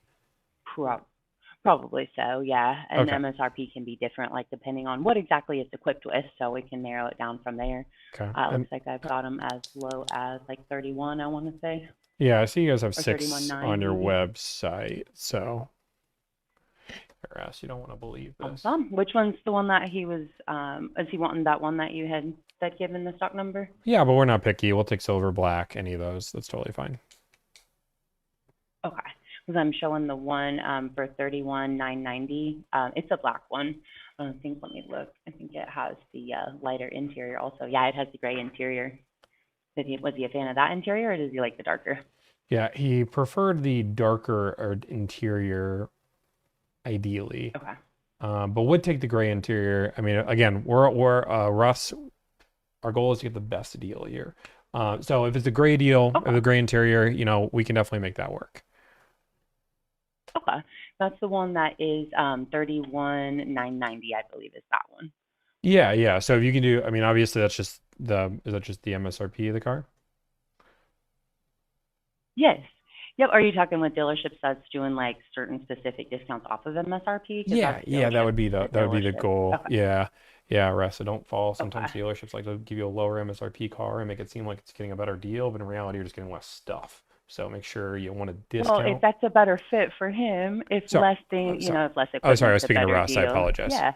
Speaker 20: Probably so, yeah. And
Speaker 1: Okay.
Speaker 20: MSRP can be different, like depending on what exactly it's equipped with, so we can narrow it down from there.
Speaker 1: Okay.
Speaker 20: Looks like I've got them as low as like 31, I want to say.
Speaker 1: Yeah, I see you guys have
Speaker 20: Or
Speaker 1: 6 on your
Speaker 20: 31.9.
Speaker 1: website. So, you don't want to believe this.
Speaker 20: Awesome. Which one's the one that he was? Is he wanting that one that you had given the stock number?
Speaker 1: Yeah, but we're not picky. We'll take silver, black, any of those. That's totally fine.
Speaker 20: Okay. Because I'm showing the one for 31,990. It's a black one. I think. Let me look. I think it has the lighter interior also. Yeah, it has the gray interior. Was he a fan of that interior, or does he like the darker?
Speaker 1: Yeah, he preferred the darker interior, ideally.
Speaker 20: Okay.
Speaker 1: But would take the gray interior. I mean, again, we're Russ. Our goal is to get the best deal here. So if it's a gray deal, or the gray interior, we can definitely make that work.
Speaker 20: Okay. That's the one that is 31,990, I believe, is that one.
Speaker 1: Yeah. So if you can do, obviously is that just the MSRP of the car?
Speaker 20: Yes. Yep. Are you talking with dealerships that's doing like certain specific discounts off of MSRP?
Speaker 1: Yeah, that would be the goal.
Speaker 20: Okay.
Speaker 1: Yeah, Russ, so don't fall. Sometimes dealerships like to give you a lower MSRP car and make it seem like it's getting a better deal, but in reality you're just getting less stuff. So make sure you want a discount.
Speaker 20: Well, if that's a better fit for him, if less things, if less equipment,
Speaker 1: Oh, sorry, I was speaking to
Speaker 20: better
Speaker 1: Russ. I
Speaker 20: deal.
Speaker 1: apologize.
Speaker 20: Yeah.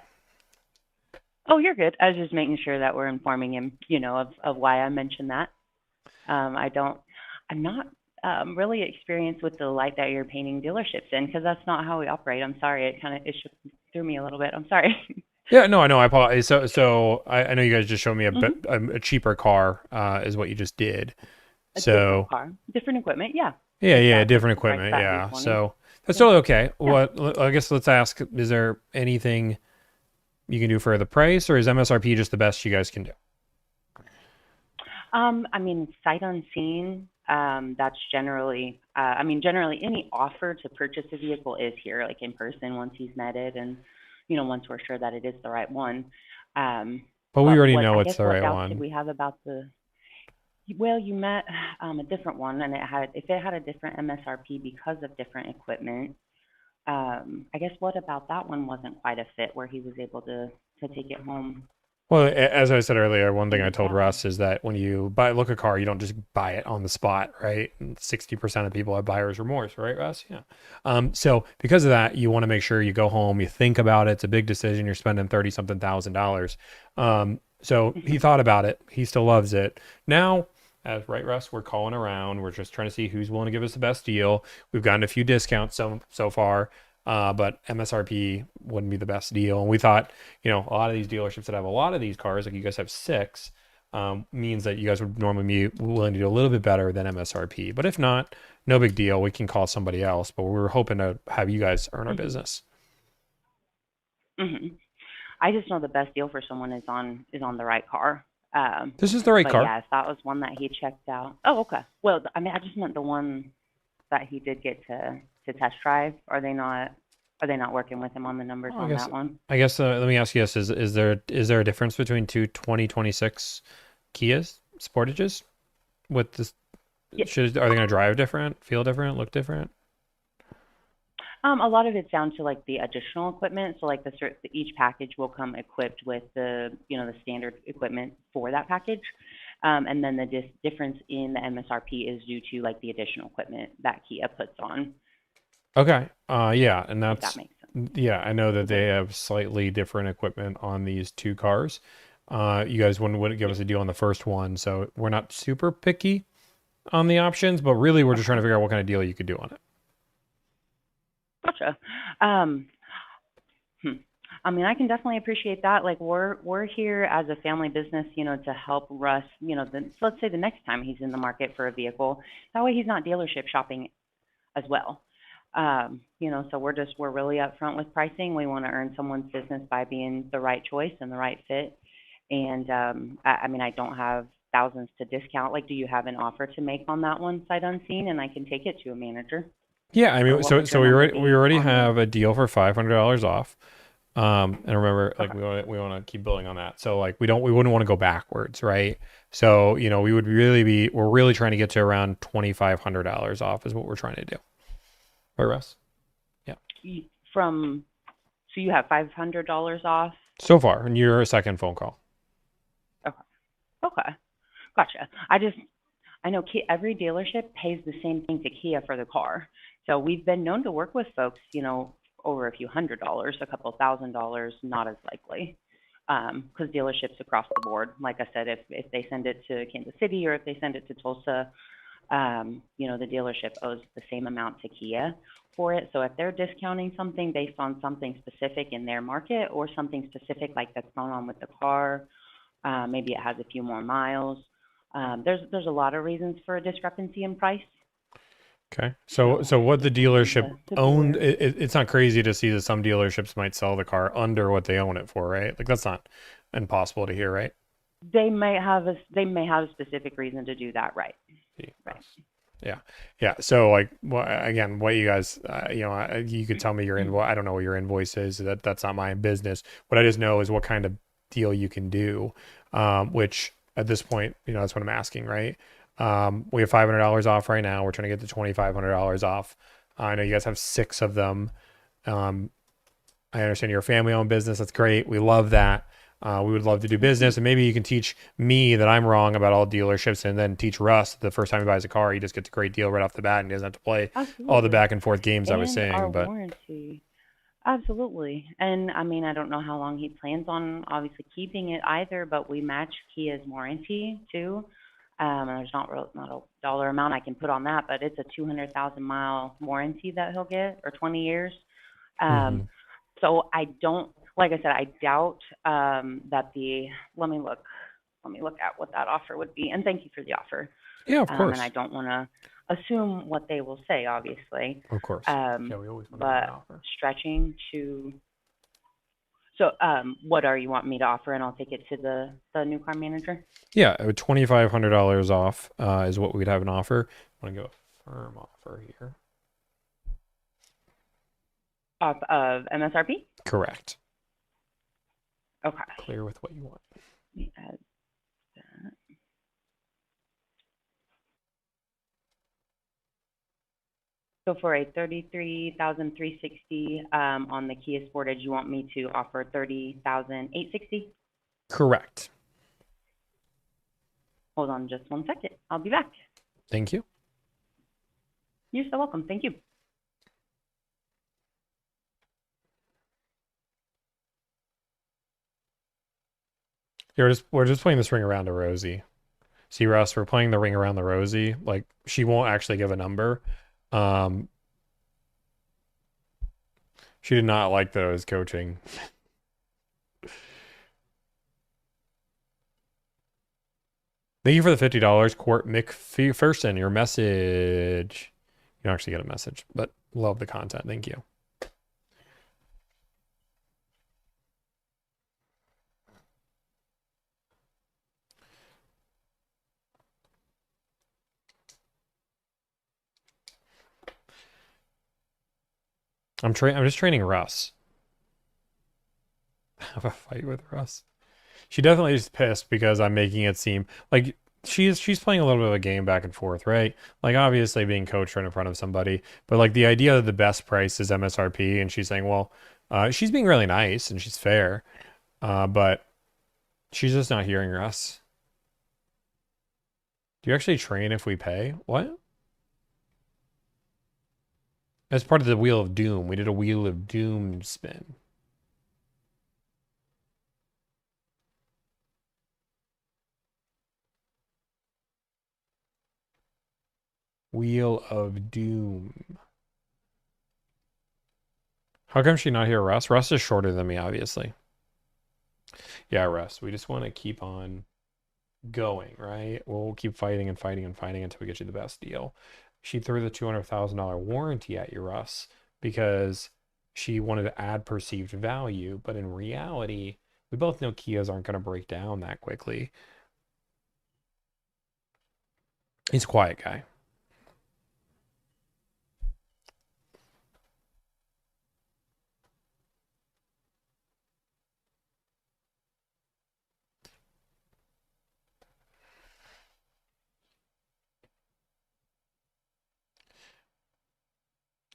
Speaker 20: Oh, you're good. I was just making sure that we're informing him, of why I mentioned that. I'm not really experienced with the light that you're painting dealerships in, because that's not how we operate. I'm sorry. It threw me a little bit. I'm sorry.
Speaker 1: Yeah, no, I know. I apologize. So I know you guys just showed me a cheaper car, is what you just did.
Speaker 20: Different car, different equipment. Yeah.
Speaker 1: Yeah, different equipment.
Speaker 20: Price
Speaker 1: Yeah.
Speaker 20: value,
Speaker 1: So that's totally okay. What I guess let's ask: is there anything you can do for the price, or is MSRP just the best you guys can do?
Speaker 20: Sight unseen. That's generally. Generally any offer to purchase a vehicle is here, like in person, once he's met it and once we're sure that it is the right one.
Speaker 1: But we already
Speaker 20: what,
Speaker 1: know
Speaker 20: I
Speaker 1: it's
Speaker 20: guess
Speaker 1: the
Speaker 20: what
Speaker 1: right
Speaker 20: doubts did
Speaker 1: one.
Speaker 20: we have about the? Well, you met a different one, and if it had a different MSRP because of different equipment. I guess what about that one wasn't quite a fit where he was able to take it home?
Speaker 1: Well, as I said earlier, one thing I told
Speaker 20: Yeah.
Speaker 1: Russ is that when you look a car, you don't just buy it on the spot, right? 60% of people have buyer's remorse, right, Russ? Yeah. So because of that, you want to make sure you go home, you think about it. It's a big decision. You're spending $30-something thousand. So he thought about it. He still loves it. Now, right, Russ, we're calling around. We're just trying to see who's willing to give us the best deal. We've gotten a few discounts so far. But MSRP wouldn't be the best deal. And we thought, a lot of these dealerships that have a lot of these cars, like you guys have 6, means that you guys would normally be willing to do a little bit better than MSRP. But if not, no big deal. We can call somebody else. But we were hoping to have you guys earn our business.
Speaker 20: Hmm. I just know the best deal for someone is on the right car.
Speaker 1: This is the right
Speaker 20: but
Speaker 1: car.
Speaker 20: Yeah, if that was one that he checked out. Oh, okay. Well, I mean, I just meant the one that he did get to test drive. Are they not working with him on the numbers on that one?
Speaker 1: I guess let me ask you this: is there a difference between two 2026 Kias Sportages? With this,
Speaker 20: Yeah.
Speaker 1: are they going to drive different, feel different, look different?
Speaker 20: A lot of it's down to like the additional equipment. So like each package will come equipped with the the standard equipment for that package, and then the difference in the MSRP is due to like the additional equipment that Kia puts on.
Speaker 1: Okay. Yeah, and
Speaker 20: If that makes sense.
Speaker 1: yeah, I know that they have slightly different equipment on these 2 cars. You guys wouldn't give us a deal on the first one, so we're not super picky on the options, but really we're just trying to figure out what kind of deal you could do on it.
Speaker 20: Gotcha. I mean, I can definitely appreciate that. Like, we're here as a family business, to help Russ. Let's say the next time he's in the market for a vehicle, that way he's not dealership shopping as well. So we're really upfront with pricing. We want to earn someone's business by being the right choice and the right fit. And I mean, I don't have thousands to discount. Like, do you have an offer to make on that one sight unseen, and I can take it to a manager?
Speaker 1: Yeah, I mean,
Speaker 20: Or what
Speaker 1: so
Speaker 20: would
Speaker 1: so
Speaker 20: your
Speaker 1: we
Speaker 20: number be
Speaker 1: already
Speaker 20: on
Speaker 1: have a deal for $500 off. And remember, like we want to keep building on that. So like we wouldn't want to go backwards, right? So we're really trying to get to around $2,500 off is what we're trying to do. Right, Russ? Yeah.
Speaker 20: So you have $500 off?
Speaker 1: So far, and you're a second phone call.
Speaker 20: Okay. Gotcha. I know every dealership pays the same thing to Kia for the car. So we've been known to work with folks, over a few $100s, a couple $1,000s, not as likely. Because dealerships across the board, like I said, if they send it to Kansas City or if they send it to Tulsa, the dealership owes the same amount to Kia for it. So if they're discounting something based on something specific in their market or something specific like that's going on with the car, maybe it has a few more miles. There's a lot of reasons for a discrepancy in price.
Speaker 1: Okay. So what the dealership owned, it's not crazy to see that some dealerships might sell the car under what they own it for, right? Like that's not impossible to hear, right?
Speaker 20: They may have a specific reason to do that, right? Right.
Speaker 1: Yeah. So like, again, what you guys, you could tell me your invoice. I don't know what your invoice is. That's not my business. What I just know is what kind of deal you can do, which at this point, that's what I'm asking, right? We have $500 off right now. We're trying to get the $2,500 off. I know you guys have 6 of them. I understand you're a family-owned business. That's great. We love that. We would love to do business, and maybe you can teach me that I'm wrong about all dealerships, and then teach Russ the first time he buys a car, he just gets a great deal right off the bat, and he doesn't have to play all the back and forth games I was saying.
Speaker 20: Our
Speaker 1: But
Speaker 20: warranty. Absolutely. And I mean, I don't know how long he plans on obviously keeping it either, but we match Kia's warranty too. There's not a dollar amount I can put on that, but it's a 200,000 mile warranty that he'll get, or 20 years. So I don't, like I said, I doubt that let me look at what that offer would be. And thank you for the offer.
Speaker 1: Yeah, of course.
Speaker 20: And I don't want to assume what they will say, obviously.
Speaker 1: Of course.
Speaker 20: We
Speaker 1: always want to
Speaker 20: but
Speaker 1: offer.
Speaker 20: Stretching to. So, what are you want me to offer, and I'll take it to the new car manager?
Speaker 1: Yeah, $2,500 off is what we'd have an offer. I want to go firm offer here.
Speaker 20: Off of MSRP?
Speaker 1: Correct.
Speaker 20: Okay.
Speaker 1: clear with what you want.
Speaker 20: Let me add that. So for a 33,360 on the Kia Sportage, you want me to offer 30,860?
Speaker 1: Correct.
Speaker 20: Hold on just one second. I'll be back.
Speaker 1: Thank you.
Speaker 20: You're so welcome. Thank you.
Speaker 1: We're just playing this ring around to Rosie. See, Russ, we're playing the ring around the Rosie. Like, she won't actually give a number. She did not like that I was coaching. Thank you for the $50, Court McPherson. Your message. You don't actually get a message, but love the content. Thank you. I'm just training Russ. Have a fight with Russ. She definitely is pissed because I'm making it seem like she's playing a little bit of a game back and forth, right? Like, obviously being coached right in front of somebody, but like the idea that the best price is MSRP, and she's saying, well, she's being really nice and she's fair, but she's just not hearing Russ. Do you actually train if we pay? What? As part of the Wheel of Doom, we did a Wheel of Doom spin. Wheel of Doom. How come she not here, Russ? Russ is shorter than me, obviously. Yeah, Russ, we just want to keep on going, right? We'll keep fighting and fighting and fighting until we get you the best deal. She threw the $200,000 warranty at you, Russ, because she wanted to add perceived value. But in reality, we both know Kias aren't going to break down that quickly. He's a quiet guy.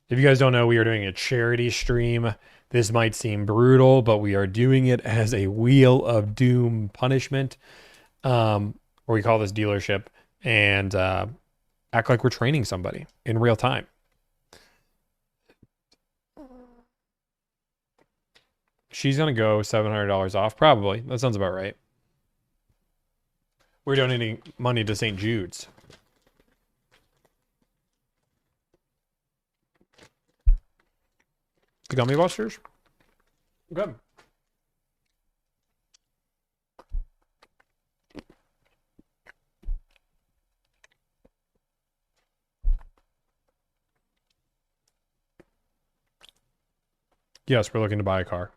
Speaker 1: If you guys don't know, we are doing a charity stream. This might seem brutal, but we are doing it as a Wheel of Doom punishment, where we call this dealership and act like we're training somebody in real time. She's going to go $700 off, probably. That sounds about right. We're donating money to St. Jude's. The Gummy Busters? Good. Yes, we're looking to buy a car.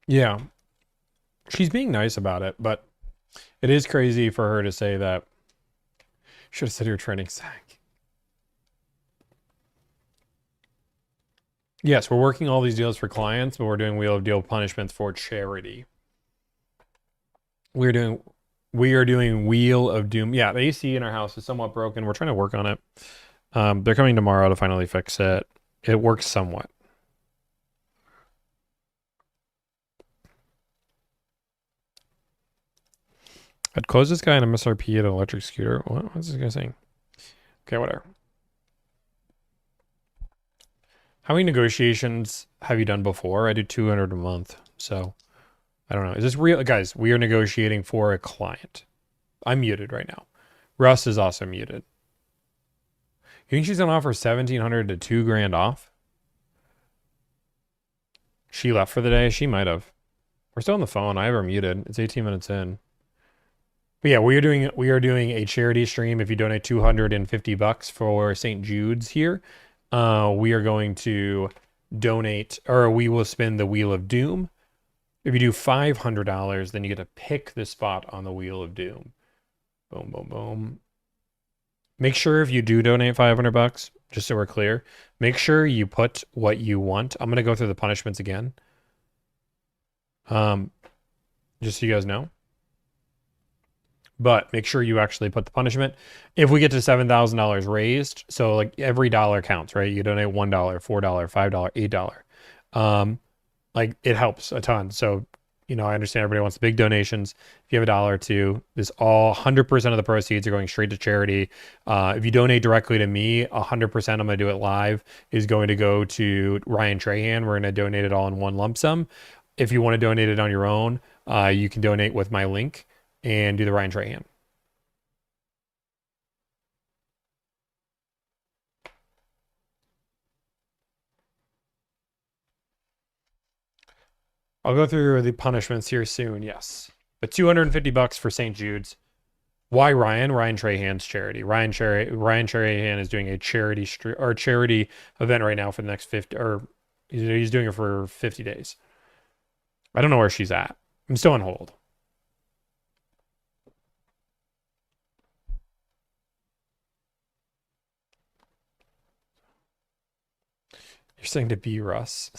Speaker 1: Yeah. She's being nice about it, but it is crazy for her to say that. Should have said you're training Zach. Yes, we're working all these deals for clients, but we're doing Wheel of Deal punishments for charity. We are doing Wheel of Doom. Yeah, the AC in our house is somewhat broken. We're trying to work on it. They're coming tomorrow to finally fix it. It works somewhat. I'd close this guy in MSRP at an electric scooter. What's this guy saying? Okay, whatever. How many negotiations have you done before? I do 200 a month. So, I don't know. Is this real? Guys, we are negotiating for a client. I'm muted right now. Russ is also muted. You think she's going to offer 1,700 to $2,000 off? She left for the day? She might have. We're still on the phone. I have her muted. It's 18 minutes in. But yeah, we are doing a charity stream. If you donate $250 for St. Jude's here, we are going to donate, or we will spin the Wheel of Doom. If you do $500, then you get to pick the spot on the Wheel of Doom. Boom, boom, boom. Make sure if you do donate $500, just so we're clear, make sure you put what you want. I'm gonna go through the punishments again. Just so you guys know. But make sure you actually put the punishment. If we get to $7,000 raised, so like every dollar counts, right? You donate $1, $4, $5, $8. Like it helps a ton. So, I understand everybody wants big donations. If you have $1 or $2, this all 100% of the proceeds are going straight to charity. If you donate directly to me, 100%, I'm going to do it live, is going to go to Ryan Trahan. We're going to donate it all in one lump sum. If you want to donate it on your own, you can donate with my link and do the Ryan Trahan. I'll go through the punishments here soon, yes. But $250 for St. Jude's. Why Ryan? Ryan Trahan's charity. Ryan Trahan is doing a charity event right now for the next 50, or he's doing it for 50 days. I don't know where she's at. I'm still on hold. You're saying to be Russ.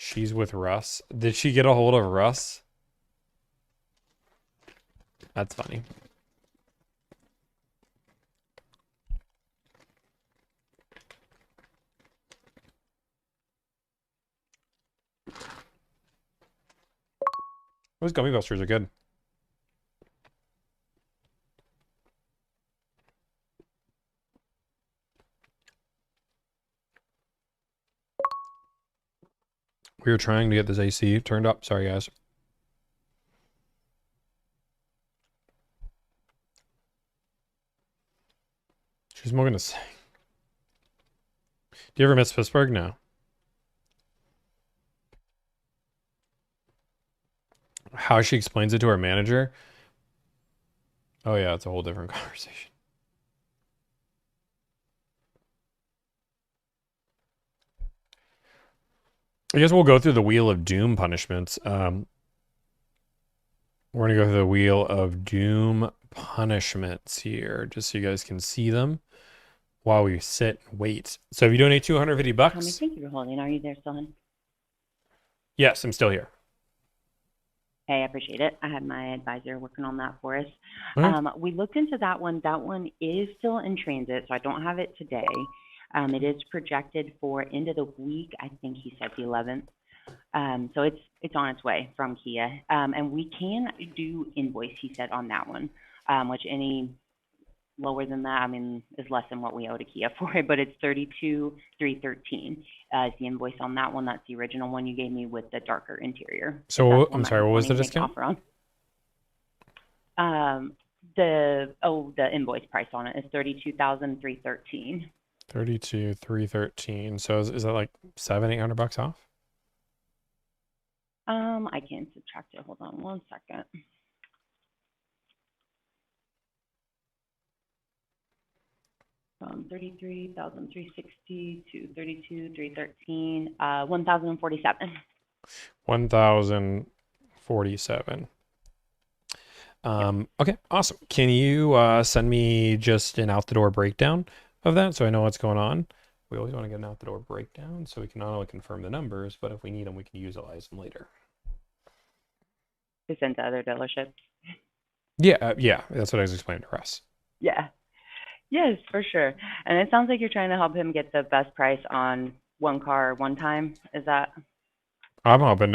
Speaker 1: She's with Russ. Did she get a hold of Russ? That's funny. Those gummy busters are good. We were trying to get this AC turned up. Sorry, guys. She's smoking this. Do you ever miss Pittsburgh? No. How she explains it to her manager? Oh, yeah, it's a whole different conversation. I guess we'll go through the Wheel of Doom punishments. We're going to go through the Wheel of Doom punishments here, just so you guys can see them while we sit and wait. So if you donate $250...
Speaker 20: Tommy, thank you for holding. Are you there still, hon?
Speaker 1: Yes, I'm still here.
Speaker 20: Hey, I appreciate it. I had my advisor working on that for us.
Speaker 1: All right.
Speaker 20: We looked into that one. That one is still in transit, so I don't have it today. It is projected for end of the week. I think he said the 11th. So it's on its way from Kia. And we can do invoice, he said, on that one, which any lower than that, is less than what we owe to Kia for it, but it's $32,313 is the invoice on that one. That's the original one you gave me with the darker interior.
Speaker 1: So I'm sorry, what was the discount?
Speaker 20: The invoice price on it is $32,313.
Speaker 1: $32,313. So is that like $700-800 off?
Speaker 20: I can subtract it. Hold on one second. From 33,360 to 32,313, 1,047.
Speaker 1: 1,047. Okay, awesome. Can you send me just an out the door breakdown of that so I know what's going on? We always want to get an out the door breakdown so we can not only confirm the numbers, but if we need them, we can utilize them later.
Speaker 20: To send to other dealerships.
Speaker 1: Yeah, that's what I was explaining to Russ.
Speaker 20: Yeah. Yes, for sure. And it sounds like you're trying to help him get the best price on one car one time. Is that?
Speaker 1: I'm hoping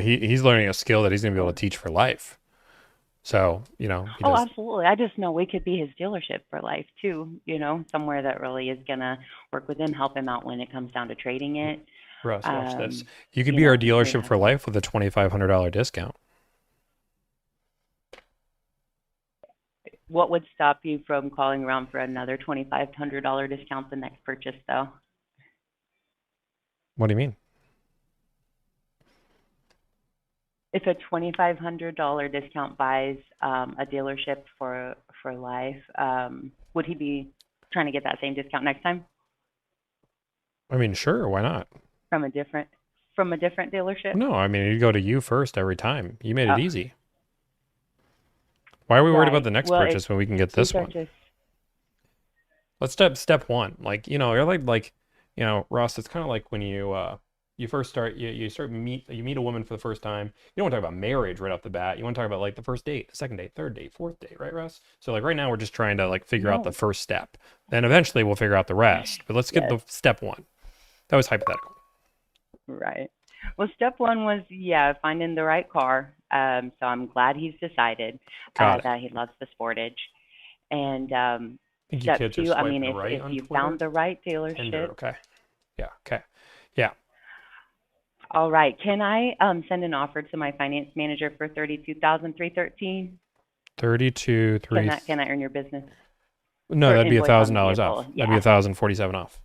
Speaker 1: he's learning a skill that he's going to be able to teach for life. So,
Speaker 20: Oh, absolutely. I just know we could be his dealership for life too, somewhere that really is going to work with him, help him out when it comes down to trading it.
Speaker 1: Russ, watch this. You could be our dealership for life with a $2,500 discount.
Speaker 20: What would stop you from calling around for another $2,500 discount the next purchase, though?
Speaker 1: What do you mean?
Speaker 20: If a $2,500 discount buys a dealership for life, would he be trying to get that same discount next time?
Speaker 1: Sure, why not?
Speaker 20: From a different dealership?
Speaker 1: No, he'd go to you first every time. You made it easy. Why are we worried about
Speaker 20: Right.
Speaker 1: the next
Speaker 20: Well,
Speaker 1: purchase when we can get this
Speaker 20: these are
Speaker 1: one?
Speaker 20: just
Speaker 1: Let's step one. Like, you're like, Russ, it's kind of like when you first start you meet a woman for the first time. You don't want to talk about marriage right off the bat. You want to talk about like the first date, the second date, third date, fourth date, right, Russ? So like right now we're just trying to like figure out the
Speaker 20: no.
Speaker 1: first step. Then eventually we'll figure out the rest. But let's get
Speaker 20: Yes.
Speaker 1: the step one. That was hypothetical.
Speaker 20: Right. Well, step one was, yeah, finding the right car. So I'm glad he's decided
Speaker 1: Got it.
Speaker 20: that he loves the Sportage. And
Speaker 1: I think you
Speaker 20: step
Speaker 1: kids are
Speaker 20: two, I mean,
Speaker 1: swiping right
Speaker 20: if
Speaker 1: on
Speaker 20: you
Speaker 1: Twitter.
Speaker 20: found the right
Speaker 1: Tinder,
Speaker 20: dealership,
Speaker 1: okay. Yeah, okay. Yeah.
Speaker 20: all right. Can I send an offer to my finance manager for 32,313?
Speaker 1: 32, 3.
Speaker 20: Can I earn your business?
Speaker 1: No,
Speaker 20: Or
Speaker 1: that'd be
Speaker 20: invoice on the
Speaker 1: $1,000
Speaker 20: vehicle?
Speaker 1: off. That'd be
Speaker 20: Yeah.
Speaker 1: 1,047 off.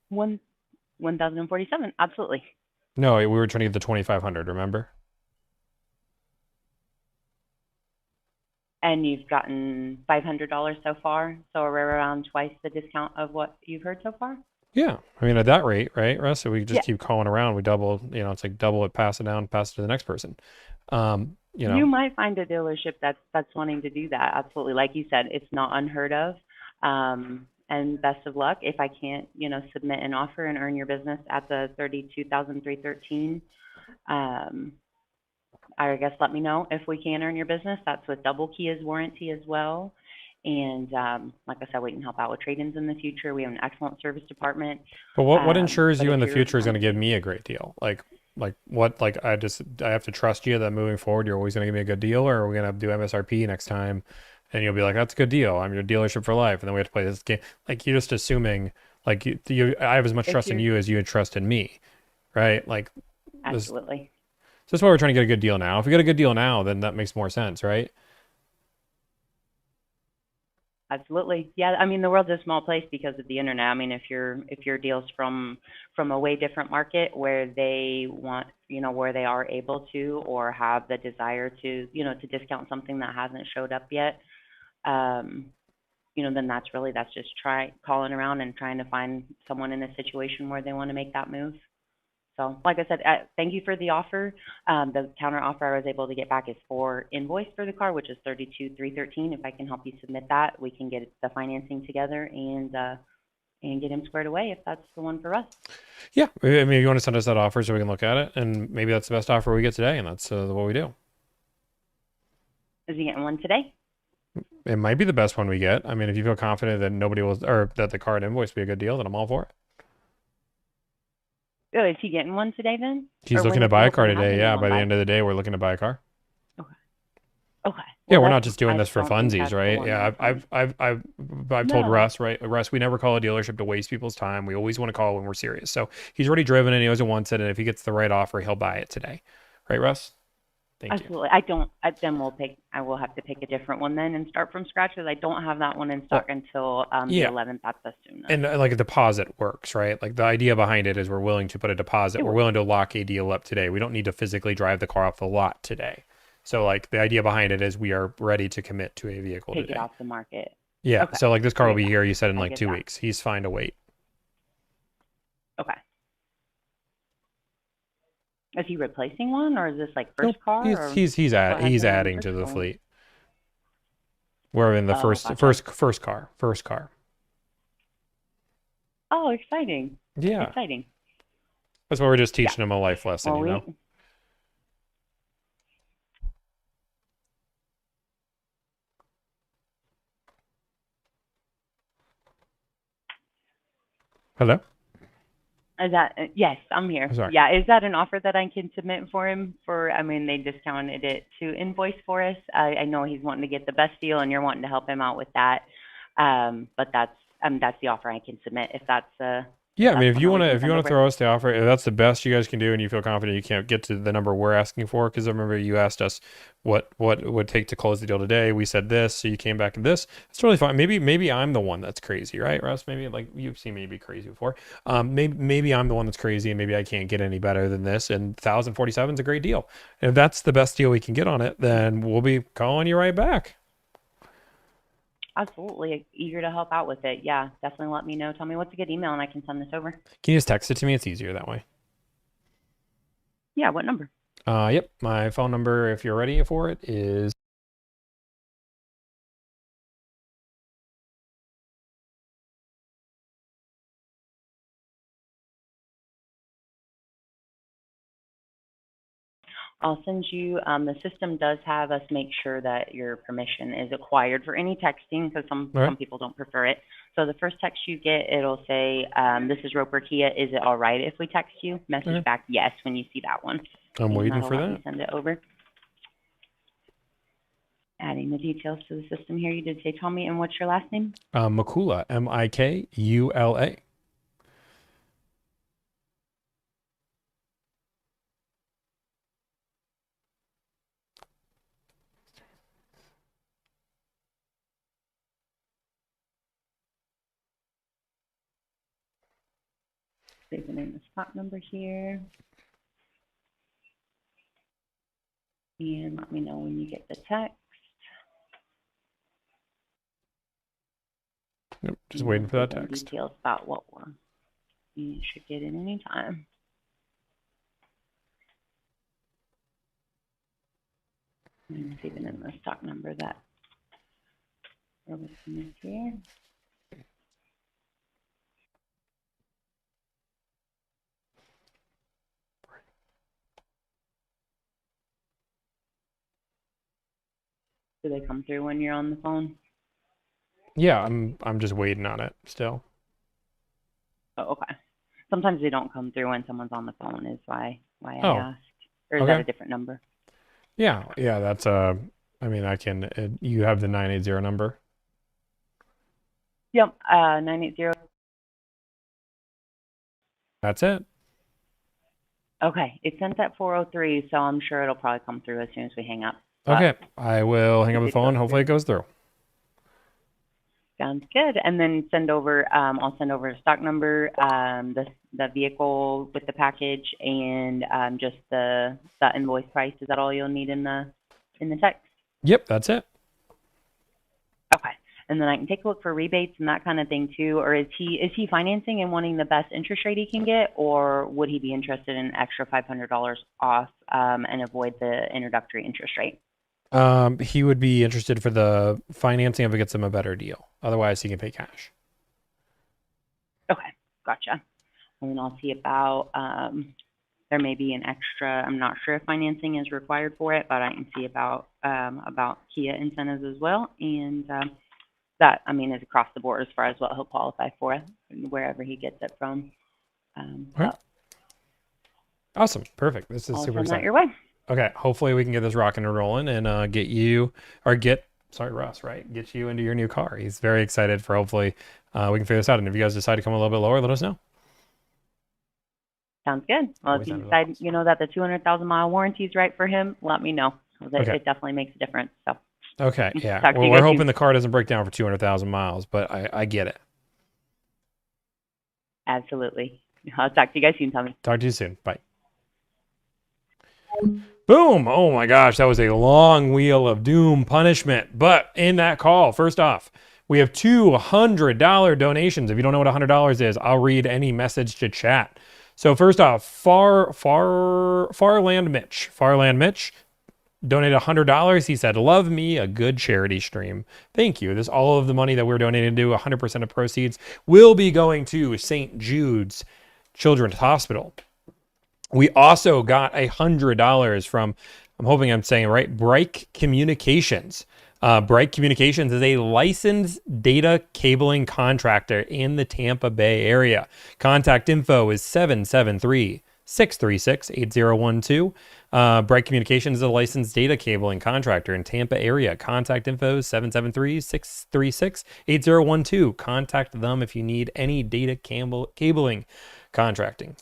Speaker 20: 1,047. Absolutely.
Speaker 1: No, we were trying to get the 2,500, remember?
Speaker 20: And you've gotten $500 so far, so we're around twice the discount of what you've heard so far.
Speaker 1: Yeah. I mean, at that rate, right, Russ? So we just
Speaker 20: Yeah.
Speaker 1: keep calling around. We double, it's like double it, pass it down, pass it to the next person.
Speaker 20: You might find a dealership that's wanting to do that. Absolutely, like you said, it's not unheard of. And best of luck. If I can't, submit an offer and earn your business at the 32,313, I guess let me know if we can earn your business. That's with double Kia's warranty as well. And like I said, we can help out with trade-ins in the future. We have an excellent service department.
Speaker 1: But what ensures
Speaker 20: but
Speaker 1: you
Speaker 20: if
Speaker 1: in the
Speaker 20: you're
Speaker 1: future is going to
Speaker 20: wanting
Speaker 1: give me a great deal? Like what? Like I have to trust you that moving forward you're always going to give me a good deal, or are we going to do MSRP next time, and you'll be like, that's a good deal. I'm your dealership for life, and then we have to play this game. Like you're just assuming like I have as much
Speaker 20: If
Speaker 1: trust in
Speaker 20: you're-
Speaker 1: you as you had trust in me, right? Like
Speaker 20: Absolutely.
Speaker 1: So that's why we're trying to get a good deal now. If we get a good deal now, then that makes more sense, right?
Speaker 20: Absolutely. Yeah, I mean the world's a small place because of the internet. I mean if your deal's from a way different market where they want, where they are able to or have the desire to, to discount something that hasn't showed up yet, then that's just calling around and trying to find someone in a situation where they want to make that move. So, like I said, thank you for the offer. The counter offer I was able to get back is for invoice for the car, which is 32,313. If I can help you submit that, we can get the financing together and get him squared away if that's the one for us.
Speaker 1: Yeah, I mean, if you want to send us that offer so we can look at it, and maybe that's the best offer we get today, and that's what we do.
Speaker 20: Is he getting one today?
Speaker 1: It might be the best one we get. I mean, if you feel confident that or that the card invoice will be a good deal, then I'm all for it.
Speaker 20: Oh, is he getting one today then?
Speaker 1: He's
Speaker 20: Or
Speaker 1: looking
Speaker 20: when
Speaker 1: to
Speaker 20: is he
Speaker 1: buy a
Speaker 20: hoping
Speaker 1: car
Speaker 20: to have
Speaker 1: today.
Speaker 20: me
Speaker 1: Yeah,
Speaker 20: one
Speaker 1: by the end of the day, we're looking to buy a car.
Speaker 20: Okay.
Speaker 1: Yeah,
Speaker 20: Well,
Speaker 1: we're not
Speaker 20: that's-
Speaker 1: just doing
Speaker 20: I
Speaker 1: this for
Speaker 20: don't think
Speaker 1: funsies,
Speaker 20: that's the
Speaker 1: right?
Speaker 20: one
Speaker 1: Yeah,
Speaker 20: that
Speaker 1: I've told
Speaker 20: No.
Speaker 1: Russ, right? Russ, we never call a dealership to waste people's time. We always want to call when we're serious. So he's already driven and he knows it wants it, and if he gets the right offer, he'll buy it today, right, Russ? Thank you.
Speaker 20: Absolutely. I will have to pick a different one then and start from scratch because I don't have that one in stock until the
Speaker 1: yeah.
Speaker 20: 11th. That's the soonest.
Speaker 1: And like a deposit works, right? Like the idea behind it is we're willing to put a deposit. We're willing to lock a deal up today. We don't need to physically drive the car off the lot today. So like the idea behind it is we are ready to commit to a vehicle
Speaker 20: Take
Speaker 1: today.
Speaker 20: it off the market.
Speaker 1: Yeah.
Speaker 20: Okay.
Speaker 1: So like this car will be here, you said, in
Speaker 20: I
Speaker 1: like
Speaker 20: get
Speaker 1: 2
Speaker 20: that.
Speaker 1: weeks. He's fine to wait.
Speaker 20: Okay. Is he replacing one or is this like first car? or
Speaker 1: He's
Speaker 20: what has
Speaker 1: adding
Speaker 20: been
Speaker 1: to the
Speaker 20: first one?
Speaker 1: fleet. We're in the
Speaker 20: Gotcha.
Speaker 1: first car.
Speaker 20: Oh, exciting.
Speaker 1: Yeah.
Speaker 20: Exciting.
Speaker 1: That's why we're just teaching him a life lesson,
Speaker 20: Well,
Speaker 1: you know? Hello?
Speaker 20: Is that yes, I'm here.
Speaker 1: I'm sorry.
Speaker 20: Yeah, is that an offer that I can submit for him? They discounted it to invoice for us. I know he's wanting to get the best deal, and you're wanting to help him out with that. But that's the offer I can submit if that's
Speaker 1: Yeah, I mean,
Speaker 20: that's
Speaker 1: if you
Speaker 20: one
Speaker 1: want
Speaker 20: we
Speaker 1: to,
Speaker 20: can
Speaker 1: if you
Speaker 20: send
Speaker 1: want to
Speaker 20: over.
Speaker 1: throw us the offer, if that's the best you guys can do, and you feel confident you can't get to the number we're asking for, because I remember you asked us what it would take to close the deal today. We said this, so you came back with this. It's totally fine. Maybe I'm the one that's crazy, right, Russ? Maybe like you've seen me be crazy before. Maybe I'm the one that's crazy, and maybe I can't get any better than this. And 1,047 is a great deal. And if that's the best deal we can get on it, then we'll be calling you right back.
Speaker 20: Absolutely eager to help out with it. Yeah, definitely let me know. Tell me what's a good email, and I can send this over.
Speaker 1: Can you just text it to me? It's easier that way.
Speaker 20: Yeah, what number?
Speaker 1: Yep. My phone number, if you're ready for it, is
Speaker 20: I'll send you, the system does have us make sure that your permission is acquired for any texting because
Speaker 1: All right.
Speaker 20: some people don't prefer it. So the first text you get, it'll say, this is Roper Kia. Is it all right if we text you? Message
Speaker 1: Okay.
Speaker 20: back yes when you see that one.
Speaker 1: I'm
Speaker 20: And
Speaker 1: waiting
Speaker 20: that'll
Speaker 1: for
Speaker 20: let me
Speaker 1: that.
Speaker 20: send it over. Adding the details to the system here. You did say Tommy, and what's your last name?
Speaker 1: Mikula, Mikula.
Speaker 20: Saving in the stock number here. And let me know when you get the text.
Speaker 1: Yep, just
Speaker 20: And
Speaker 1: waiting for that
Speaker 20: give them
Speaker 1: text.
Speaker 20: Details about what one. You should get it any time. And saving in the stock number that we're looking at here. Do they come through when you're on the phone?
Speaker 1: Yeah, I'm just waiting on it still.
Speaker 20: Oh, okay. Sometimes they don't come through when someone's on the phone is why I
Speaker 1: Oh,
Speaker 20: asked. Or is
Speaker 1: okay.
Speaker 20: that a different number?
Speaker 1: Yeah, that's I mean, I can. You have the 980 number.
Speaker 20: Yep, 980.
Speaker 1: That's it.
Speaker 20: Okay, it's sent at 403, so I'm sure it'll probably come through as soon as we hang up.
Speaker 1: Okay, I will hang up the phone. Hopefully it goes through.
Speaker 20: Sounds good. And then send over, I'll send over the stock number, the vehicle with the package, and just the invoice price. Is that all you'll need in the text?
Speaker 1: Yep, that's it.
Speaker 20: Okay. And then I can take a look for rebates and that kind of thing too. Or is he financing and wanting the best interest rate he can get, or would he be interested in extra $500 off and avoid the introductory interest rate?
Speaker 1: He would be interested for the financing if it gets him a better deal. Otherwise, he can pay cash.
Speaker 20: Okay, gotcha. And then I'll see about there may be an extra. I'm not sure if financing is required for it, but I can see about Kia incentives as well. And that, I mean, is across the board as far as what he'll qualify for, wherever he gets it from.
Speaker 1: Right. Awesome, perfect. This is
Speaker 20: I'll
Speaker 1: super
Speaker 20: send that
Speaker 1: exciting.
Speaker 20: your way.
Speaker 1: Okay, hopefully we can get this rocking and rolling and get Russ, right? Get you into your new car. He's very excited for hopefully we can figure this out. And if you guys decide to come a little bit lower, let us know.
Speaker 20: Sounds good. Well, if you decide, that the 200,000 mile warranty is right for him, let me know.
Speaker 1: Okay.
Speaker 20: It definitely makes a difference. So.
Speaker 1: Okay, yeah.
Speaker 20: Talk to
Speaker 1: Well,
Speaker 20: you
Speaker 1: we're
Speaker 20: guys
Speaker 1: hoping
Speaker 20: soon.
Speaker 1: the car doesn't break down for 200,000 miles, but I get it.
Speaker 20: Absolutely. I'll talk to you guys soon, Tommy.
Speaker 1: Talk to you soon. Bye. Boom. Oh my gosh, that was a long wheel of doom punishment. But in that call, first off, we have $200 donations. If you don't know what $100 is, I'll read any message to chat. So first off, Farland Mitch donated $100. He said, "Love me a good charity stream." Thank you. This all of the money that we're donating to, 100% of proceeds will be going to St. Jude's Children's Hospital. We also got $100 from, I'm hoping I'm saying it right, Bright Communications. Bright Communications is a licensed data cabling contractor in the Tampa Bay area. Contact info is 773-636-8012. Bright Communications is a licensed data cabling contractor in Tampa area. Contact info is 773-636-8012. Contact them if you need any data cabling contracting.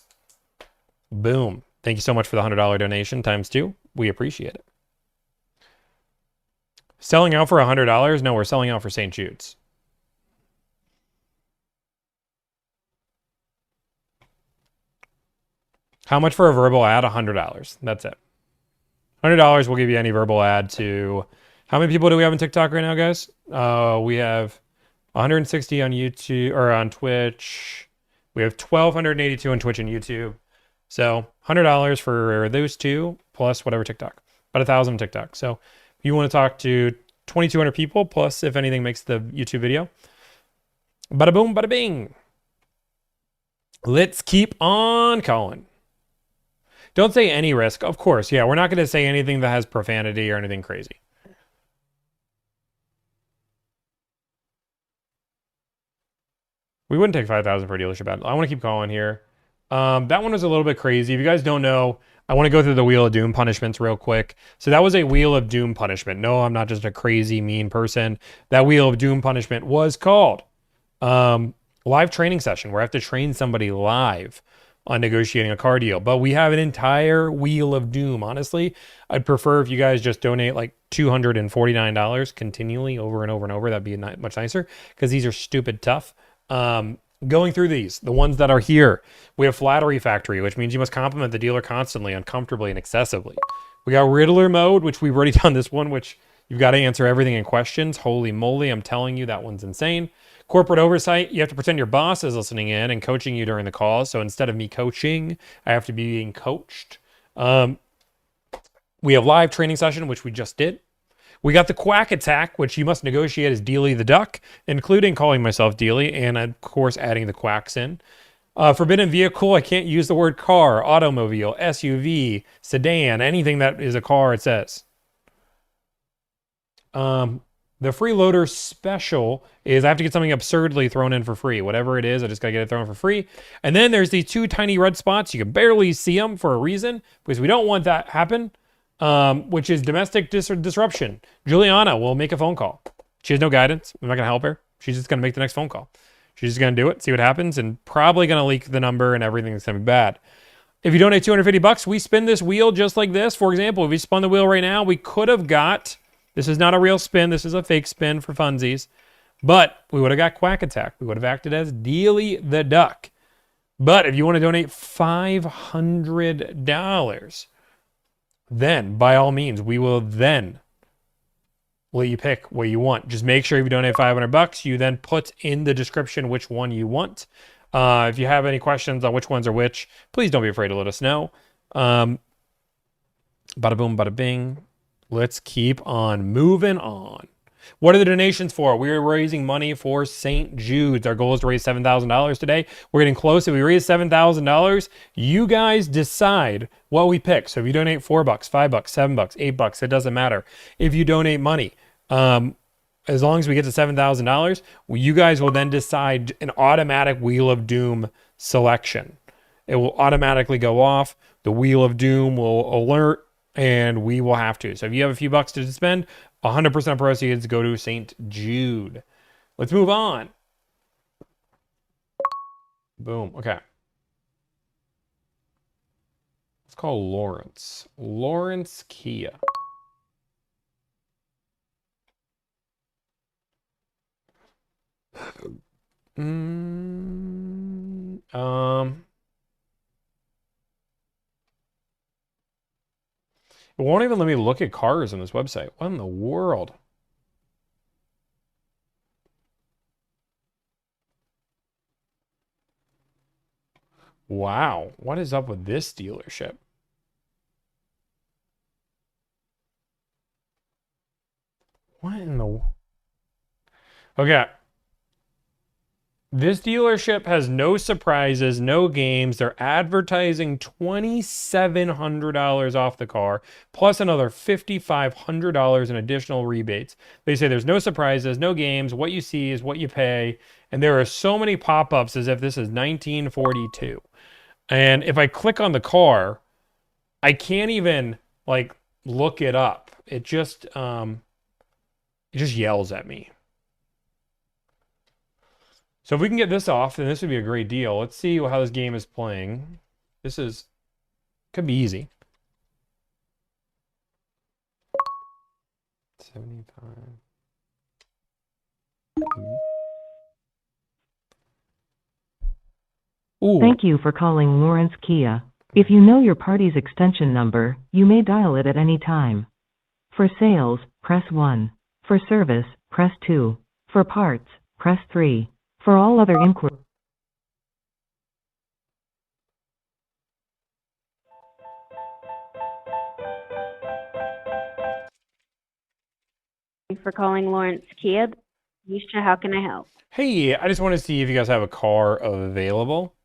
Speaker 1: Boom. Thank you so much for the $100 donation times 2. We appreciate it. Selling out for $100? No, we're selling out for St. Jude's. How much for a verbal ad? $100. That's it. $100 will give you any verbal ad to... How many people do we have on TikTok right now, guys? We have 160 on YouTube or on Twitch. We have 1,282 on Twitch and YouTube. So $100 for those two plus whatever TikTok. About 1,000 TikTok. So if you want to talk to 2,200 people plus if anything makes the YouTube video. Bada boom, bada bing. Let's keep on calling. Don't say any risk. Of course, yeah, we're not going to say anything that has profanity or anything crazy. We wouldn't take 5,000 for a dealership ad. I want to keep calling here. That one was a little bit crazy. If you guys don't know, I want to go through the Wheel of Doom punishments real quick. So that was a Wheel of Doom punishment. No, I'm not just a crazy, mean person. That Wheel of Doom punishment was called live training session, where I have to train somebody live on negotiating a car deal. But we have an entire Wheel of Doom. Honestly, I'd prefer if you guys just donate like $249 continually over and over and over. That'd be much nicer, because these are stupid tough. Going through these, the ones that are here, we have Flattery Factory, which means you must compliment the dealer constantly, uncomfortably, and excessively. We got Riddler mode, which we've already done this one, which you've got to answer everything in questions. Holy moly, I'm telling you, that one's insane. Corporate oversight, you have to pretend your boss is listening in and coaching you during the call. So instead of me coaching, I have to be being coached. We have live training session, which we just did. We got the Quack Attack, which you must negotiate as Dealy the Duck, including calling myself Dealy, and of course adding the quacks in. Forbidden Vehicle, I can't use the word car, automobile, SUV, sedan, anything that is a car, it says. The Freeloader Special is I have to get something absurdly thrown in for free. Whatever it is, I just got to get it thrown for free. And then there's these two tiny red spots. You can barely see them for a reason, because we don't want that to happen. Which is domestic disruption. Juliana will make a phone call. She has no guidance. I'm not going to help her. She's just going to make the next phone call. She's just going to do it, see what happens, and probably going to leak the number, and everything's going to be bad. If you donate $250, we spin this wheel just like this. For example, if we spun the wheel right now, we could have got, this is not a real spin, this is a fake spin for funsies, but we would have got Quack Attack. We would have acted as Dealy the Duck. But if you want to donate $500, then by all means, we will then let you pick what you want. Just make sure if you donate $500, you then put in the description which one you want. If you have any questions on which ones are which, please don't be afraid to let us know. Bada boom, bada bing. Let's keep on moving on. What are the donations for? We're raising money for St. Jude's. Our goal is to raise $7,000 today. We're getting close. If we raise $7,000, you guys decide what we pick. So if you donate $4, $5, $7, $8, it doesn't matter. If you donate money, as long as we get to $7,000, you guys will then decide an automatic Wheel of Doom selection. It will automatically go off. The Wheel of Doom will alert, and we will have to. So if you have a few bucks to spend, 100% of proceeds go to St. Jude. Let's move on. Boom. Okay. Let's call Lawrence. Lawrence Kia. It won't even let me look at cars on this website. What in the world? Wow. What is up with this dealership? What in the... Okay. This dealership has no surprises, no games. They're advertising $2,700 off the car, plus another $5,500 in additional rebates. They say there's no surprises, no games. What you see is what you pay. And there are so many pop-ups as if this is 1942. And if I click on the car, I can't even, like, look it up. It just yells at me. So if we can get this off, then this would be a great deal. Let's see how this game is playing. This is, could be easy. 75.
Speaker 10: Ooh. Thank you for calling Lawrence Kia. If you know your party's extension number, you may dial it at any time. For sales, press 1. For service, press 2. For parts, press 3. For all other inquiries.
Speaker 4: Thank you for calling Lawrence Kia. Yisha, how can I help?
Speaker 1: Hey, I just want to see if you guys have a car available.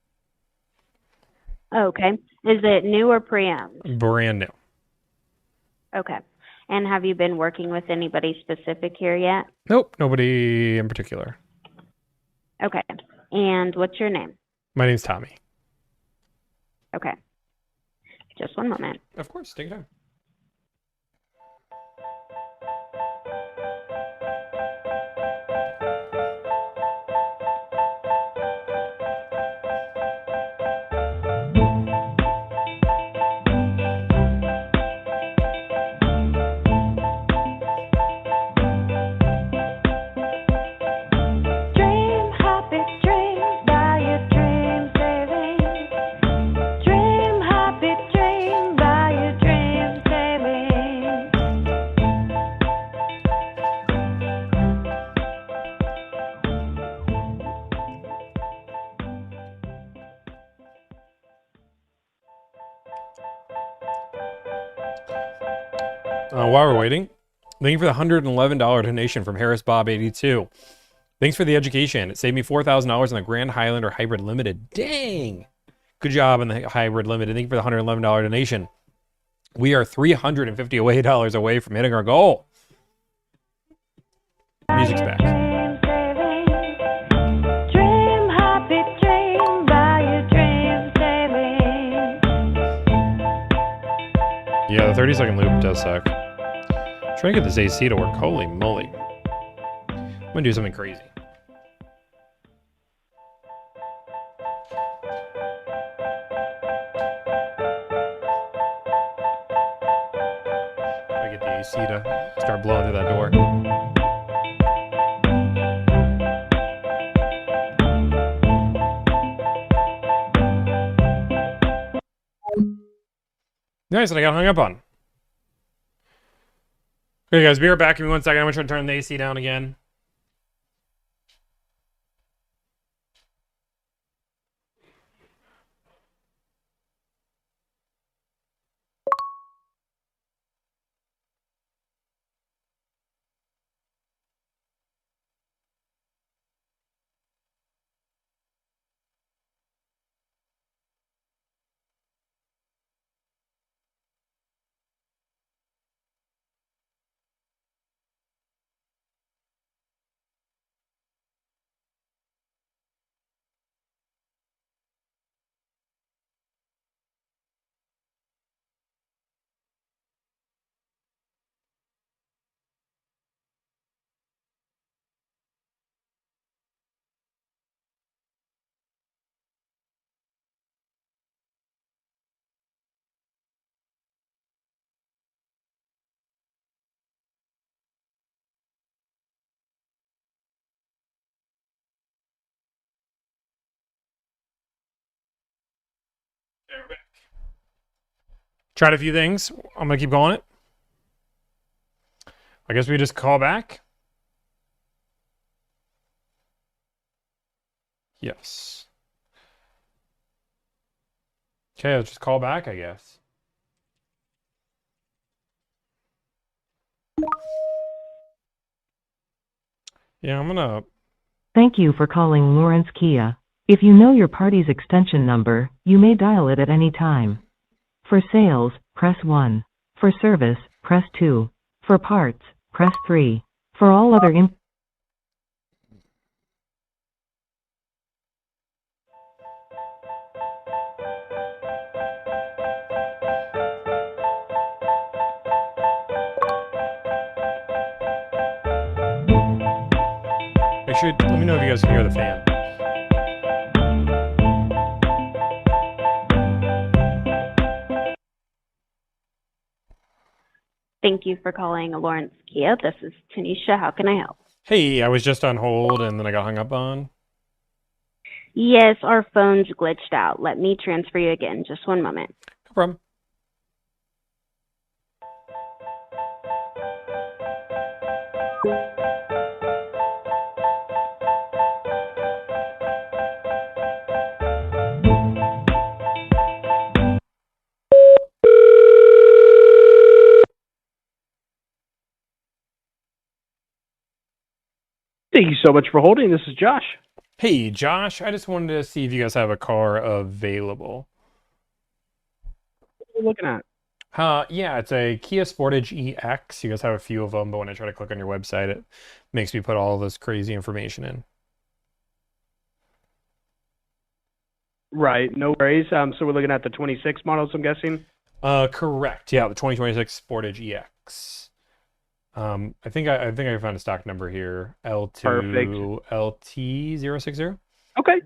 Speaker 4: Okay. Is it new or pre-owned?
Speaker 1: Brand new.
Speaker 4: Okay. And have you been working with anybody specific here yet?
Speaker 1: Nope, nobody in particular.
Speaker 4: Okay. And what's your name?
Speaker 1: My name's Tommy.
Speaker 4: Okay. Just one moment.
Speaker 1: Of course, take your time.
Speaker 6: Dream happy, dream by your dream savings. Dream happy, dream by your dream savings.
Speaker 1: While we're waiting, thank you for the $111 donation from Harris Bob 82. Thanks for the education. It saved me $4,000 on the Grand Highlander Hybrid Limited. Dang! Good job on the Hybrid Limited. Thank you for the $111 donation. We are $350 away from hitting our goal. Music's back.
Speaker 6: Dream happy, dream by your dream savings.
Speaker 1: Yeah, the 30-second loop does suck. Trying to get this AC to work. Holy moly. I'm gonna do something crazy. I get the AC to start blowing through that door. Nice, and I got hung up on. Okay, guys, be right back. Give me 1 second. I'm gonna try to turn the AC down again. Tried a few things. I'm gonna keep going it. I guess we just call back. Yes. Okay, let's just call back, I guess. Yeah, I'm gonna...
Speaker 10: Thank you for calling Lawrence Kia. If you know your party's extension number, you may dial it at any time. For sales, press 1. For service, press 2. For parts, press 3. For all other
Speaker 1: let me know if you guys can hear the fan.
Speaker 4: Thank you for calling Lawrence Kia. This is Tanisha. How can I help?
Speaker 1: Hey, I was just on hold and then I got hung up on.
Speaker 4: Yes, our phone's glitched out. Let me transfer you again. Just one moment.
Speaker 1: No problem.
Speaker 7: Thank you so much for holding. This is Josh.
Speaker 1: Hey, Josh. I just wanted to see if you guys have a car available.
Speaker 7: we're looking at?
Speaker 1: Yeah, it's a Kia Sportage EX. You guys have a few of them, but when I try to click on your website, it makes me put all this crazy information in.
Speaker 7: Right, no worries. So we're looking at the 26 models, I'm guessing?
Speaker 1: Correct. Yeah, the 2026 Sportage EX. I think I found a stock number here. L2
Speaker 7: Perfect.
Speaker 1: LT060.
Speaker 7: Okay.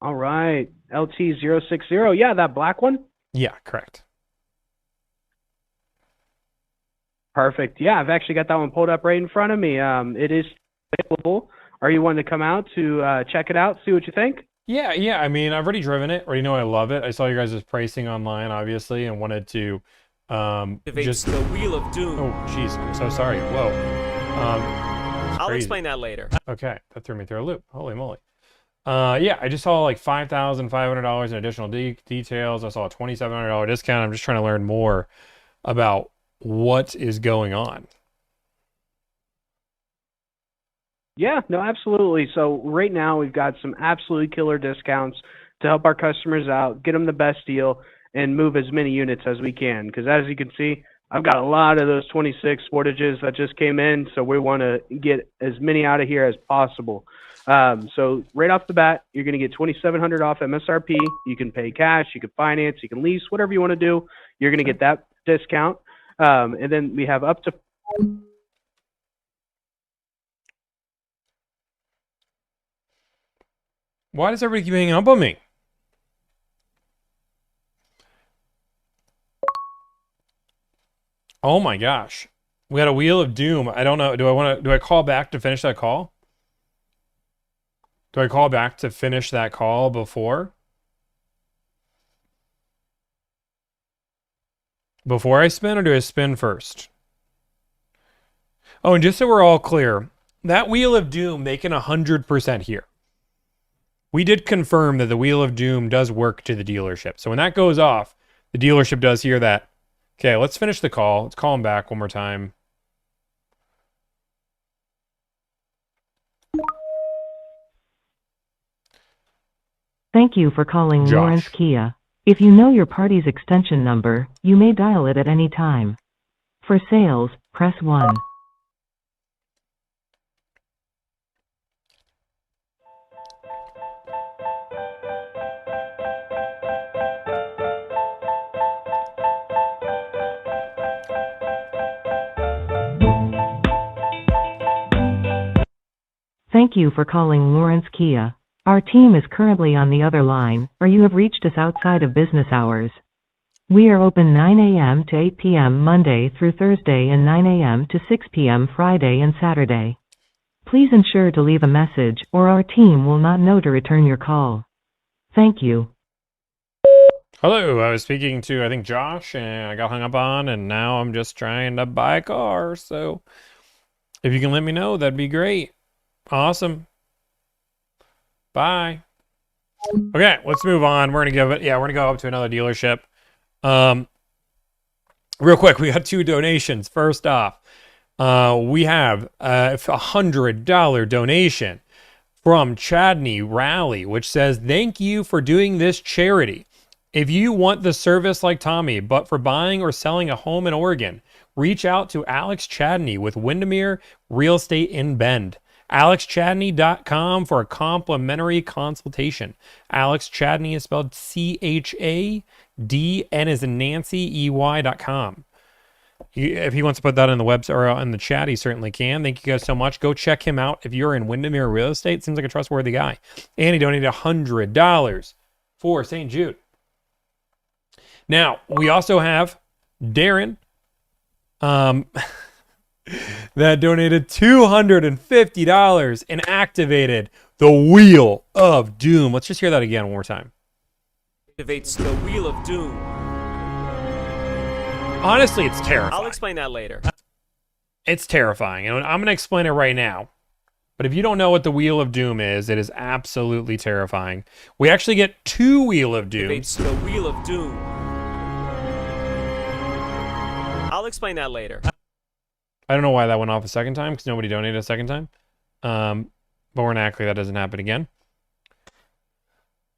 Speaker 7: All right, LT060. Yeah, that black one?
Speaker 1: Yeah, correct.
Speaker 7: Perfect. Yeah, I've actually got that one pulled up right in front of me. It is available. Are you wanting to come out to check it out, see what you think?
Speaker 1: Yeah. I mean, I've already driven it. Already know I love it. I saw you guys' pricing online, obviously, and wanted to just
Speaker 19: the Wheel of Doom.
Speaker 1: Oh, jeez, I'm so sorry. Whoa.
Speaker 19: I'll
Speaker 1: crazy.
Speaker 19: explain that later.
Speaker 1: Okay, that threw me through a loop. Holy moly. Yeah, I just saw like $5,500 in additional details. I saw a $2,700 discount. I'm just trying to learn more about what is going on.
Speaker 7: Yeah, no, absolutely. So right now we've got some absolutely killer discounts to help our customers out, get them the best deal, and move as many units as we can. Because as you can see, I've got a lot of those 26 Sportages that just came in, so we want to get as many out of here as possible. So right off the bat, you're going to get $2,700 off MSRP. You can pay cash, you can finance, you can lease, whatever you want to do. You're going to get that discount. And then we have up to
Speaker 1: Why does everybody keep hanging up on me? Oh my gosh. We got a Wheel of Doom. I don't know. Do I call back to finish that call? Do I call back to finish that call before I spin, or do I spin first? Oh, and just so we're all clear, that Wheel of Doom making 100% here. We did confirm that the Wheel of Doom does work to the dealership. So when that goes off, the dealership does hear that. Okay, let's finish the call. Let's call him back one more time.
Speaker 10: Thank you for calling
Speaker 1: Josh.
Speaker 10: Lawrence Kia. If you know your party's extension number, you may dial it at any time. For sales, press 1. Thank you for calling Lawrence Kia. Our team is currently on the other line, or you have reached us outside of business hours. We are open 9 a.m. to 8 p.m. Monday through Thursday and 9 a.m. to 6 p.m. Friday and Saturday. Please ensure to leave a message or our team will not know to return your call. Thank you.
Speaker 1: Hello, I was speaking to, I think, Josh, and I got hung up on, and now I'm just trying to buy a car. So if you can let me know, that'd be great. Awesome. Bye. Okay, let's move on. We're gonna go up to another dealership. Real quick, we got 2 donations. First off, we have a $100 donation from Chadney Rally, which says, "Thank you for doing this charity. If you want the service like Tomi, but for buying or selling a home in Oregon, reach out to Alex Chadney with Windermere Real Estate in Bend. AlexChadney.com for a complimentary consultation. Alex Chadney is spelled CHADN as in Nancy, EY.com. If he wants to put that in the website or in the chat, he certainly can. Thank you guys so much. Go check him out if you're in Windermere Real Estate. Seems like a trustworthy guy. And he donated $100 for St. Jude. Now, we also have Darren that donated $250 and activated the Wheel of Doom. Let's just hear that again one more time.
Speaker 19: Activates the Wheel of Doom.
Speaker 1: Honestly, it's terrifying.
Speaker 19: I'll explain that later.
Speaker 1: It's terrifying. And I'm going to explain it right now. But if you don't know what the Wheel of Doom is, it is absolutely terrifying. We actually get 2 Wheel of Doom.
Speaker 19: Activates the Wheel of Doom. I'll explain that later.
Speaker 1: I don't know why that went off a second time, because nobody donated a second time. But we're going to act like that doesn't happen again.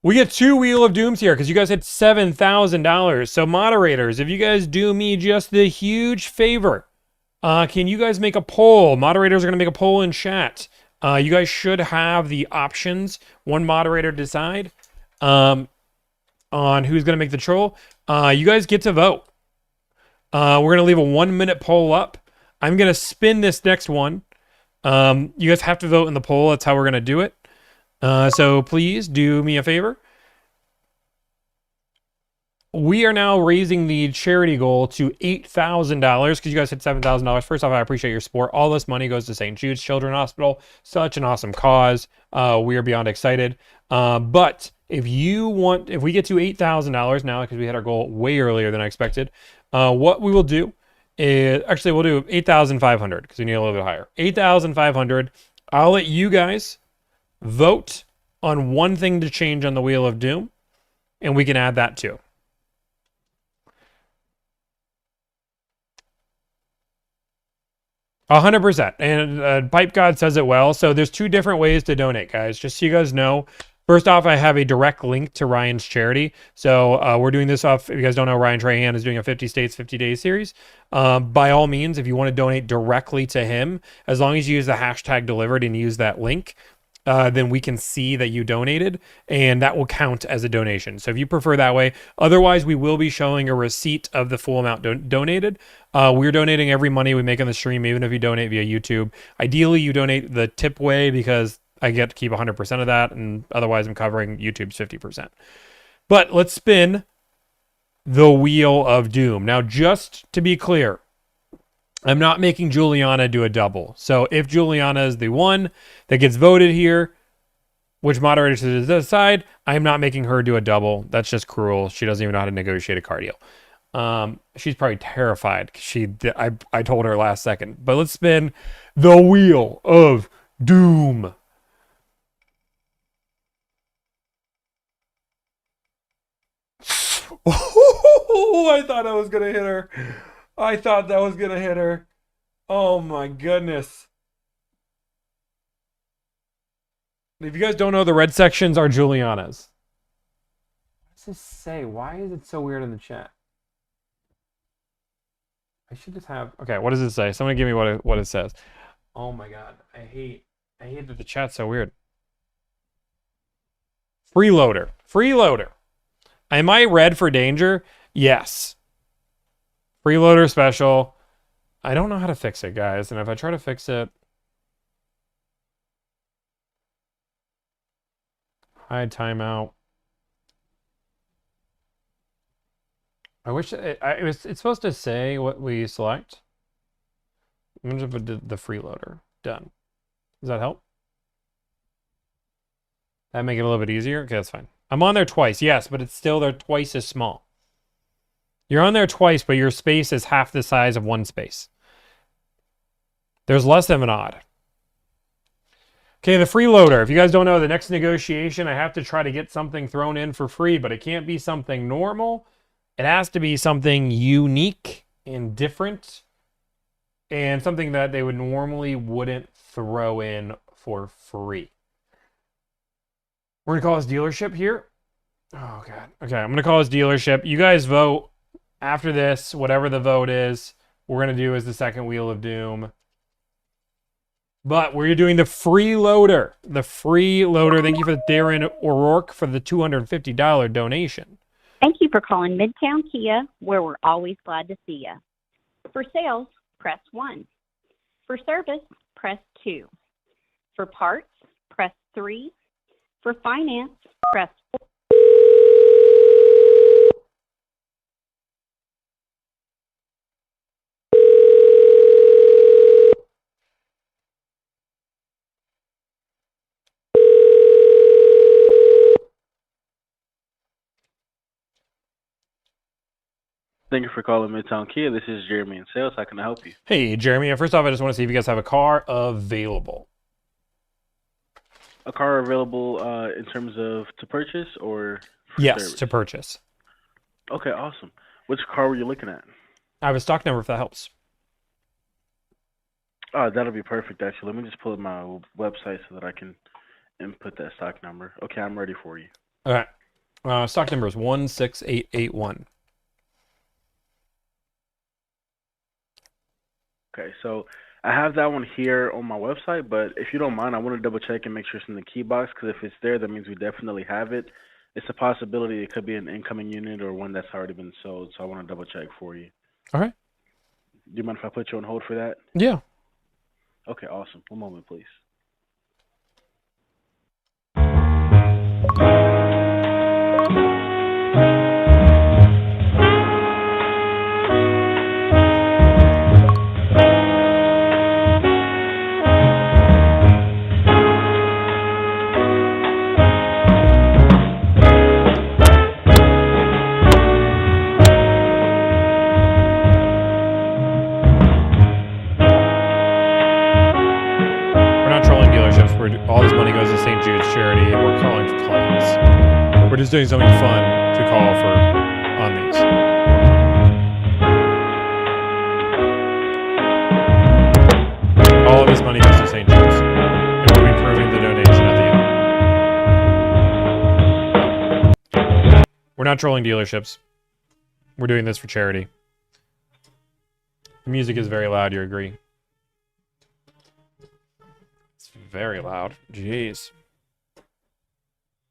Speaker 1: We get 2 Wheel of Dooms here because you guys hit $7,000. So moderators, if you guys do me just the huge favor, can you guys make a poll? Moderators are going to make a poll in chat. You guys should have the options. One moderator decide on who's going to make the troll. You guys get to vote. We're going to leave a 1-minute poll up. I'm going to spin this next one. You guys have to vote in the poll. That's how we're going to do it. So please do me a favor. We are now raising the charity goal to $8,000 because you guys hit $7,000. First off, I appreciate your support. All this money goes to St. Jude's Children's Hospital. Such an awesome cause. We are beyond excited. But if we get to $8,000 now, because we hit our goal way earlier than I expected, what we will do is, actually we'll do 8,500 because we need a little bit higher. 8,500. I'll let you guys vote on one thing to change on the Wheel of Doom, and we can add that too. 100%. And Pipe God says it well. So there's 2 different ways to donate, guys. Just so you guys know. First off, I have a direct link to Ryan's charity. So we're doing this off, if you guys don't know, Ryan Trahan is doing a 50 States, 50 Days series. By all means, if you want to donate directly to him, as long as you use the hashtag Delivrd and use that link, then we can see that you donated, and that will count as a donation. So if you prefer that way, otherwise we will be showing a receipt of the full amount donated. We're donating every money we make on the stream, even if you donate via YouTube. Ideally, you donate the tip way because I get to keep 100% of that, and otherwise I'm covering YouTube's 50%. But let's spin the Wheel of Doom. Now, just to be clear, I'm not making Juliana do a double. So if Juliana is the one that gets voted here, which moderator should decide, I'm not making her do a double. That's just cruel. She doesn't even know how to negotiate a car deal. She's probably terrified. I told her last second. But let's spin the Wheel of Doom. Oh, I thought I was going to hit her. I thought that was going to hit her. Oh my goodness. If you guys don't know, the red sections are Juliana's. What does this say? Why is it so weird in the chat? I should just have... Okay, what does it say? Someone give me what it says. Oh my god. I hate that the chat's so weird. Freeloader. Freeloader. Am I red for danger? Yes. Freeloader special. I don't know how to fix it, guys. And if I try to fix it... Hide timeout. I wish it's supposed to say what we select. I'm going to put the freeloader. Done. Does that help? That make it a little bit easier? Okay, that's fine. I'm on there twice, yes, but it's still they're twice as small. You're on there twice, but your space is half the size of one space. There's less of an odd. Okay, the freeloader. If you guys don't know, the next negotiation, I have to try to get something thrown in for free, but it can't be something normal. It has to be something unique and different and something that they would normally wouldn't throw in for free. We're going to call this dealership here. Oh, God. Okay, I'm going to call this dealership. You guys vote after this, whatever the vote is. What we're going to do is the second Wheel of Doom. But we're doing the freeloader. The freeloader. Thank you for Darren O'Rourke for the $250 donation.
Speaker 4: Thank you for calling Midtown Kia, where we're always glad to see you. For sales, press 1. For service, press 2. For parts, press 3. For finance, press 4.
Speaker 5: Thank you for calling Midtown Kia. This is Jeremy in sales. How can I help you?
Speaker 1: Hey, Jeremy. First off, I just want to see if you guys have a car available.
Speaker 5: A car available in terms of to purchase or for
Speaker 1: Yes,
Speaker 5: service?
Speaker 1: to purchase.
Speaker 5: Okay, awesome. Which car were you looking at?
Speaker 1: I have a stock number if that helps.
Speaker 5: That'll be perfect, actually. Let me just pull up my website so that I can input that stock number. Okay, I'm ready for you.
Speaker 1: Okay. Stock number is 16881.
Speaker 5: Okay, so I have that one here on my website, but if you don't mind, I want to double check and make sure it's in the key box, because if it's there, that means we definitely have it. It's a possibility it could be an incoming unit or one that's already been sold, so I want to double check for you.
Speaker 1: All right.
Speaker 5: Do you mind if I put you on hold for that?
Speaker 1: Yeah.
Speaker 5: Okay, awesome. One moment, please.
Speaker 1: We're not trolling dealerships. All this money goes to St. Jude's charity, and we're calling for clients. We're just doing something fun to call for on these. All of this money goes to St. Jude's, and we'll be proving the donation at the end. We're not trolling dealerships. We're doing this for charity. The music is very loud, you agree? It's very loud. Jeez.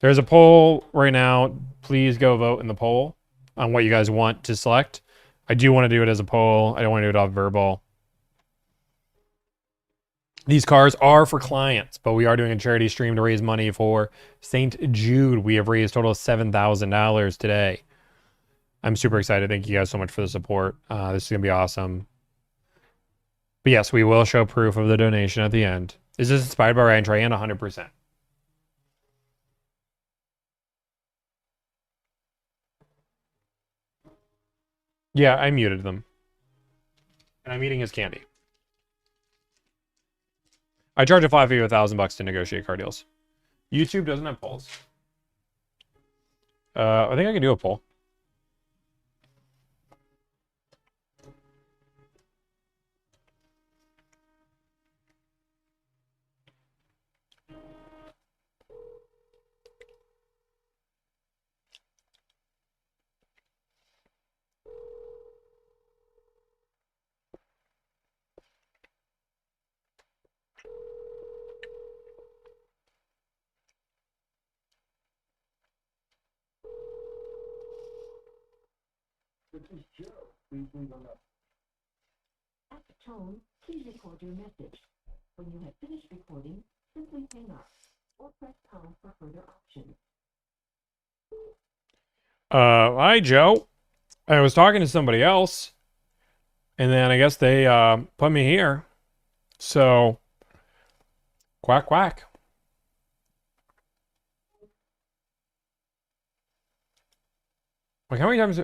Speaker 1: There's a poll right now. Please go vote in the poll on what you guys want to select. I do want to do it as a poll. I don't want to do it off verbal. These cars are for clients, but we are doing a charity stream to raise money for St. Jude. We have raised a total of $7,000 today. I'm super excited. Thank you guys so much for the support. This is going to be awesome. But yes, we will show proof of the donation at the end. Is this inspired by Ryan Trahan? 100%. Yeah, I muted them. And I'm eating his candy. I charge a flat fee of $1,000 to negotiate car deals. YouTube doesn't have polls. I think I can do a poll.
Speaker 10: At the tone, please record your message. When you have finished recording, simply hang up or press pound for further options.
Speaker 1: Hi, Joe. I was talking to somebody else, and then I guess they put me here. So, quack, quack. Like, how many times...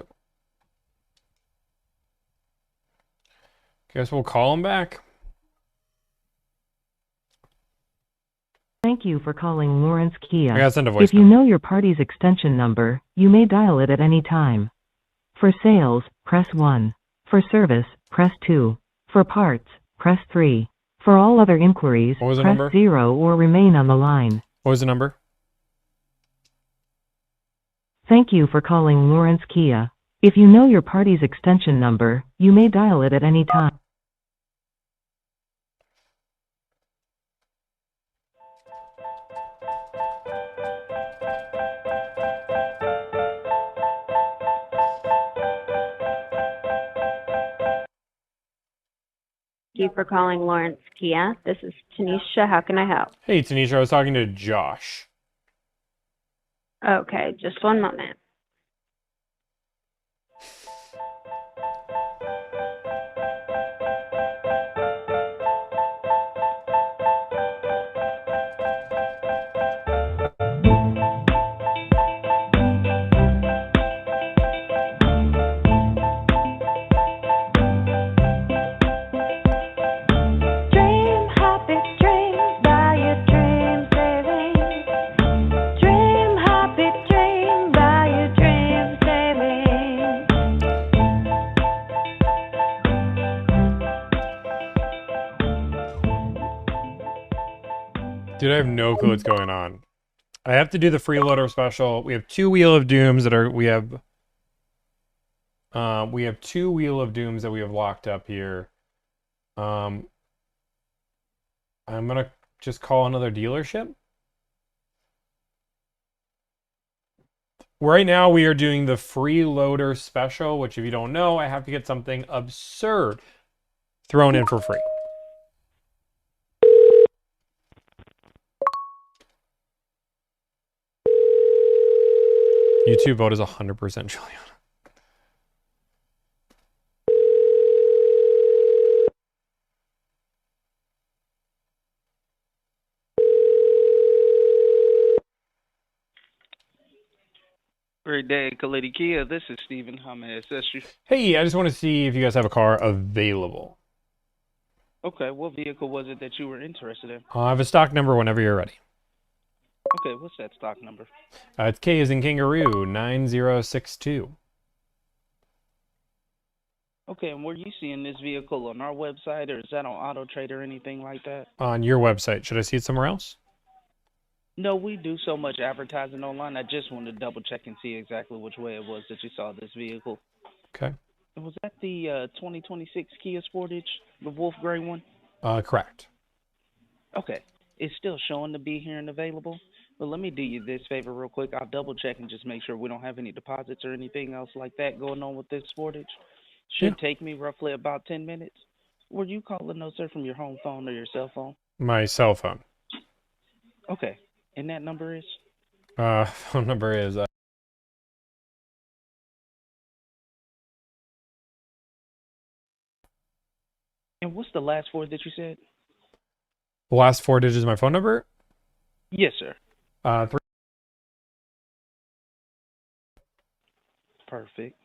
Speaker 1: Guess we'll call him back.
Speaker 10: Thank you for calling Lawrence Kia.
Speaker 1: I gotta send a
Speaker 10: If you
Speaker 1: voicemail.
Speaker 10: know your party's extension number, you may dial it at any time. For sales, press 1. For service, press 2. For parts, press 3. For all other inquiries,
Speaker 1: What was the
Speaker 10: press
Speaker 1: number?
Speaker 10: 0 or remain on the line.
Speaker 1: What was the number?
Speaker 10: Thank you for calling Lawrence Kia. If you know your party's extension number, you may dial it at any time.
Speaker 8: Thank you for calling Lawrence Kia. This is Tanisha. How can I help?
Speaker 1: Hey, Tanisha, I was talking to Josh.
Speaker 8: Okay, just one moment.
Speaker 6: Dream happy, dream by your dream saving. Dream happy, dream by your dream saving.
Speaker 1: Dude, I have no clue what's going on. I have to do the freeloader special. We have 2 Wheel of Dooms that are we have 2 Wheel of Dooms that we have locked up here. I'm gonna just call another dealership. Right now we are doing the freeloader special, which if you don't know, I have to get something absurd thrown in for free. YouTube vote is 100% Juliana.
Speaker 9: Great day, Kalidi Kia. This is Steven. How may I assist you?
Speaker 1: Hey, I just want to see if you guys have a car available.
Speaker 9: Okay, what vehicle was it that you were interested in?
Speaker 1: I have a stock number whenever you're ready.
Speaker 9: Okay, what's that stock number?
Speaker 1: It's K as in Kangaroo, 9062.
Speaker 9: Okay, and were you seeing this vehicle on our website, or is that on Auto Trade or anything like that?
Speaker 1: On your website. Should I see it somewhere else?
Speaker 9: No, we do so much advertising online. I just wanted to double check and see exactly which way it was that you saw this vehicle.
Speaker 1: Okay.
Speaker 9: Was that the 2026 Kia Sportage, the Wolf Gray one?
Speaker 1: Correct.
Speaker 9: Okay. It's still showing to be here and available. But let me do you this favor real quick. I'll double check and just make sure we don't have any deposits or anything else like that going on with this Sportage. Should take me roughly about 10 minutes. Were you calling, no, sir, from your home phone or your cell phone?
Speaker 1: My cell phone.
Speaker 9: Okay. And that number is?
Speaker 1: Phone number is...
Speaker 9: And what's the last 4 that you said?
Speaker 1: The last 4 digits of my phone number?
Speaker 9: Yes, sir.
Speaker 1: 3.
Speaker 9: Perfect.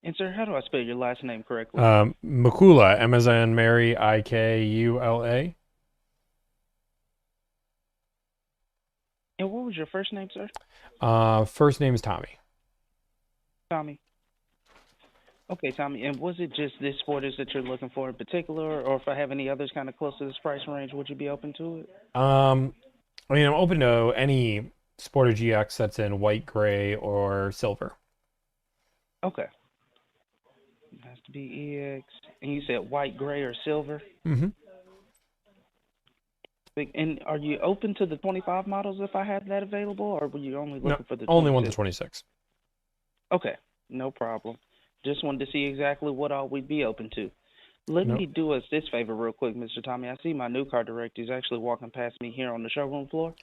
Speaker 9: And, sir, how do I spell your last name correctly?
Speaker 1: Makula, M as in Mary, Ikula.
Speaker 9: And what was your first name, sir?
Speaker 1: First name is Tommy.
Speaker 9: Tommy. Okay, Tommy. And was it just this Sportage that you're looking for in particular, or if I have any others kind of close to this price range, would you be open to it?
Speaker 1: I mean, I'm open to any Sportage GX that's in white, gray, or silver.
Speaker 9: Okay. It has to be EX. And you said white, gray, or silver?
Speaker 1: Mm-hmm.
Speaker 9: And are you open to the 25 models if I have that available, or were you only looking for the 26?
Speaker 1: Only want the 26.
Speaker 9: Okay, no problem. Just wanted to see exactly what all we'd be open to. Let me do us this favor real quick, Mr. Tommy. I see my new car director is actually walking past me here on the showroom floor.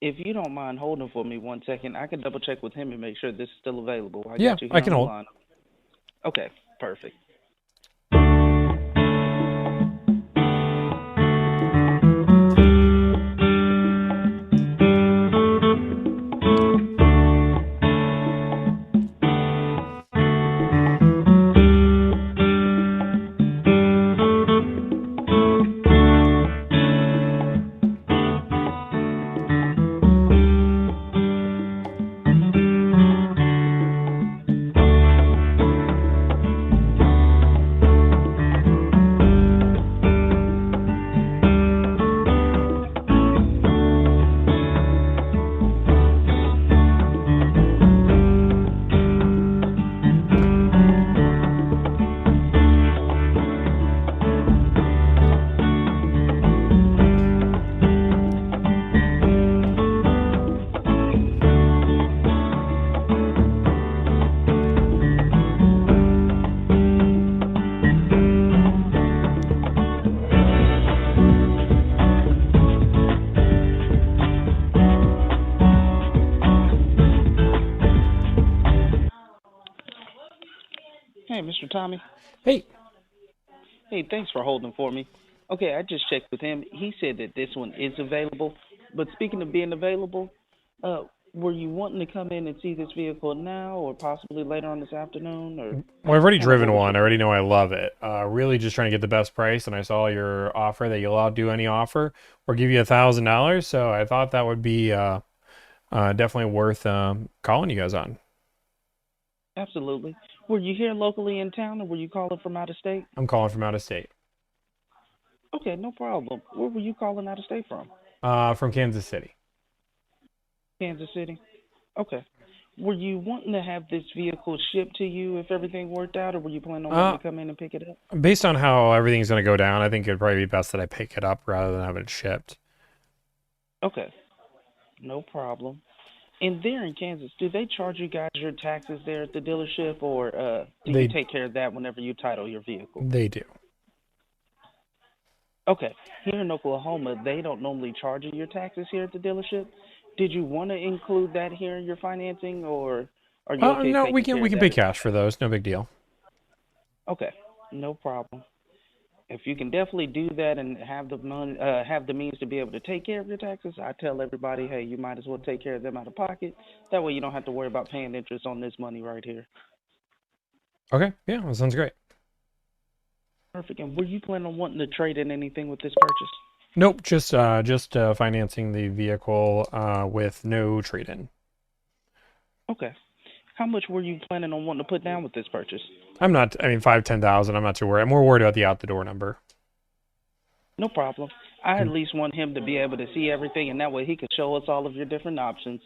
Speaker 9: If you don't mind holding for me 1 second, I can double check with him and make sure this is still available.
Speaker 1: Yeah,
Speaker 9: got you here
Speaker 1: I can
Speaker 9: on the
Speaker 1: hold.
Speaker 9: line. Okay, perfect. Hey, Mr. Tommy.
Speaker 1: Hey.
Speaker 9: Hey, thanks for holding for me. Okay, I just checked with him. He said that this one is available. But speaking of being available, were you wanting to come in and see this vehicle now or possibly later on this afternoon? Or
Speaker 1: Well, I've already driven one. I already know I love it. Really just trying to get the best price, and I saw your offer that you'll outdo any offer or give you $1,000. So I thought that would be definitely worth calling you guys on.
Speaker 9: Absolutely. Were you here locally in town, or were you calling from out of state?
Speaker 1: I'm calling from out of state.
Speaker 9: Okay, no problem. Where were you calling out of state from?
Speaker 1: From Kansas City.
Speaker 9: Kansas City. Okay. Were you wanting to have this vehicle shipped to you if everything worked out, or were you planning on wanting to come in and pick it up?
Speaker 1: Based on how everything's going to go down, I think it'd probably be best that I pick it up rather than have it shipped.
Speaker 9: Okay. No problem. And there in Kansas, do they charge you guys your taxes there at the dealership, or do
Speaker 1: They-
Speaker 9: you take care of that whenever you title your vehicle?
Speaker 1: They do.
Speaker 9: Okay. Here in Oklahoma, they don't normally charge you your taxes here at the dealership. Did you want to include that here in your financing, or are you okay
Speaker 1: No,
Speaker 9: taking
Speaker 1: we
Speaker 9: care
Speaker 1: can
Speaker 9: of
Speaker 1: pay
Speaker 9: that?
Speaker 1: cash for those. No big deal.
Speaker 9: Okay. No problem. If you can definitely do that and have the money, have the means to be able to take care of your taxes, I tell everybody, hey, you might as well take care of them out of pocket. That way, you don't have to worry about paying interest on this money right here.
Speaker 1: Okay. Yeah, that sounds great.
Speaker 9: Perfect. And were you planning on wanting to trade in anything with this purchase?
Speaker 1: Nope, just financing the vehicle with no trade-in.
Speaker 9: Okay. How much were you planning on wanting to put down with this purchase?
Speaker 1: I'm not. I mean, 5,000-10,000. I'm not too worried. I'm more worried about the out-the-door number.
Speaker 9: No problem. I at least want him to be able to see everything, and that way he can show us all of your different options.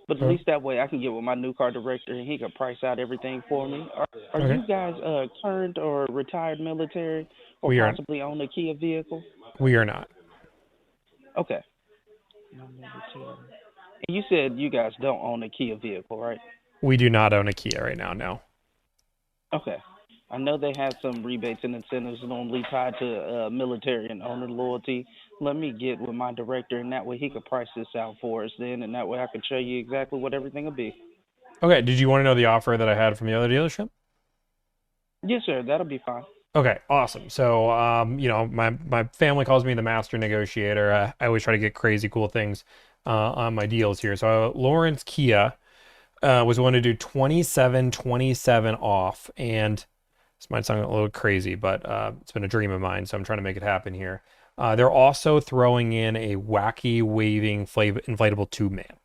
Speaker 9: But at
Speaker 1: Okay.
Speaker 9: least that way I can get with my new car director, and he can price out everything for me. Are
Speaker 1: Okay.
Speaker 9: you guys current or retired military, or
Speaker 1: We are-
Speaker 9: possibly own a Kia vehicle?
Speaker 1: We are not.
Speaker 9: Okay. No military. And you said you guys don't own a Kia vehicle, right?
Speaker 1: We do not own a Kia right now. No.
Speaker 9: Okay. I know they have some rebates and incentives normally tied to military and owner loyalty. Let me get with my director, and that way he could price this out for us then, and that way I can show you exactly what everything will be.
Speaker 1: Okay. Did you want to know the offer that I had from the other dealership?
Speaker 9: Yes, sir. That'll be fine.
Speaker 1: Okay, awesome. So, my family calls me the master negotiator. I always try to get crazy cool things on my deals here. So, Lawrence Kia was willing to do 27 off, and this might sound a little crazy, but it's been a dream of mine, so I'm trying to make it happen here. They're also throwing in a wacky waving inflatable tube man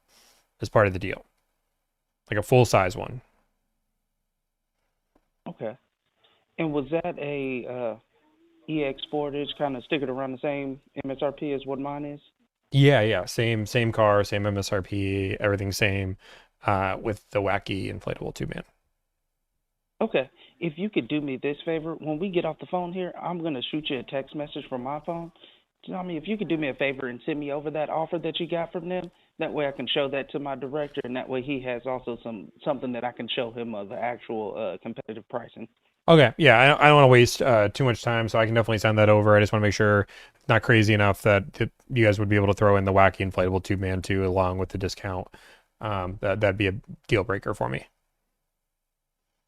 Speaker 1: as part of the deal, like a full size one.
Speaker 9: Okay. And was that a EX Sportage kind of sticking around the same MSRP as what mine is?
Speaker 1: Yeah, same car, same MSRP, everything same, with the wacky inflatable tube man.
Speaker 9: Okay. If you could do me this favor, when we get off the phone here, I'm going to shoot you a text message from my phone. Tommy, if you could do me a favor and send me over that offer that you got from them, that way I can show that to my director, and that way he has also something that I can show him of the actual competitive pricing.
Speaker 1: Okay, yeah, I don't want to waste too much time, so I can definitely send that over. I just want to make sure it's not crazy enough that you guys would be able to throw in the wacky inflatable tube man too, along with the discount. That'd be a deal breaker for me.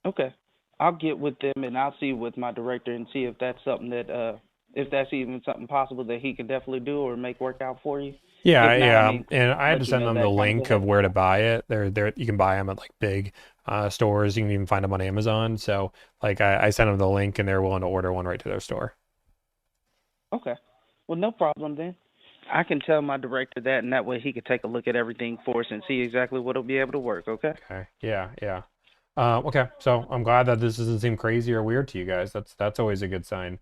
Speaker 9: Okay. I'll get with them and I'll see with my director and see if that's something that if that's even something possible that he can definitely do or make work out for you.
Speaker 1: Yeah,
Speaker 9: If not,
Speaker 1: yeah,
Speaker 9: I mean,
Speaker 1: and I had to
Speaker 9: let you
Speaker 1: send
Speaker 9: know
Speaker 1: them
Speaker 9: that
Speaker 1: the
Speaker 9: kind of
Speaker 1: link
Speaker 9: go
Speaker 1: of where to buy it. They're you can buy them at like big stores. You can even find them on Amazon. So like I sent them the link and they're willing to order one right to their store.
Speaker 9: Okay. Well, no problem then. I can tell my director that, and that way he could take a look at everything for us and see exactly what'll be able to work. Okay.
Speaker 1: Okay. Yeah. Okay. So I'm glad that this doesn't seem crazy or weird to you guys. That's always a good sign.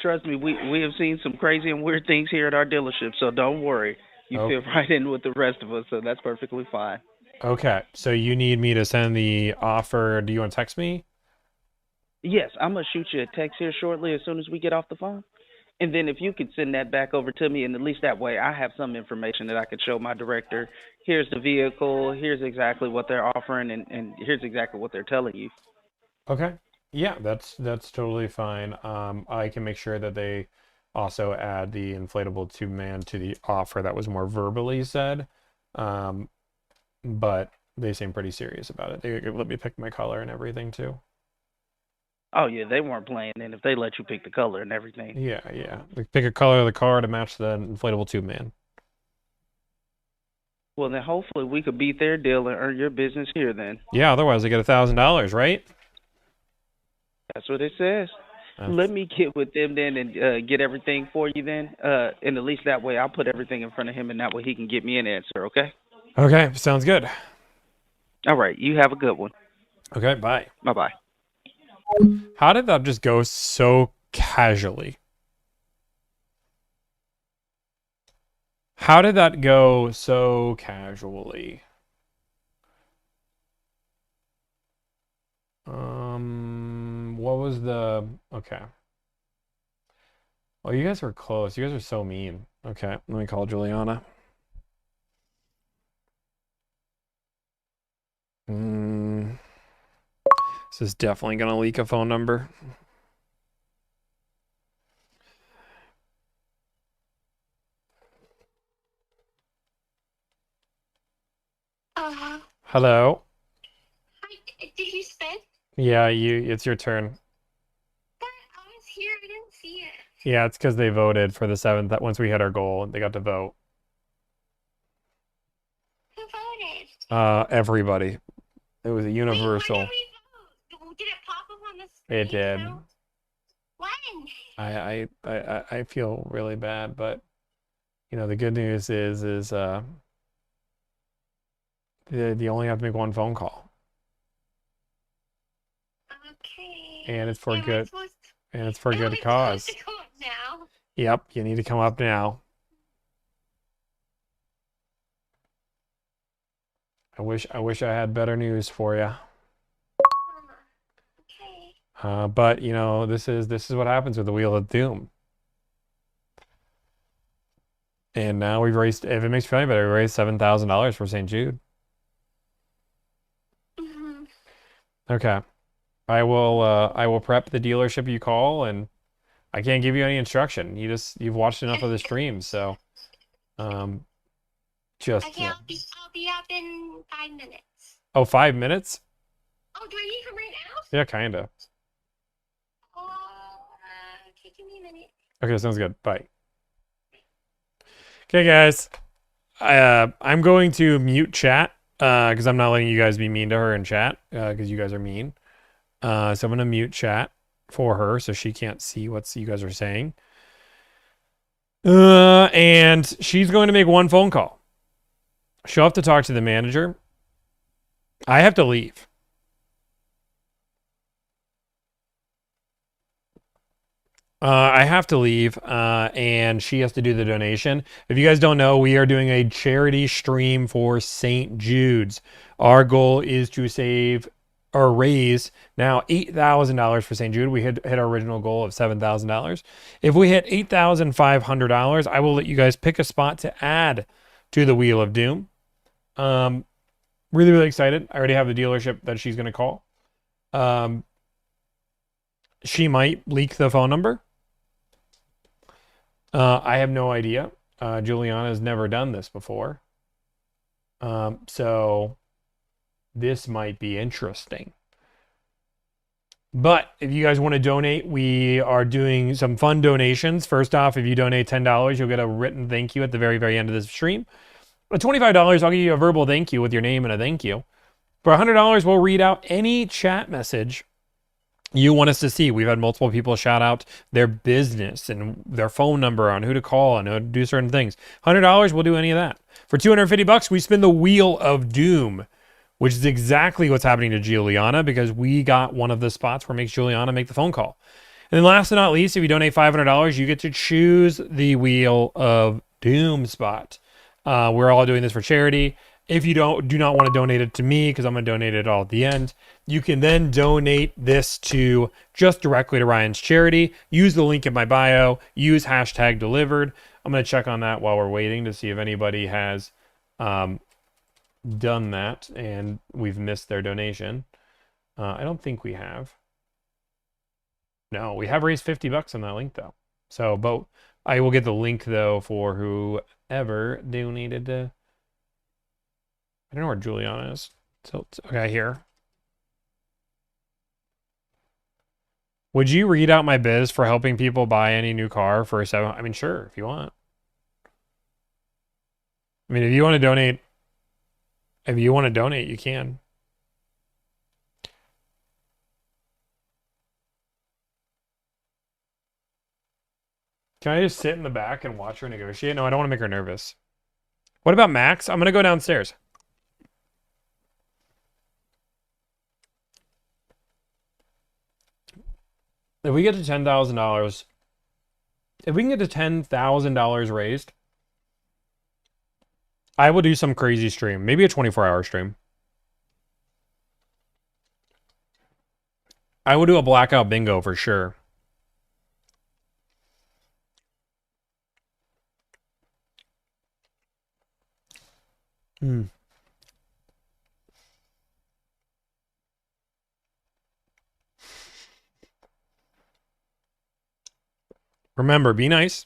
Speaker 9: Trust me, we have seen some crazy and weird things here at our dealership, so don't worry. You fit right in with the rest of us, so that's perfectly fine.
Speaker 1: Okay. So you need me to send the offer. Do you want to text me?
Speaker 9: Yes, I'm gonna shoot you a text here shortly as soon as we get off the phone. And then if you could send that back over to me, and at least that way I have some information that I could show my director. Here's the vehicle, here's exactly what they're offering, and here's exactly what they're telling you.
Speaker 1: Okay. Yeah, that's totally fine. I can make sure that they also add the inflatable tube man to the offer that was more verbally said. But they seem pretty serious about it. They let me pick my color and everything too.
Speaker 9: Oh yeah, they weren't playing then if they let you pick the color and everything.
Speaker 1: Yeah. Like, pick a color of the car to match the inflatable tube man.
Speaker 9: Well then hopefully we could beat their deal and earn your business here then.
Speaker 1: Yeah, otherwise I get $1,000, right?
Speaker 9: That's what it says. Let me get with them then and get everything for you then. And at least that way I'll put everything in front of him and that way he can get me an answer, okay?
Speaker 1: Okay, sounds good.
Speaker 9: All right, you have a good one.
Speaker 1: Okay, bye.
Speaker 9: Bye-bye.
Speaker 1: How did that just go so casually? How did that go so casually? What was the... Okay. Oh, you guys were close. You guys are so mean. Okay, let me call Juliana. This is definitely going to leak a phone number. Hello?
Speaker 2: Hi, did you spend?
Speaker 1: Yeah, it's your turn.
Speaker 2: But I was here, I didn't see it.
Speaker 1: Yeah, it's because they voted for the 7th. That once we hit our goal, they got to vote.
Speaker 2: Who voted?
Speaker 1: Everybody. It was a universal.
Speaker 2: Did it pop up on the screen?
Speaker 1: It did.
Speaker 2: When?
Speaker 1: I feel really bad, but the good news is you only have to make one phone call.
Speaker 2: Okay.
Speaker 1: And it's for good. And it's for a good
Speaker 2: I
Speaker 1: cause.
Speaker 2: have to go up now.
Speaker 1: Yep, you need to come up now. I wish I had better news for you.
Speaker 2: Okay.
Speaker 1: But this is what happens with the Wheel of Doom. And now we've raised, if it makes you feel any better, we raised $7,000 for St. Jude.
Speaker 2: Mm-hmm.
Speaker 1: Okay. I will prep the dealership you call, and I can't give you any instruction. You've watched enough of the stream, so just
Speaker 2: Okay, I'll be up in 5 minutes.
Speaker 1: Oh, 5 minutes?
Speaker 2: Oh, do I need to come right now?
Speaker 1: Yeah, kinda.
Speaker 2: Okay, give me a minute.
Speaker 1: Okay, sounds good. Bye. Okay, guys. I'm going to mute chat because I'm not letting you guys be mean to her in chat because you guys are mean. So I'm going to mute chat for her so she can't see what you guys are saying. And she's going to make one phone call. She'll have to talk to the manager. I have to leave. I have to leave, and she has to do the donation. If you guys don't know, we are doing a charity stream for St. Jude's. Our goal is to save or raise now $8,000 for St. Jude. We hit our original goal of $7,000. If we hit $8,500, I will let you guys pick a spot to add to the Wheel of Doom. Really, really excited. I already have the dealership that she's going to call. She might leak the phone number. I have no idea. Juliana has never done this before. So this might be interesting. But if you guys want to donate, we are doing some fun donations. First off, if you donate $10, you'll get a written thank you at the very, very end of this stream. At $25, I'll give you a verbal thank you with your name and a thank you. For $100, we'll read out any chat message you want us to see. We've had multiple people shout out their business and their phone number on who to call and who to do certain things. $100, we'll do any of that. For $250, we spin the Wheel of Doom, which is exactly what's happening to Juliana because we got one of the spots where it makes Juliana make the phone call. And then last but not least, if you donate $500, you get to choose the Wheel of Doom spot. We're all doing this for charity. If you do not want to donate it to me, because I'm going to donate it all at the end, you can then donate this to just directly to Ryan's charity. Use the link in my bio. Use hashtag Delivrd. I'm going to check on that while we're waiting to see if anybody has done that and we've missed their donation. I don't think we have. No, we have raised $50 on that link though. So, but I will get the link though for whoever donated to. I don't know where Juliana is. So, okay, here. Would you read out my biz for helping people buy any new car for $7? I mean, sure, if you want. I mean, if you want to donate, you can. Can I just sit in the back and watch her negotiate? No, I don't want to make her nervous. What about Max? I'm going to go downstairs. If we get to $10,000, if we can get to $10,000 raised, I will do some crazy stream. Maybe a 24-hour stream. I will do a blackout bingo for sure. Remember, be nice.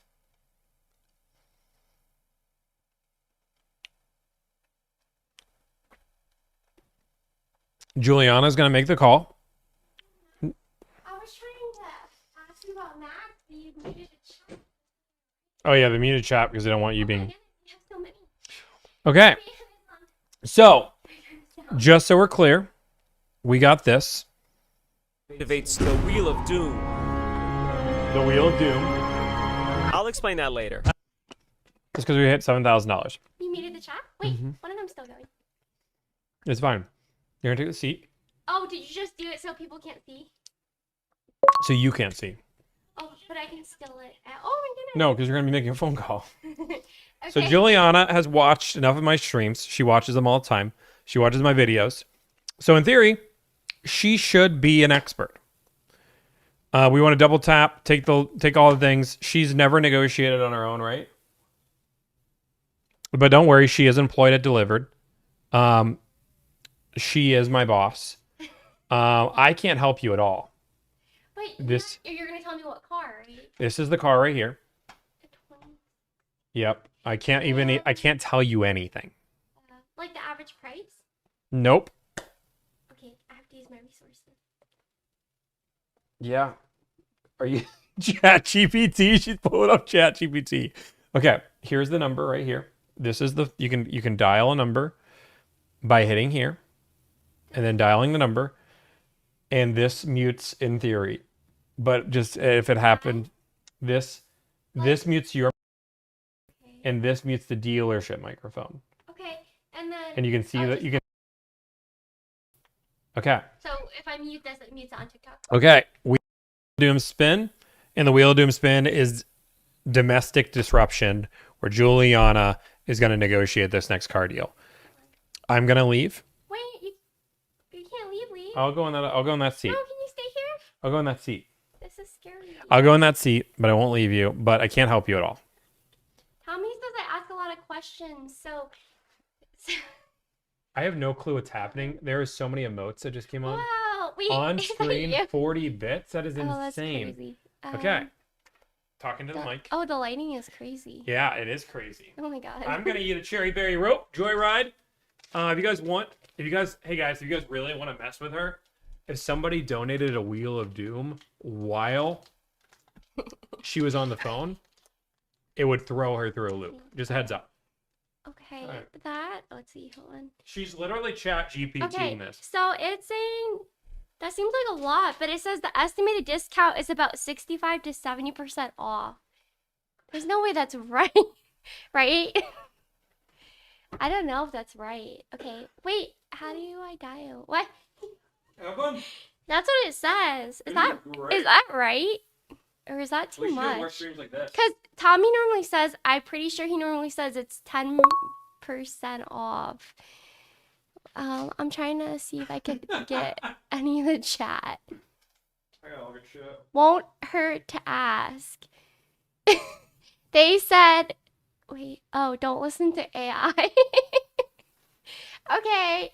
Speaker 1: Juliana's going to make the call.
Speaker 2: I was trying to ask you about Max, but you muted a chat.
Speaker 1: Oh, yeah, the muted chat because they don't want you being...
Speaker 2: You have so many.
Speaker 1: Okay. So, just so we're clear, we got this.
Speaker 19: Activates the Wheel of Doom.
Speaker 1: The Wheel of Doom.
Speaker 19: I'll explain that later.
Speaker 1: Just because we hit $7,000.
Speaker 2: You muted the chat? Wait, one of them's still going.
Speaker 1: It's fine. You're going to take the seat
Speaker 2: Oh, did you just do it so people can't see?
Speaker 1: so you can't see.
Speaker 2: Oh, but I can still it. Oh my goodness.
Speaker 1: No, because you're going to be making a phone call.
Speaker 2: Okay.
Speaker 1: So Juliana has watched enough of my streams. She watches them all the time. She watches my videos. So in theory, she should be an expert. We want to double tap, take all the things. She's never negotiated on her own, right? But don't worry, she is employed at Delivrd. She is my boss. I can't help you at all.
Speaker 2: Wait, you're going to tell me what car, right?
Speaker 1: This is the car right here. Yep. I can't tell you anything.
Speaker 2: Like the average price?
Speaker 1: Nope.
Speaker 2: Okay, I have to use my resources.
Speaker 1: Yeah. Are you ChatGPT? She's pulling up ChatGPT. Okay, here's the number right here. This is the you can dial a number by hitting here and then dialing the number, and this mutes in theory. But just if it happened, this mutes your and this mutes the dealership microphone.
Speaker 2: Okay, and then
Speaker 1: And you can see that you can. Okay.
Speaker 2: So if I mute this, it mutes it on TikTok.
Speaker 1: Okay. Wheel of Doom spin, and the Wheel of Doom spin is domestic disruption, where Juliana is going to negotiate this next car deal. I'm going to leave.
Speaker 2: Wait, you can't leave.
Speaker 1: I'll go in that seat.
Speaker 2: No, can you stay here?
Speaker 1: I'll go in that seat.
Speaker 2: This is scary.
Speaker 1: I'll go in that seat, but I won't leave you. But I can't help you at all.
Speaker 2: Tommy says I ask a lot of questions, so
Speaker 1: I have no clue what's happening. There are so many emotes that just came on.
Speaker 2: wow. Wait,
Speaker 1: On
Speaker 2: is that
Speaker 1: screen,
Speaker 2: you?
Speaker 1: 40 bits? That is
Speaker 2: Oh, that's
Speaker 1: insane.
Speaker 2: crazy.
Speaker 1: Okay. Talking to the mic.
Speaker 2: Oh, the lighting is crazy.
Speaker 1: Yeah, it is crazy.
Speaker 2: Oh my god.
Speaker 1: I'm gonna eat a cherry berry rope joyride. Hey guys, if you guys really want to mess with her, if somebody donated a Wheel of Doom while she was on the phone, it would throw her through a loop. Just a heads up.
Speaker 2: Okay,
Speaker 1: Alright.
Speaker 2: let's see, hold on.
Speaker 1: She's literally ChatGPTing
Speaker 2: Okay,
Speaker 1: this.
Speaker 2: so it's saying, that seems like a lot, but it says the estimated discount is about 65 to 70% off. There's no way that's right, right? I don't know if that's right. Okay, wait, how do I dial? What? That's what it says. Is that right? Or is that too much? Because Tommy normally says, I'm pretty sure he normally says it's 10% off. I'm trying to see if I could get any of the chat. Won't hurt to ask. They said, wait, oh, don't listen to AI. Okay.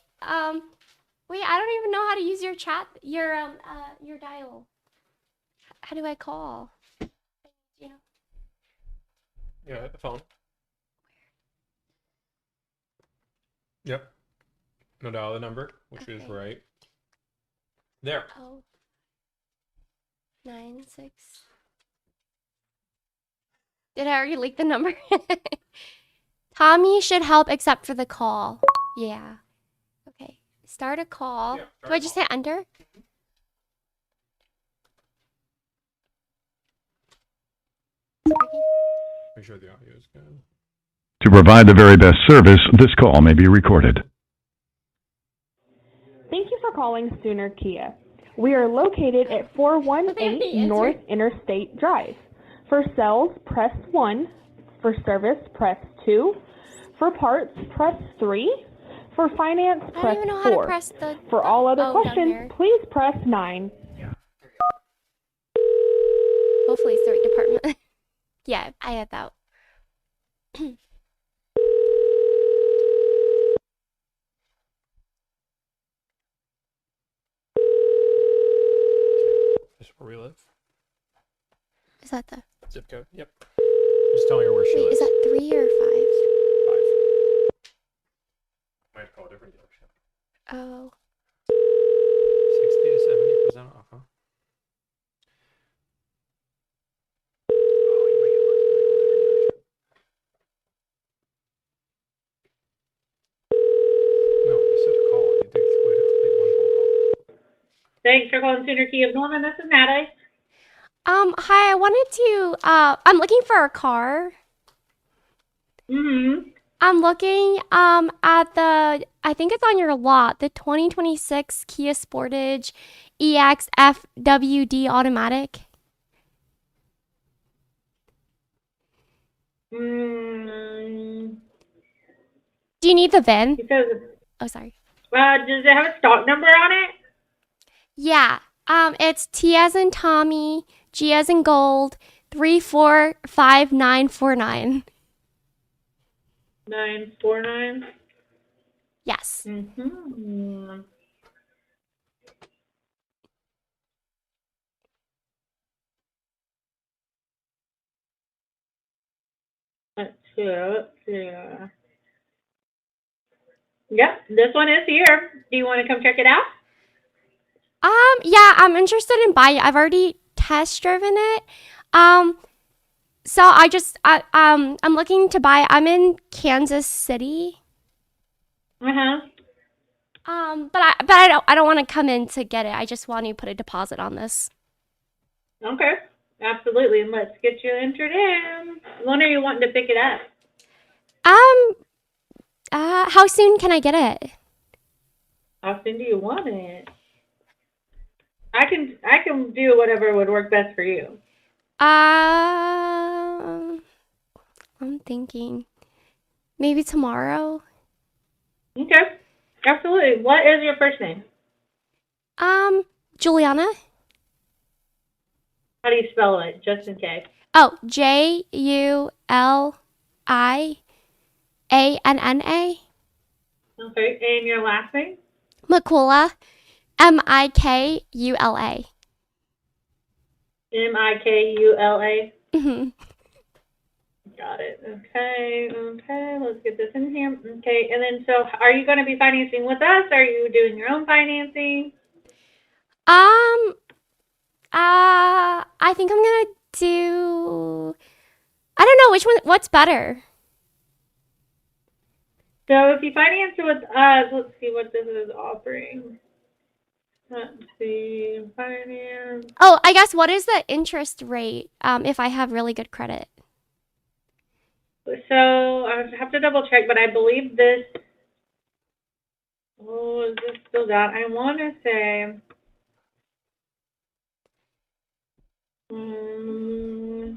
Speaker 2: Wait, I don't even know how to use your chat, your dial. How do I call? You know.
Speaker 1: Yeah, hit the phone. Yep. No, dial the number, which is right there.
Speaker 2: Oh. 96. Did I already leak the number? Tommy should help except for the call. Yeah. Okay. Start a call.
Speaker 1: Yeah,
Speaker 2: Do I just hit enter?
Speaker 1: Make sure the audio is good.
Speaker 12: To provide the very best service, this call may be recorded.
Speaker 13: Thank you for calling Sooner Kia. We are located at 418 North Interstate Drive. For sales, press 1. For service, press 2. For parts, press 3. For finance,
Speaker 2: I don't
Speaker 13: press
Speaker 2: even know how to
Speaker 13: 4.
Speaker 2: press the.
Speaker 13: For all other
Speaker 2: down
Speaker 13: questions,
Speaker 2: here.
Speaker 13: please press 9.
Speaker 2: Hopefully it's the right department. Yeah, I had that.
Speaker 1: Is where we live.
Speaker 2: Is that the
Speaker 1: Zip code. Yep. Just telling her where she
Speaker 2: wait?
Speaker 1: lives.
Speaker 2: Is that 3 or 5?
Speaker 1: Might call a different dealership.
Speaker 2: Oh.
Speaker 1: 60 to 70% off, huh? No, you said a call. You did wait one phone call.
Speaker 21: Thanks for calling Sooner Key of Norman. This is Natalie.
Speaker 2: Hi. I wanted to. I'm looking for a car.
Speaker 21: Mm-hmm.
Speaker 2: I'm looking at the. I think it's on your lot. The 2026 Kia Sportage EX FWD automatic.
Speaker 21: Mm,
Speaker 2: Do you need the VIN?
Speaker 21: because,
Speaker 2: Oh, sorry.
Speaker 21: does it have a stock number on it?
Speaker 2: Yeah. It's T as in Tommy, G as in gold, 345949.
Speaker 21: 949.
Speaker 2: Yes.
Speaker 21: Mm-hmm. Let's see. Yep, this one is here. Do you want to come check it out?
Speaker 2: Yeah, I'm interested in buying it. I've already test driven it. So I'm looking to buy. I'm in Kansas City.
Speaker 21: Uh-huh.
Speaker 2: But I don't want to come in to get it. I just want to put a deposit on this.
Speaker 21: Okay. Absolutely. And let's get you entered in. When are you wanting to pick it up?
Speaker 2: How soon can I get it?
Speaker 21: How soon do you want it? I can do whatever would work best for you.
Speaker 2: I'm thinking maybe tomorrow.
Speaker 21: Okay. Absolutely. What is your first name?
Speaker 2: Juliana.
Speaker 21: How do you spell it, just in case?
Speaker 2: Oh, JULIANNA.
Speaker 21: Okay. And your last name?
Speaker 2: Mikula. MIKULA.
Speaker 21: MIKULA.
Speaker 2: Mhm.
Speaker 21: Got it. Okay. Let's get this in here. Okay. And then, so are you going to be financing with us? Are you doing your own financing?
Speaker 2: I think I'm gonna do. I don't know which one. What's better?
Speaker 21: So if you finance it with us, let's see what this is offering. Let's see, finance.
Speaker 2: Oh, I guess what is the interest rate? If I have really good credit.
Speaker 21: So I have to double check, but I believe this. Oh, is this still down? I want to say.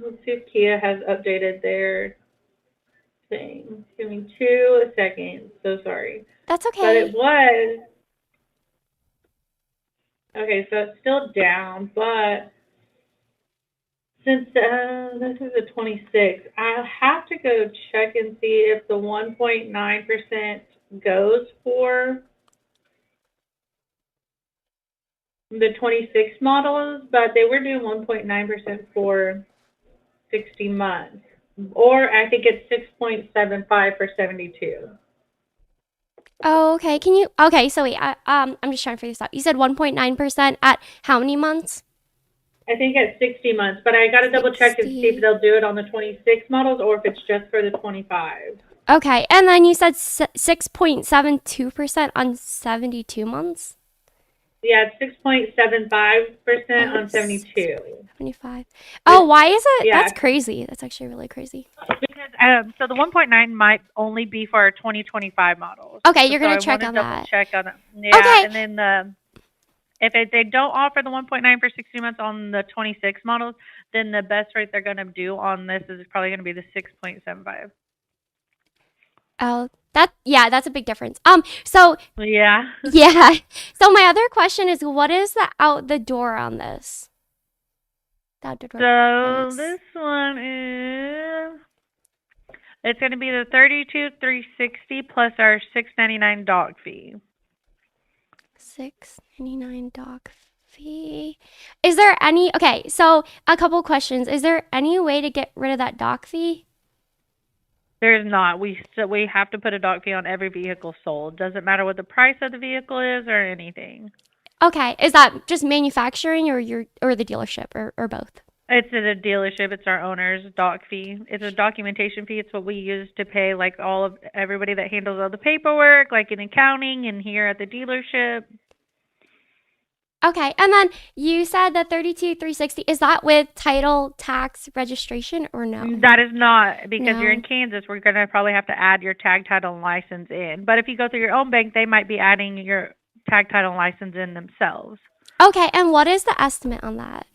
Speaker 21: Let's see if Kia has updated their thing. Give me 2 seconds. So sorry.
Speaker 2: That's okay.
Speaker 21: But it was. Okay, so it's still down, but since this is a 26, I'll have to go check and see if the 1.9% goes for the 26 models, but they were doing 1.9% for 60 months. Or I think it's 6.75 for 72.
Speaker 2: Oh, okay. Can you? Okay, so wait. I'm just trying to figure this out. You said 1.9% at how many months?
Speaker 21: I think at 60 months, but I got to double check and see if they'll do it on the 26 models or if it's just for the 25.
Speaker 2: Okay, and then you said 6.72% on 72 months.
Speaker 21: Yeah, it's 6.75% on 72.
Speaker 2: 75. Oh, why is it?
Speaker 21: Yeah.
Speaker 2: That's crazy. That's actually really crazy.
Speaker 22: Because so the 1.9 might only be for our 2025 models.
Speaker 2: Okay, you're gonna
Speaker 22: I
Speaker 2: check
Speaker 21: wanna
Speaker 2: on
Speaker 22: double
Speaker 2: that.
Speaker 22: check on it. Yeah,
Speaker 2: Okay.
Speaker 22: and then if they don't offer the 1.9 for 60 months on the 26 models, then the best rate they're going to do on this is probably going to be the 6.75.
Speaker 2: Oh, that's a big difference. So
Speaker 22: Yeah.
Speaker 2: yeah. So my other question is, what is the out the door on this? The out the door
Speaker 22: So
Speaker 2: price.
Speaker 22: this one is it's going to be the 32,360 plus our $699 dock fee.
Speaker 2: $6.99 dock fee. Is there any? Okay, so a couple questions. Is there any way to get rid of that dock fee?
Speaker 22: There's not. We have to put a dock fee on every vehicle sold. Doesn't matter what the price of the vehicle is or anything.
Speaker 2: Okay, is that just manufacturing or the dealership or both?
Speaker 22: It's at a dealership. It's our owner's dock fee. It's a documentation fee. It's what we use to pay like everybody that handles all the paperwork, like in accounting and here at the dealership.
Speaker 2: Okay, and then you said the 32,360. Is that with title, tax, registration, or no?
Speaker 22: That is not, because you're
Speaker 2: No.
Speaker 22: in Kansas. We're gonna probably have to add your tag, title, and license in. But if you go through your own bank, they might be adding your tag, title, and license in themselves.
Speaker 2: Okay, and what is the estimate on that?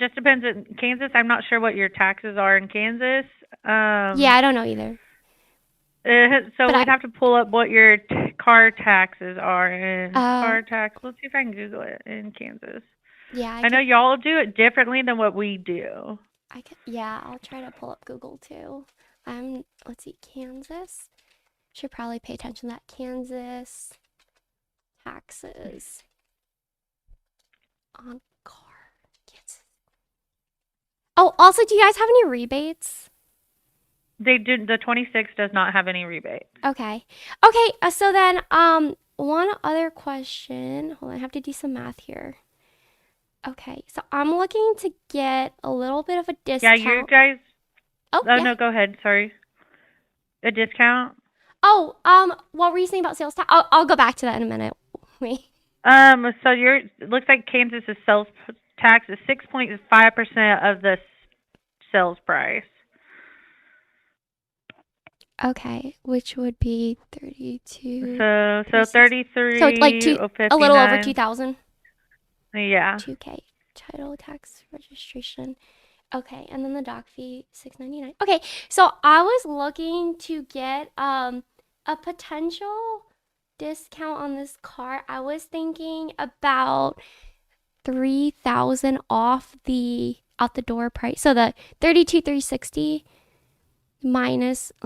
Speaker 22: Just depends. In Kansas, I'm not sure what your taxes are in Kansas.
Speaker 2: Yeah, I don't know either.
Speaker 22: So
Speaker 2: But
Speaker 22: we'd have to pull up what your car taxes are in car
Speaker 2: Oh.
Speaker 22: tax. Let's see if I can Google it in Kansas.
Speaker 2: Yeah,
Speaker 22: I know y'all do it differently than what we do.
Speaker 2: Yeah, I'll try to pull up Google too. Let's see, Kansas. Should probably pay attention to that. Kansas taxes on car. Kansas. Oh, also, do you guys have any rebates?
Speaker 22: They do. The 26 does not have any rebate.
Speaker 2: Okay. So then, one other question. Hold on, I have to do some math here. Okay, so I'm looking to get a little bit of a discount.
Speaker 22: Yeah, you guys.
Speaker 2: Oh,
Speaker 22: Oh
Speaker 2: yeah.
Speaker 22: no, go ahead. Sorry. A discount.
Speaker 2: Oh, what were you saying about sales tax? I'll go back to that in a minute. Wait.
Speaker 22: So it looks like Kansas's sales tax is 6.5% of the sales price.
Speaker 2: Okay, which would be 32.
Speaker 22: So 33.
Speaker 2: So like a little over
Speaker 22: 59.
Speaker 2: 2,000.
Speaker 22: Yeah.
Speaker 2: 2K title tax registration. Okay, and then the dock fee $6.99. Okay, so I was looking to get a potential discount on this car. I was thinking about 3,000 off the out the door price. So the 32,360 minus